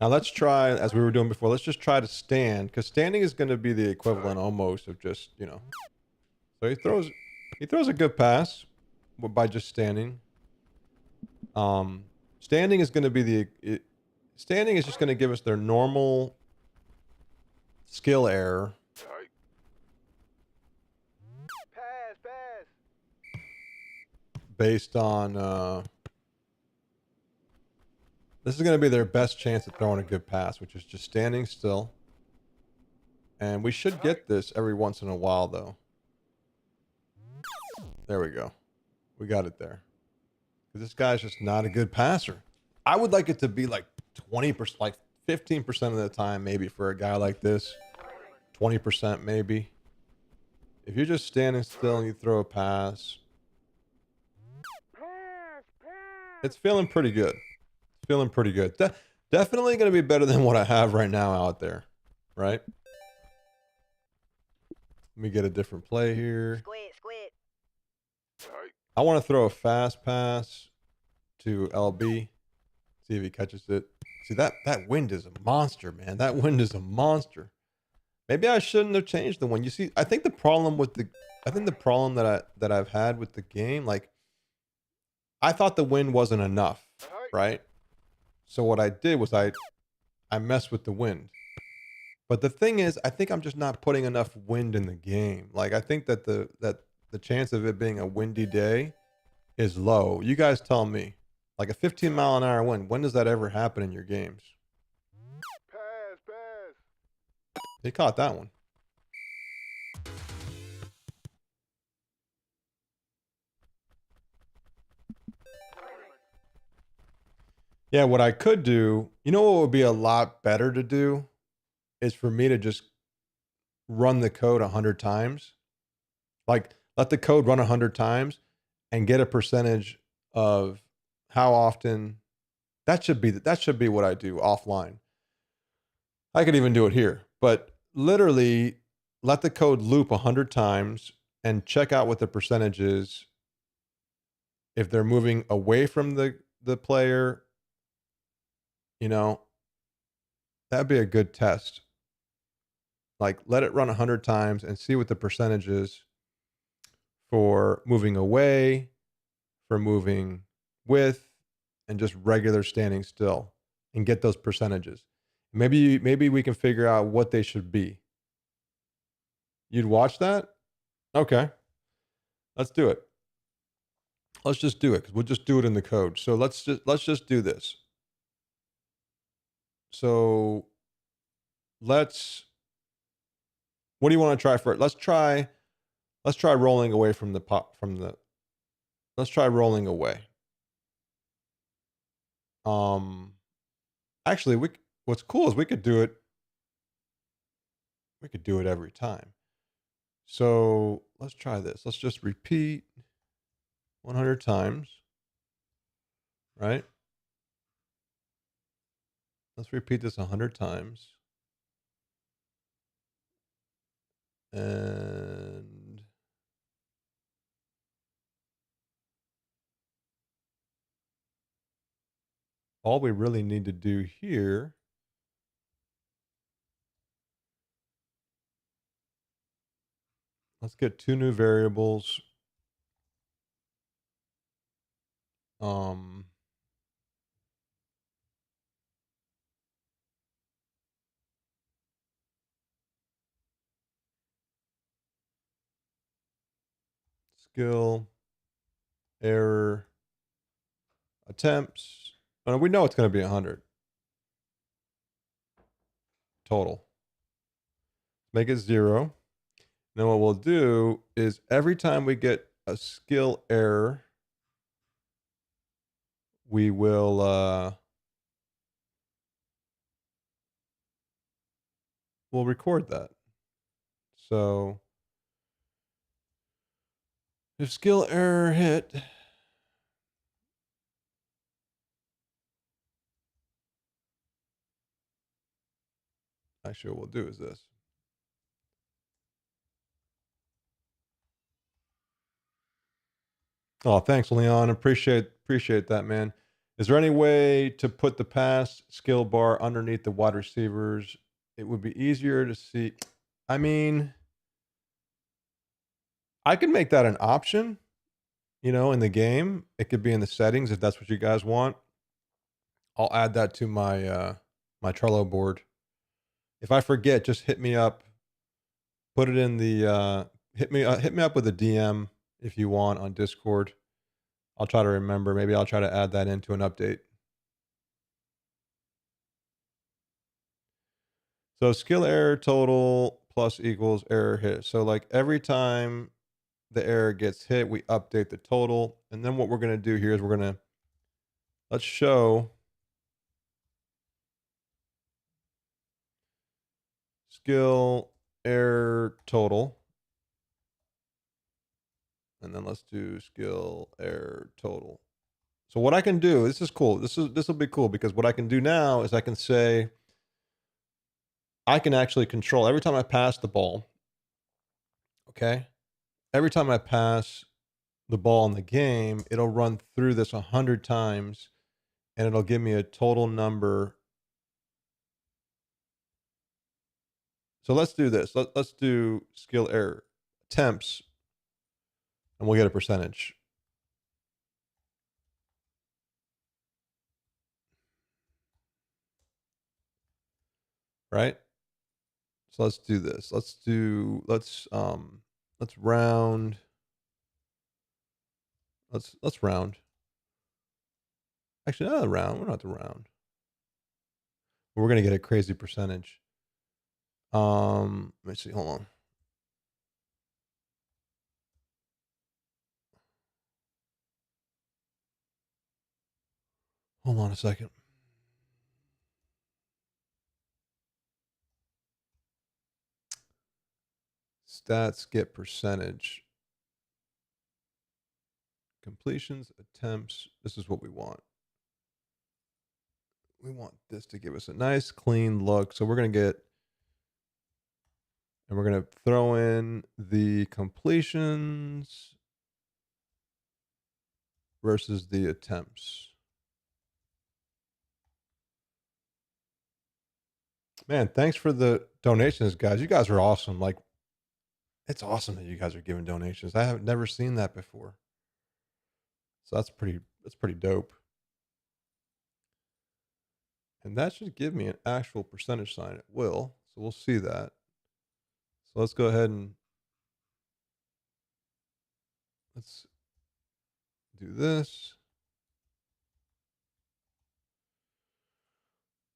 Now let's try, as we were doing before, let's just try to stand, because standing is going to be the equivalent almost of just, you know. So he throws a good pass by just standing. Standing is going to be standing is just going to give us their normal skill error. Pass. Based on, this is going to be their best chance at throwing a good pass, which is just standing still. And we should get this every once in a while, though. There we go. We got it there. Because this guy's just not a good passer. I would like it to be like 20%, like 15% of the time, maybe for a guy like this. 20% maybe. If you're just standing still and you throw a pass, it's feeling pretty good. It's feeling pretty good. Definitely going to be better than what I have right now out there, right? Let me get a different play here. Squid. I want to throw a fast pass to LB. See if he catches it. See, that wind is a monster, man. That wind is a monster. Maybe I shouldn't have changed the wind. You see, I think the problem that I've had with the game, like, I thought the wind wasn't enough, right? So what I did was I messed with the wind. But the thing is, I think I'm just not putting enough wind in the game. Like, I think that the chance of it being a windy day is low. You guys tell me. Like a 15-mile-an-hour wind, when does that ever happen in your games? Pass. He caught that one. Yeah, what I could do, you know what would be a lot better to do? Is for me to just run the code 100 times. Like, let the code run 100 times and get a percentage of how often. That should be what I do offline. I could even do it here, but literally let the code loop 100 times and check out what the percentage is. If they're moving away from the player, you know, that'd be a good test. Like, let it run 100 times and see what the percentage is for moving away, for moving with, and just regular standing still, and get those percentages. Maybe we can figure out what they should be. You'd watch that? Okay. Let's do it. Let's just do it because we'll just do it in the code. So let's just do this. So what do you want to try first? Let's try rolling away from the let's try rolling away. Actually, what's cool is we could do it every time. So let's try this. Let's just repeat 100 times, right? Let's repeat this 100 times. And all we really need to do here let's get two new variables. Skill, error, attempts. And we know it's going to be 100 total. Make it 0. Then what we'll do is every time we get a skill error, we will we'll record that. So if skill error hit, actually what we'll do is this. Oh, thanks, Leon. Appreciate that, man. Is there any way to put the pass skill bar underneath the wide receivers? It would be easier to see. I mean, I could make that an option, in the game. It could be in the settings if that's what you guys want. I'll add that to my my Trello board. If I forget, just hit me up. Put it in the hit me up with a DM if you want on Discord. I'll try to remember. Maybe I'll try to add that into an update. So skill error total plus equals error hit. So like every time the error gets hit, we update the total. And then what we're going to do here is let's show skill error total. And then let's do skill error total. So what I can do, this is cool. This will be cool because what I can do now is I can say, I can actually control every time I pass the ball. Okay. Every time I pass the ball in the game, it'll run through this 100 times and it'll give me a total number. So let's do this. Let's do skill error attempts and we'll get a percentage. Right? So let's do this. Let's round. Let's round. Actually, not round. We're not the round. We're gonna get a crazy percentage. Let me see. Hold on. Hold on a second. Stats get percentage. Completions, attempts. This is what we want. We want this to give us a nice clean look. So we're going to get, and we're going to throw in the completions versus the attempts. Man, thanks for the donations, guys. You guys are awesome. Like, it's awesome that you guys are giving donations. I have never seen that before. So that's pretty dope. And that should give me an actual percentage sign. It will. So we'll see that. So let's go ahead and Let's do this.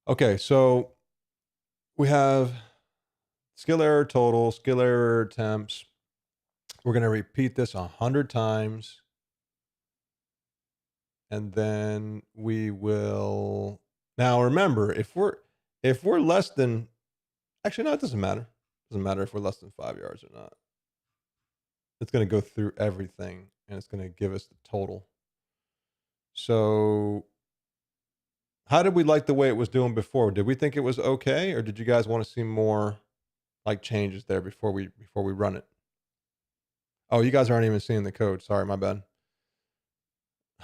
Okay, so we have skill error total, skill error attempts. We're going to repeat this 100 times. And then we will, now remember, if we're less than, actually, no, it doesn't matter. It doesn't matter if we're less than 5 yards or not. It's going to go through everything and it's going to give us the total. So how did we like the way it was doing before? Did we think it was okay, or did you guys want to see more like changes there before we run it? Oh, you guys aren't even seeing the code. Sorry, my bad.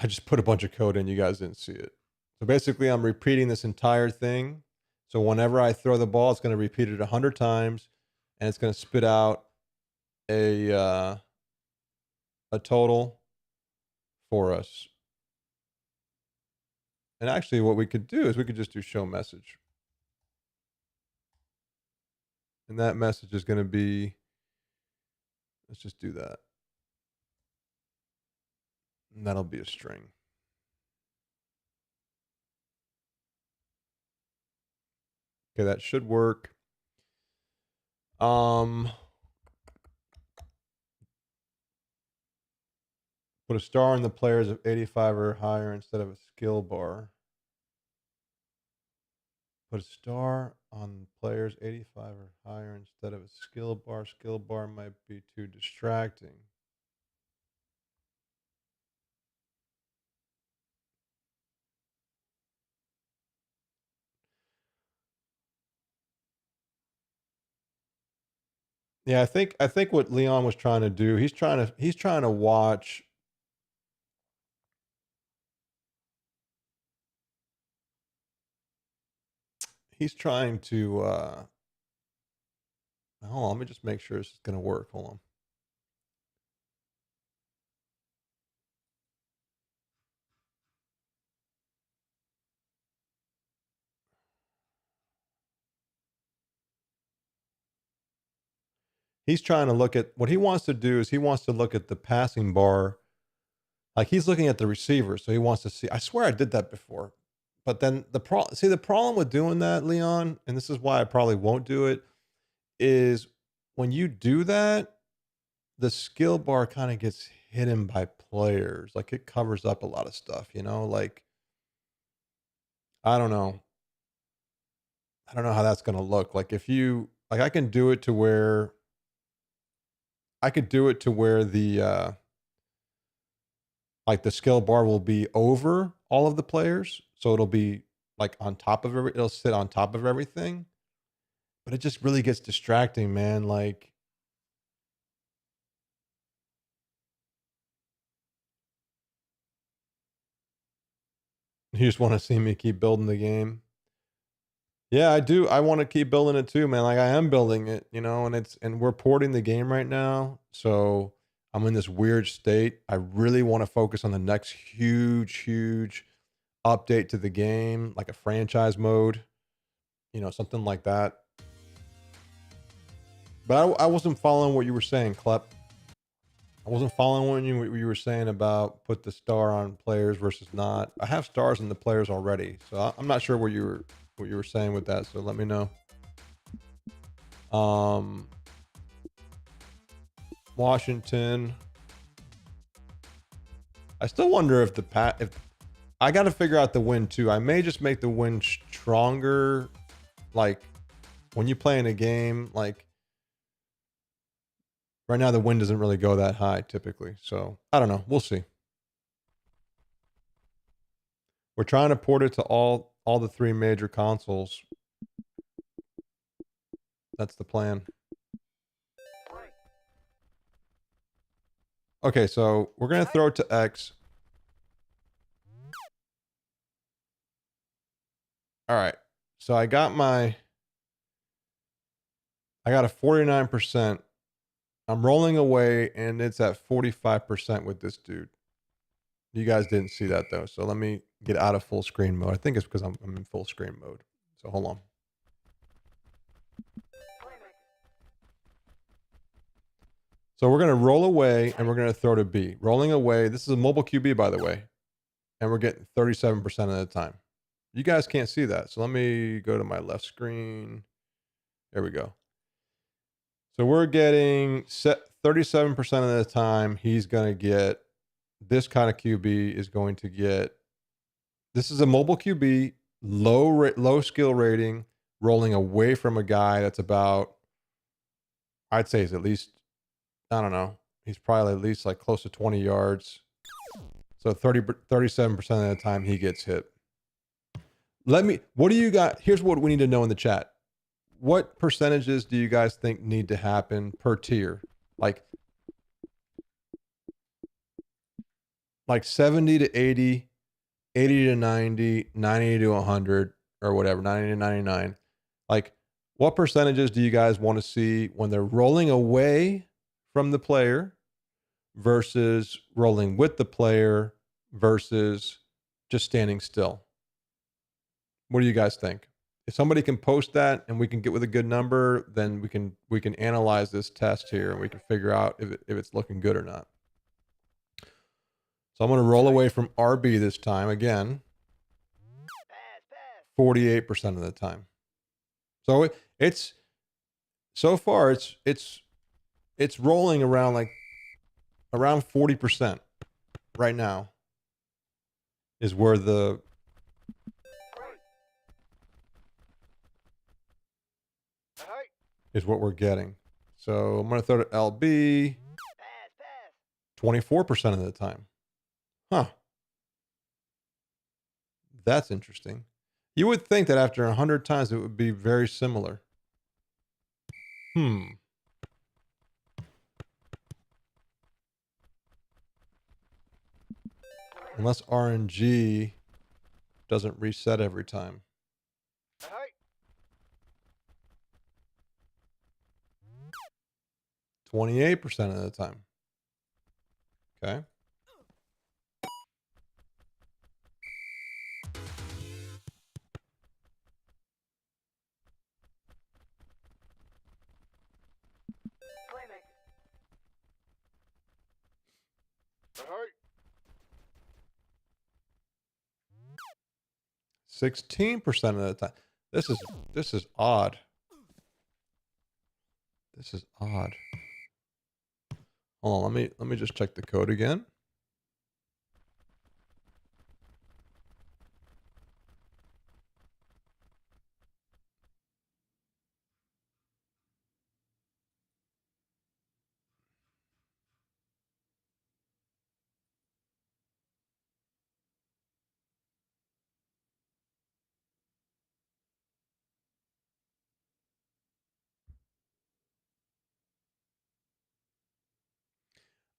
I just put a bunch of code in. You guys didn't see it. So basically, I'm repeating this entire thing. So whenever I throw the ball, it's going to repeat it 100 times, and it's going to spit out a total for us. And actually, what we could do is we could just do show message. And that message is going to be, let's just do that. And that'll be a string. Okay, that should work. Put a star on the players of 85 or higher instead of a skill bar. Put a star on players 85 or higher instead of a skill bar. Skill bar might be too distracting. Yeah, I think what Leon was trying to do, he's trying to watch. He's trying to hold on, let me just make sure this is gonna work. Hold on. He's trying to look at what he wants to do is he wants to look at the passing bar. Like he's looking at the receiver, so he wants to see. I swear I did that before. But then the problem with doing that, Leon, and this is why I probably won't do it, is when you do that, the skill bar kind of gets hidden by players. Like it covers up a lot of stuff, you know? Like I don't know. I don't know how that's gonna look. Like if you like I can do it to where I could do it to where the like the skill bar will be over all of the players. So it'll be like on top of it'll sit on top of everything. But it just really gets distracting, man. Like you just want to see me keep building the game. Yeah, I do. I want to keep building it too, man. Like I am building it, you know, and we're porting the game right now. So I'm in this weird state. I really want to focus on the next huge update to the game, like a franchise mode, you know, something like that. But I wasn't following what you were saying, Klep. I wasn't following what you were saying about put the star on players versus not. I have stars on the players already, so I'm not sure what you were saying with that. So let me know. Washington. I still wonder if if I got to figure out the wind too. I may just make the wind stronger, like when you play in a game. Like right now, the wind doesn't really go that high typically. So I don't know. We'll see. We're trying to port it to all the 3 major consoles. That's the plan. Okay, so we're going to throw it to X. All right. So I got a 49%. I'm rolling away and it's at 45% with this dude. You guys didn't see that though. So let me get out of full screen mode. I think it's because I'm in full screen mode. So hold on. So we're going to roll away and we're going to throw to B. Rolling away. This is a mobile QB, by the way. And we're getting 37% of the time. You guys can't see that. So let me go to my left screen. There we go. So we're getting 37% of the time. He's going to get this kind of QB is going to get. This is a mobile QB, low skill rating, rolling away from a guy that's about, I'd say is at least, I don't know. He's probably at least like close to 20 yards. So 37% of the time he gets hit. What do you got? Here's what we need to know in the chat. What percentages do you guys think need to happen per tier? Like 70 to 80, 80 to 90, 90 to 100 or whatever, 90 to 99. Like what percentages do you guys want to see when they're rolling away from the player versus rolling with the player versus just standing still? What do you guys think? If somebody can post that and we can get with a good number, then we can analyze this test here and we can figure out if it's looking good or not. So I'm going to roll away from RB this time again. 48% of the time. So it's so far it's rolling around around 40% right now is where is what we're getting. So I'm going to throw to LB 24% of the time. Huh. That's interesting. You would think that after 100 times it would be very similar. Unless RNG doesn't reset every time. 28% of the time. Okay. Alright. 16% of the time. This is odd. This is odd. Hold on, let me just check the code again.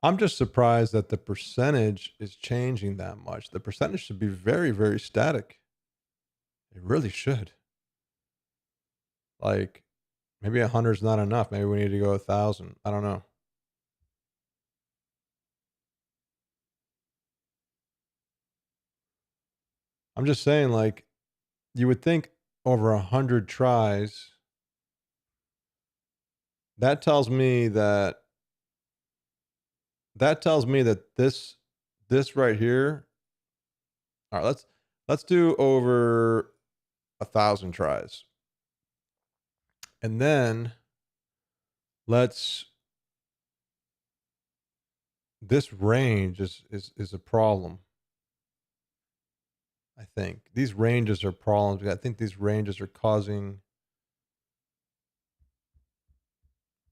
I'm just surprised that the percentage is changing that much. The percentage should be very, very static. It really should. Like maybe 100 is not enough. Maybe we need to go 1,000. I don't know. I'm just saying, like, you would think over 100 tries. That tells me that this right here. All right, let's do over 1,000 tries. And then this range is a problem. I think these ranges are problems. I think these ranges are causing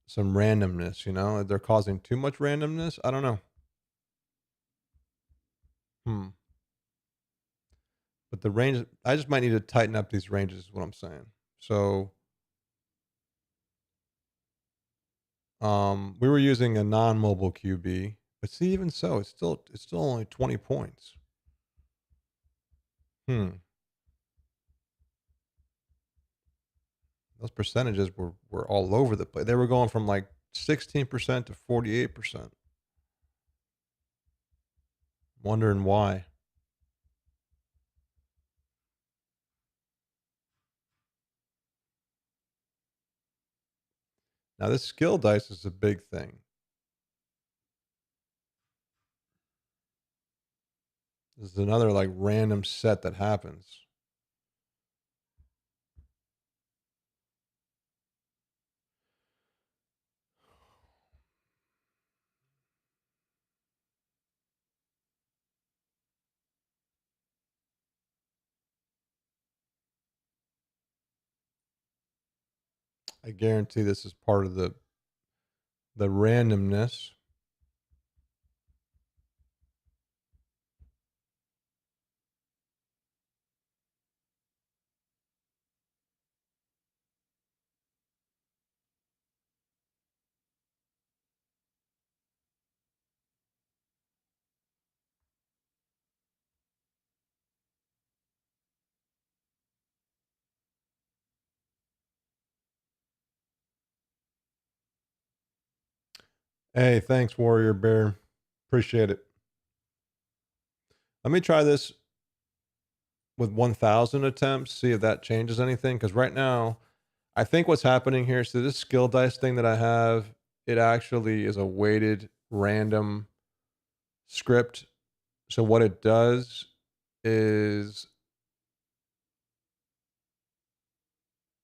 some randomness, you know? They're causing too much randomness. I don't know. But the range, I just might need to tighten up these ranges is what I'm saying. So we were using a non-mobile QB, but see, even so, it's still only 20 points. Those percentages were all over the place. They were going from like 16% to 48%. Wondering why. Now this skill dice is a big thing. This is another like random set that happens. I guarantee this is part of the randomness. Hey, thanks, Warrior Bear. Appreciate it. Let me try this with 1,000 attempts, see if that changes anything. Because right now, I think what's happening here, so this skill dice thing that I have, it actually is a weighted random script. So what it does is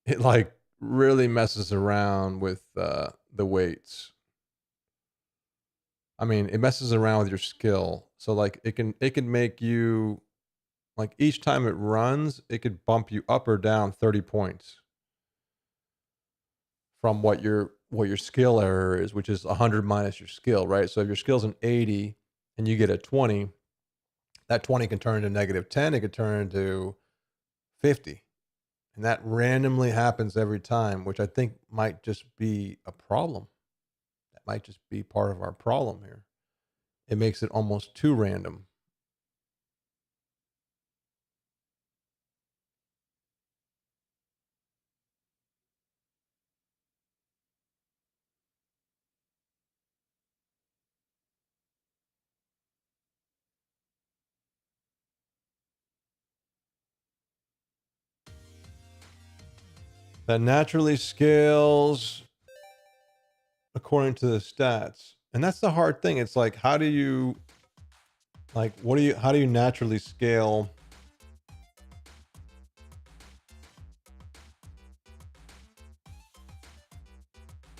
it like really messes around with the weights. I mean, it messes around with your skill. So like it can make you like each time it runs, it could bump you up or down 30 points from what your skill error is, which is 100 minus your skill, right? So if your skill's an 80 and you get a 20, that 20 can turn into negative 10, it could turn into 50. And that randomly happens every time, which I think might just be a problem. That might just be part of our problem here. It makes it almost too random. That naturally scales according to the stats. And that's the hard thing. It's like, how do you, like, how do you naturally scale?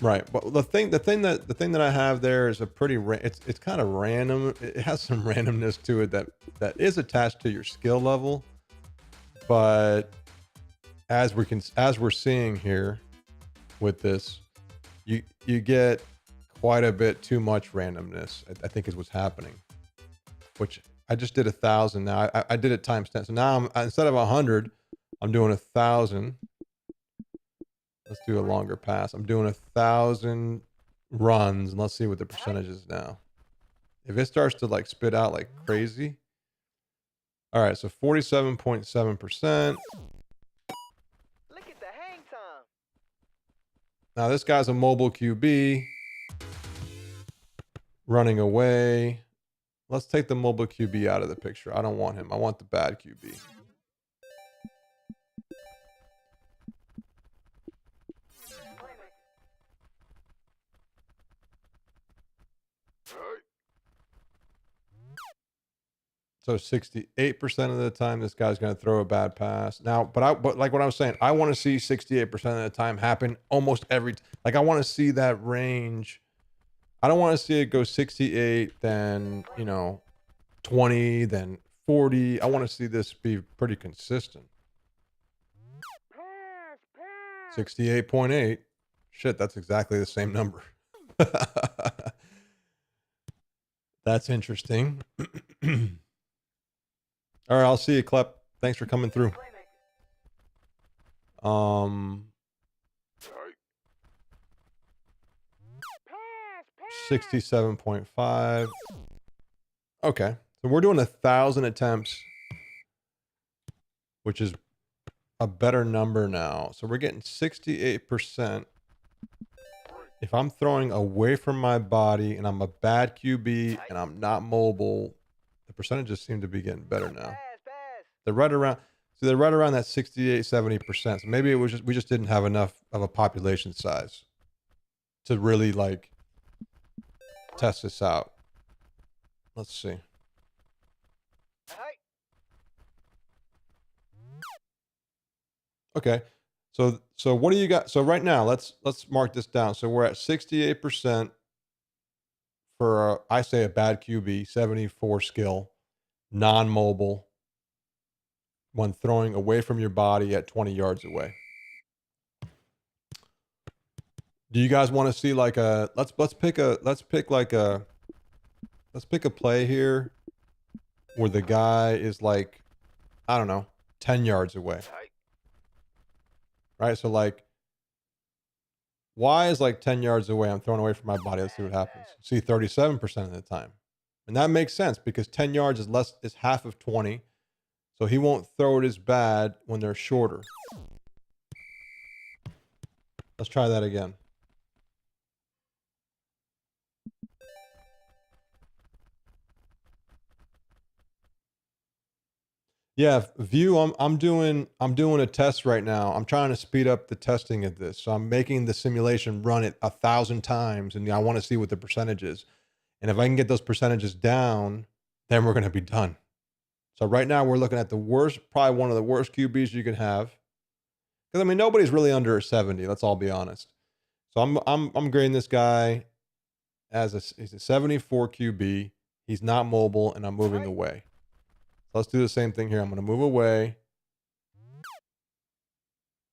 Right. But the thing that I have there is a pretty, it's kind of random. It has some randomness to it that is attached to your skill level. But as we're seeing here with this, you get quite a bit too much randomness, I think is what's happening, which I just did 1,000. Now I did it times 10. So now instead of 100, I'm doing 1,000. Let's do a longer pass. I'm doing 1,000 runs and let's see what the percentage is now. If it starts to like spit out like crazy. All right. So 47.7%. Look at the hang time. Now this guy's a mobile QB running away. Let's take the mobile QB out of the picture. I don't want him. I want the bad QB. So 68% of the time, this guy's going to throw a bad pass. Now, but like what I was saying, I want to see 68% of the time happen almost every. Like I want to see that range. I don't want to see it go 68, then 20, then 40. I want to see this be pretty consistent. 68.8. Shit, that's exactly the same number. That's interesting. All right, I'll see you, Klep. Thanks for coming through. 67.5. Okay, so we're doing 1,000 attempts, which is a better number now. So we're getting 68%. If I'm throwing away from my body and I'm a bad QB and I'm not mobile, the percentages seem to be getting better now. They're right around, so they're right around that 68, 70%. So maybe it was we just didn't have enough of a population size to really like test this out. Let's see. Hey. Okay. So what do you got? So right now, let's mark this down. So we're at 68% for I say a bad QB, 74 skill, non-mobile, when throwing away from your body at 20 yards away. Do you guys want to see like a let's pick a play here where the guy is like, I don't know, 10 yards away. Right? So like Y is like 10 yards away. I'm throwing away from my body. Let's see what happens. See, 37% of the time. And that makes sense because 10 yards is half of 20. So he won't throw it as bad when they're shorter. Let's try that again. Yeah, View, I'm doing a test right now. I'm trying to speed up the testing of this. So I'm making the simulation run it 1,000 times, and I want to see what the percentage is. And if I can get those percentages down, then we're going to be done. So right now we're looking at the worst, probably one of the worst QBs you can have. Because I mean, nobody's really under a 70. Let's all be honest. So I'm grading this guy as he's a 74 QB. He's not mobile, and I'm moving away. Let's do the same thing here. I'm going to move away.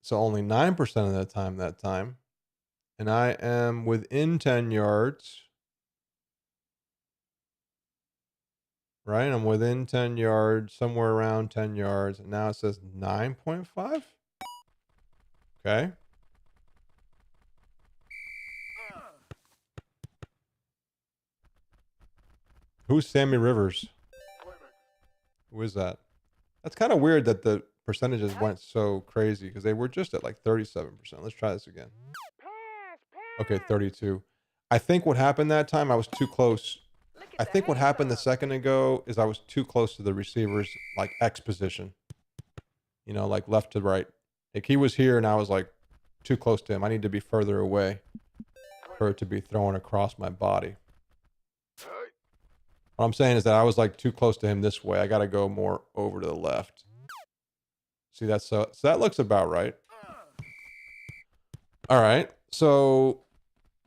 So only 9% of the time that time. And I am within 10 yards. Right? I'm within 10 yards, somewhere around 10 yards. And now it says 9.5. Okay. Who's Sammy Rivers? Who is that? That's kind of weird that the percentages went so crazy because they were just at like 37%. Let's try this again. Okay, 32. I think what happened that time, I was too close. I think what happened a second ago is I was too close to the receiver's like X position. You know, like left to right. Like he was here and I was like too close to him. I need to be further away for it to be thrown across my body. What I'm saying is that I was like too close to him this way. I got to go more over to the left. See, that's so that looks about right. All right. So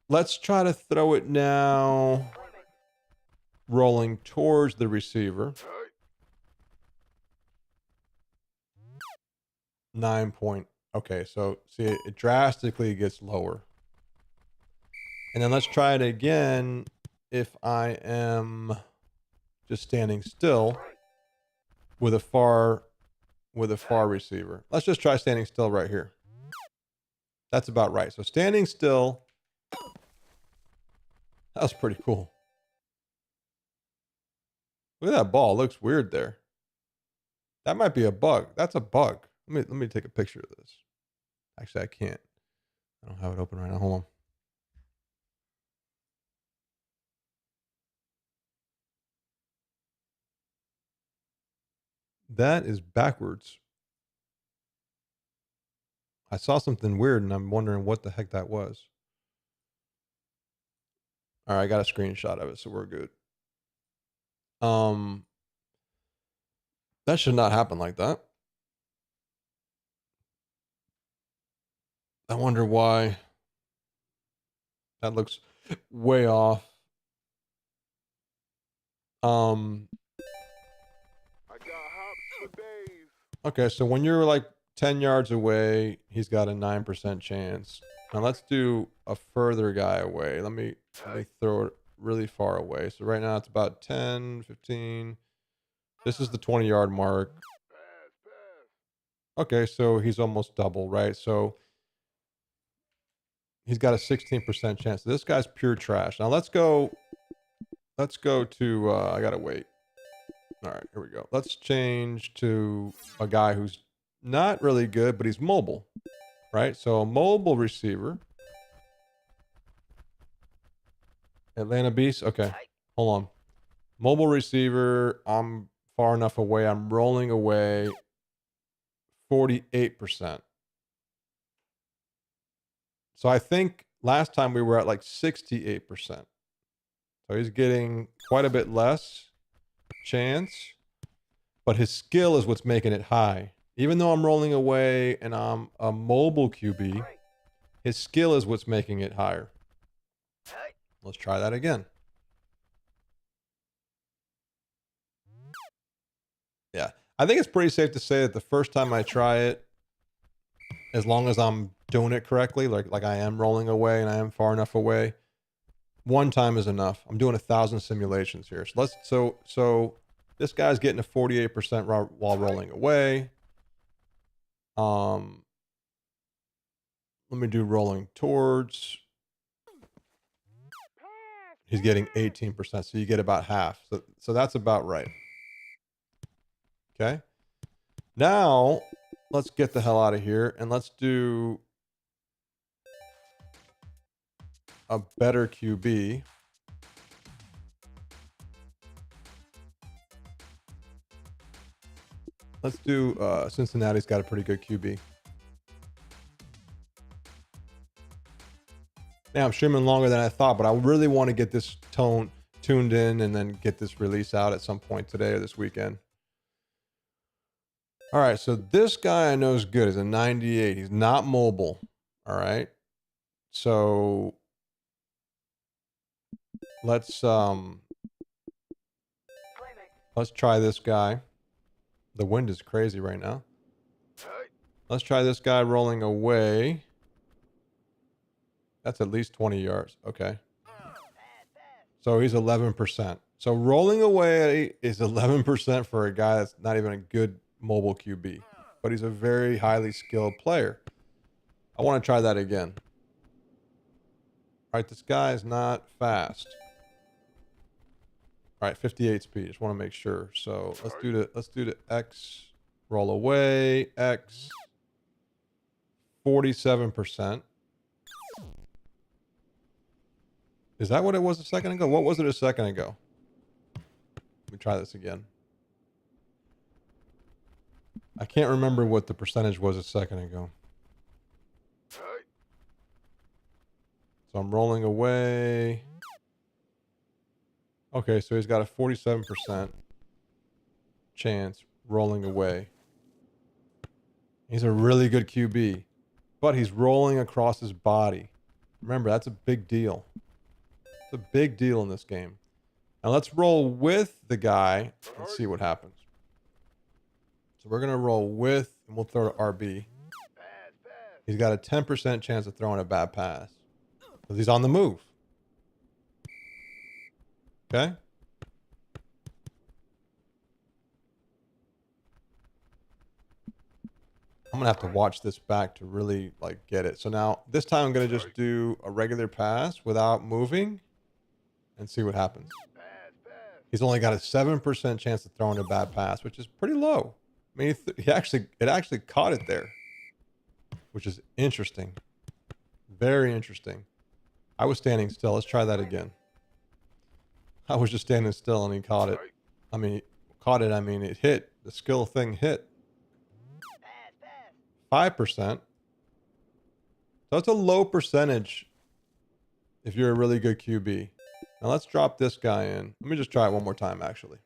let's try to throw it now rolling towards the receiver. 9 point. Okay, so see, it drastically gets lower. And then let's try it again if I am just standing still with a far receiver. Let's just try standing still right here. That's about right. So standing still. That was pretty cool. Look at that ball. It looks weird there. That might be a bug. That's a bug. Let me take a picture of this. Actually, I can't. I don't have it open right now. Hold on. That is backwards. I saw something weird and I'm wondering what the heck that was. All right, I got a screenshot of it, so we're good. That should not happen like that. I wonder why. That looks way off. I got hops for days. Okay, so when you're like 10 yards away, he's got a 9% chance. Now let's do a further guy away. Let me throw it really far away. So right now it's about 10, 15. This is the 20-yard mark. Okay, so he's almost double, right? So he's got a 16% chance. This guy's pure trash. Now let's go to, I gotta wait. All right, here we go. Let's change to a guy who's not really good, but he's mobile, right? So a mobile receiver. Atlanta Beast. Okay, hold on. Mobile receiver. I'm far enough away. I'm rolling away. 48%. So I think last time we were at like 68%. So he's getting quite a bit less chance, but his skill is what's making it high. Even though I'm rolling away and I'm a mobile QB, his skill is what's making it higher. Let's try that again. Yeah. I think it's pretty safe to say that the first time I try it, as long as I'm doing it correctly, like I am rolling away and I am far enough away, one time is enough. I'm doing 1,000 simulations here. So this guy's getting a 48% while rolling away. Let me do rolling towards. He's getting 18%, so you get about half. So that's about right. Okay. Now let's get the hell out of here and let's do a better QB. Let's do Cincinnati's got a pretty good QB. Now I'm streaming longer than I thought, but I really want to get this tuned in and then get this release out at some point today or this weekend. All right, so this guy I know is good. He's a 98. He's not mobile. All right. So let's try this guy. The wind is crazy right now. Let's try this guy rolling away. That's at least 20 yards. Okay. So he's 11%. So rolling away is 11% for a guy that's not even a good mobile QB, but he's a very highly skilled player. I want to try that again. All right, this guy is not fast. All right, 58 speed. Just want to make sure. So let's do the X roll away. X 47%. Is that what it was a second ago? What was it a second ago? Let me try this again. I can't remember what the percentage was a second ago. So I'm rolling away. Okay, so he's got a 47% chance rolling away. He's a really good QB, but he's rolling across his body. Remember, that's a big deal. It's a big deal in this game. Now let's roll with the guy and see what happens. So we're going to roll with, and we'll throw to RB. He's got a 10% chance of throwing a bad pass because he's on the move. Okay. I'm going to have to watch this back to really like get it. So now this time I'm going to just do a regular pass without moving and see what happens. He's only got a 7% chance of throwing a bad pass, which is pretty low. I mean, it actually caught it there, which is interesting. Very interesting. I was standing still. Let's try that again. I was just standing still and he caught it. I mean, it hit. The skill thing hit. 5%. So it's a low percentage if you're a really good QB. Now let's drop this guy in. Let me just try it one more time, actually.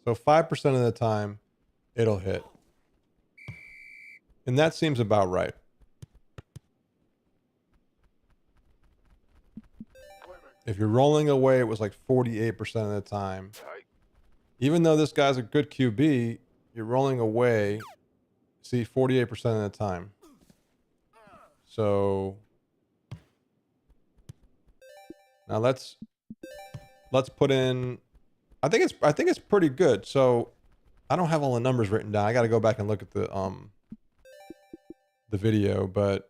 So 5% of the time, it'll hit. And that seems about right. If you're rolling away, it was like 48% of the time. Even though this guy's a good QB, you're rolling away, see, 48% of the time. So now let's put in, I think it's pretty good. So I don't have all the numbers written down. I got to go back and look at the video, but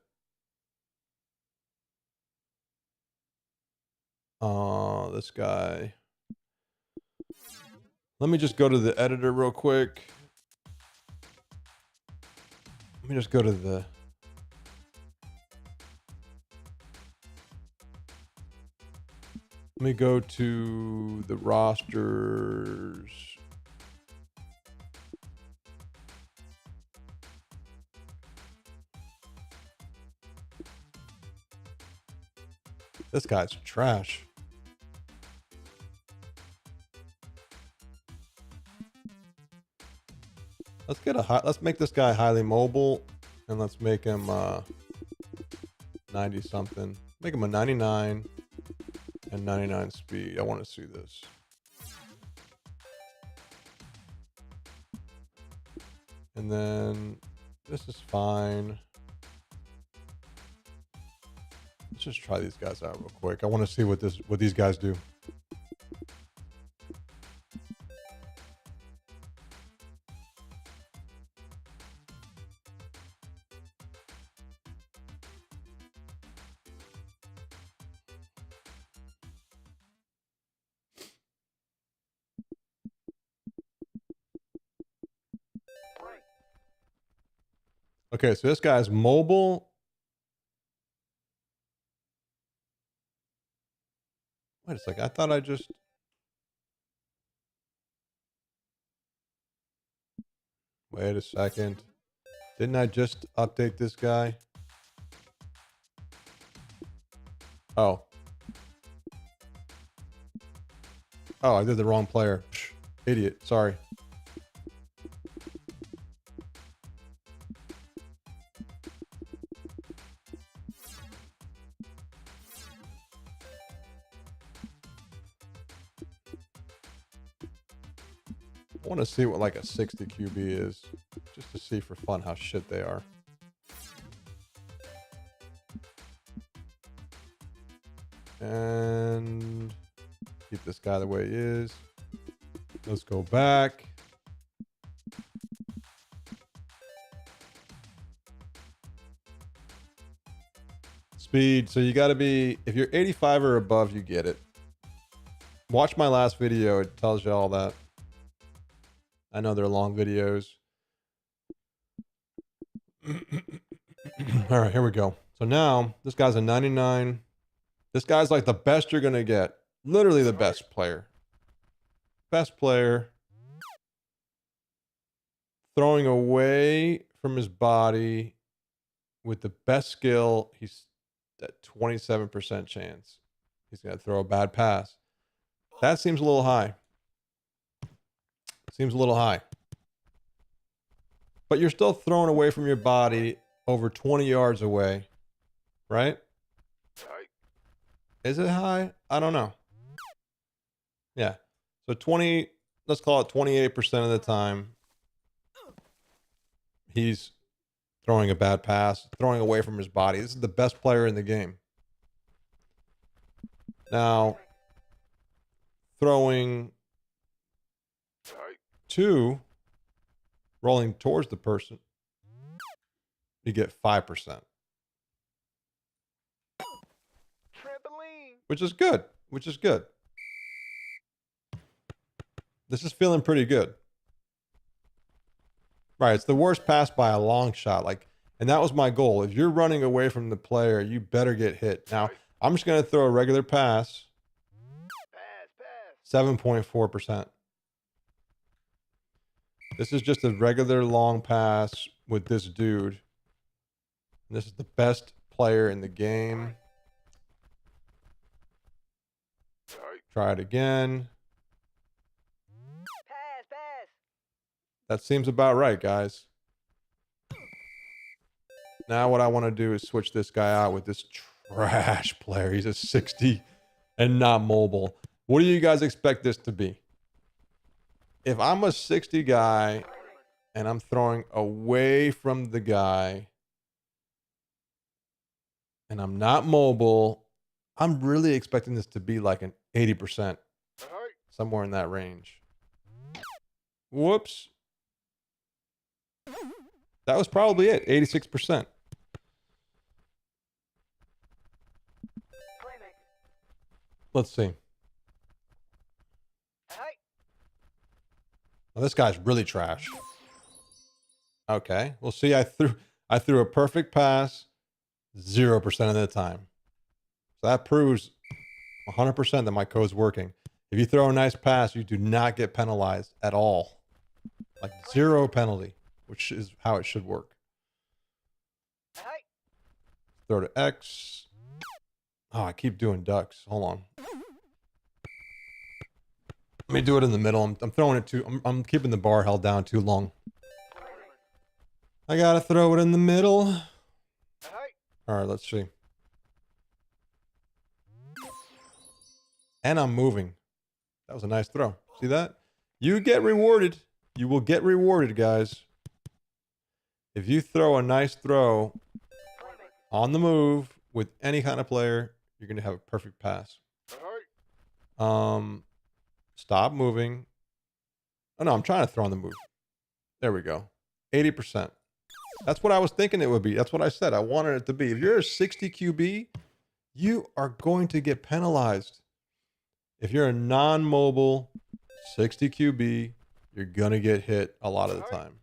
this guy. Let me just go to the editor real quick. Let me just go to the. Let me go to the rosters. This guy's trash. Let's make this guy highly mobile, and let's make him 90 something. Make him a 99 and 99 speed. I want to see this. And then this is fine. Let's just try these guys out real quick. I want to see what these guys do. Okay, so this guy's mobile. Wait a second. I thought I just... Wait a second. Didn't I just update this guy? Oh. Oh, I did the wrong player. Psh, idiot. Sorry. I want to see what like a 60 QB is, just to see for fun how shit they are. And keep this guy the way he is. Let's go back. Speed. So you got to be, if you're 85 or above, you get it. Watch my last video. It tells you all that. I know they're long videos. All right, here we go. So now this guy's a 99. This guy's like the best you're going to get. Literally the best player. Best player. Throwing away from his body with the best skill. He's at 27% chance. He's going to throw a bad pass. That seems a little high. Seems a little high. But you're still throwing away from your body over 20 yards away. Right? Is it high? I don't know. Yeah. So 20, let's call it 28% of the time, he's throwing a bad pass, throwing away from his body. This is the best player in the game. Now, throwing two, rolling towards the person, you get 5%. Trampoline. Which is good. Which is good. This is feeling pretty good. Right, it's the worst pass by a long shot. Like, and that was my goal. If you're running away from the player, you better get hit. Now, I'm just going to throw a regular pass. Pass. 7.4%. This is just a regular long pass with this dude. And this is the best player in the game. Try it again. Pass. That seems about right, guys. Now what I want to do is switch this guy out with this trash player. He's a 60 and not mobile. What do you guys expect this to be? If I'm a 60 guy and I'm throwing away from the guy and I'm not mobile, I'm really expecting this to be like an 80%. Somewhere in that range. Whoops. That was probably it. 86%. Let's see. Well, this guy's really trash. Okay. Well, see, I threw a perfect pass 0% of the time. So that proves 100% that my code's working. If you throw a nice pass, you do not get penalized at all. Like 0 penalty, which is how it should work. Throw to X. Oh, I keep doing ducks. Hold on. Let me do it in the middle. I'm throwing it too. I'm keeping the bar held down too long. I gotta throw it in the middle. All right, let's see. And I'm moving. That was a nice throw. See that? You get rewarded. You will get rewarded, guys. If you throw a nice throw on the move with any kind of player, you're going to have a perfect pass. Stop moving. Oh, no, I'm trying to throw on the move. There we go. 80%. That's what I was thinking it would be. That's what I said. I wanted it to be. If you're a 60 QB, you are going to get penalized. If you're a non-mobile 60 QB, you're going to get hit a lot of the time.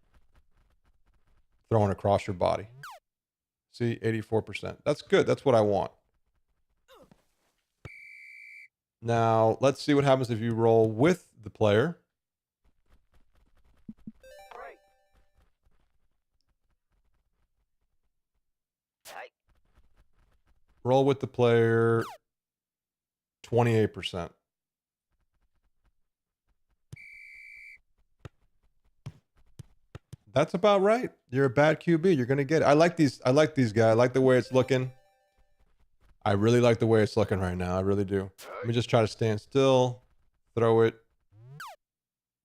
Throwing across your body. See, 84%. That's good. That's what I want. Now, let's see what happens if you roll with the player. Roll with the player, 28%. That's about right. You're a bad QB. You're going to get it. I like these guys. I like the way it's looking. I really like the way it's looking right now. I really do. Let me just try to stand still. Throw it.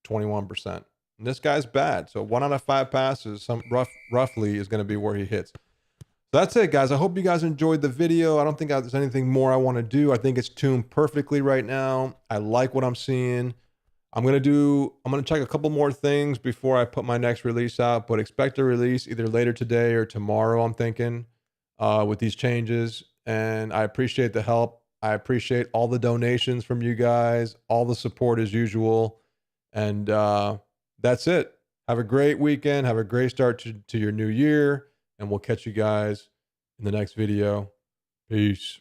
21%. And this guy's bad. So 1 out of 5 passes, roughly, is going to be where he hits. So that's it, guys. I hope you guys enjoyed the video. I don't think there's anything more I want to do. I think it's tuned perfectly right now. I like what I'm seeing. I'm going to check a couple more things before I put my next release out, but expect a release either later today or tomorrow, I'm thinking, with these changes. And I appreciate the help. I appreciate all the donations from you guys, all the support as usual. And that's it. Have a great weekend. Have a great start to your new year. And we'll catch you guys in the next video. Peace.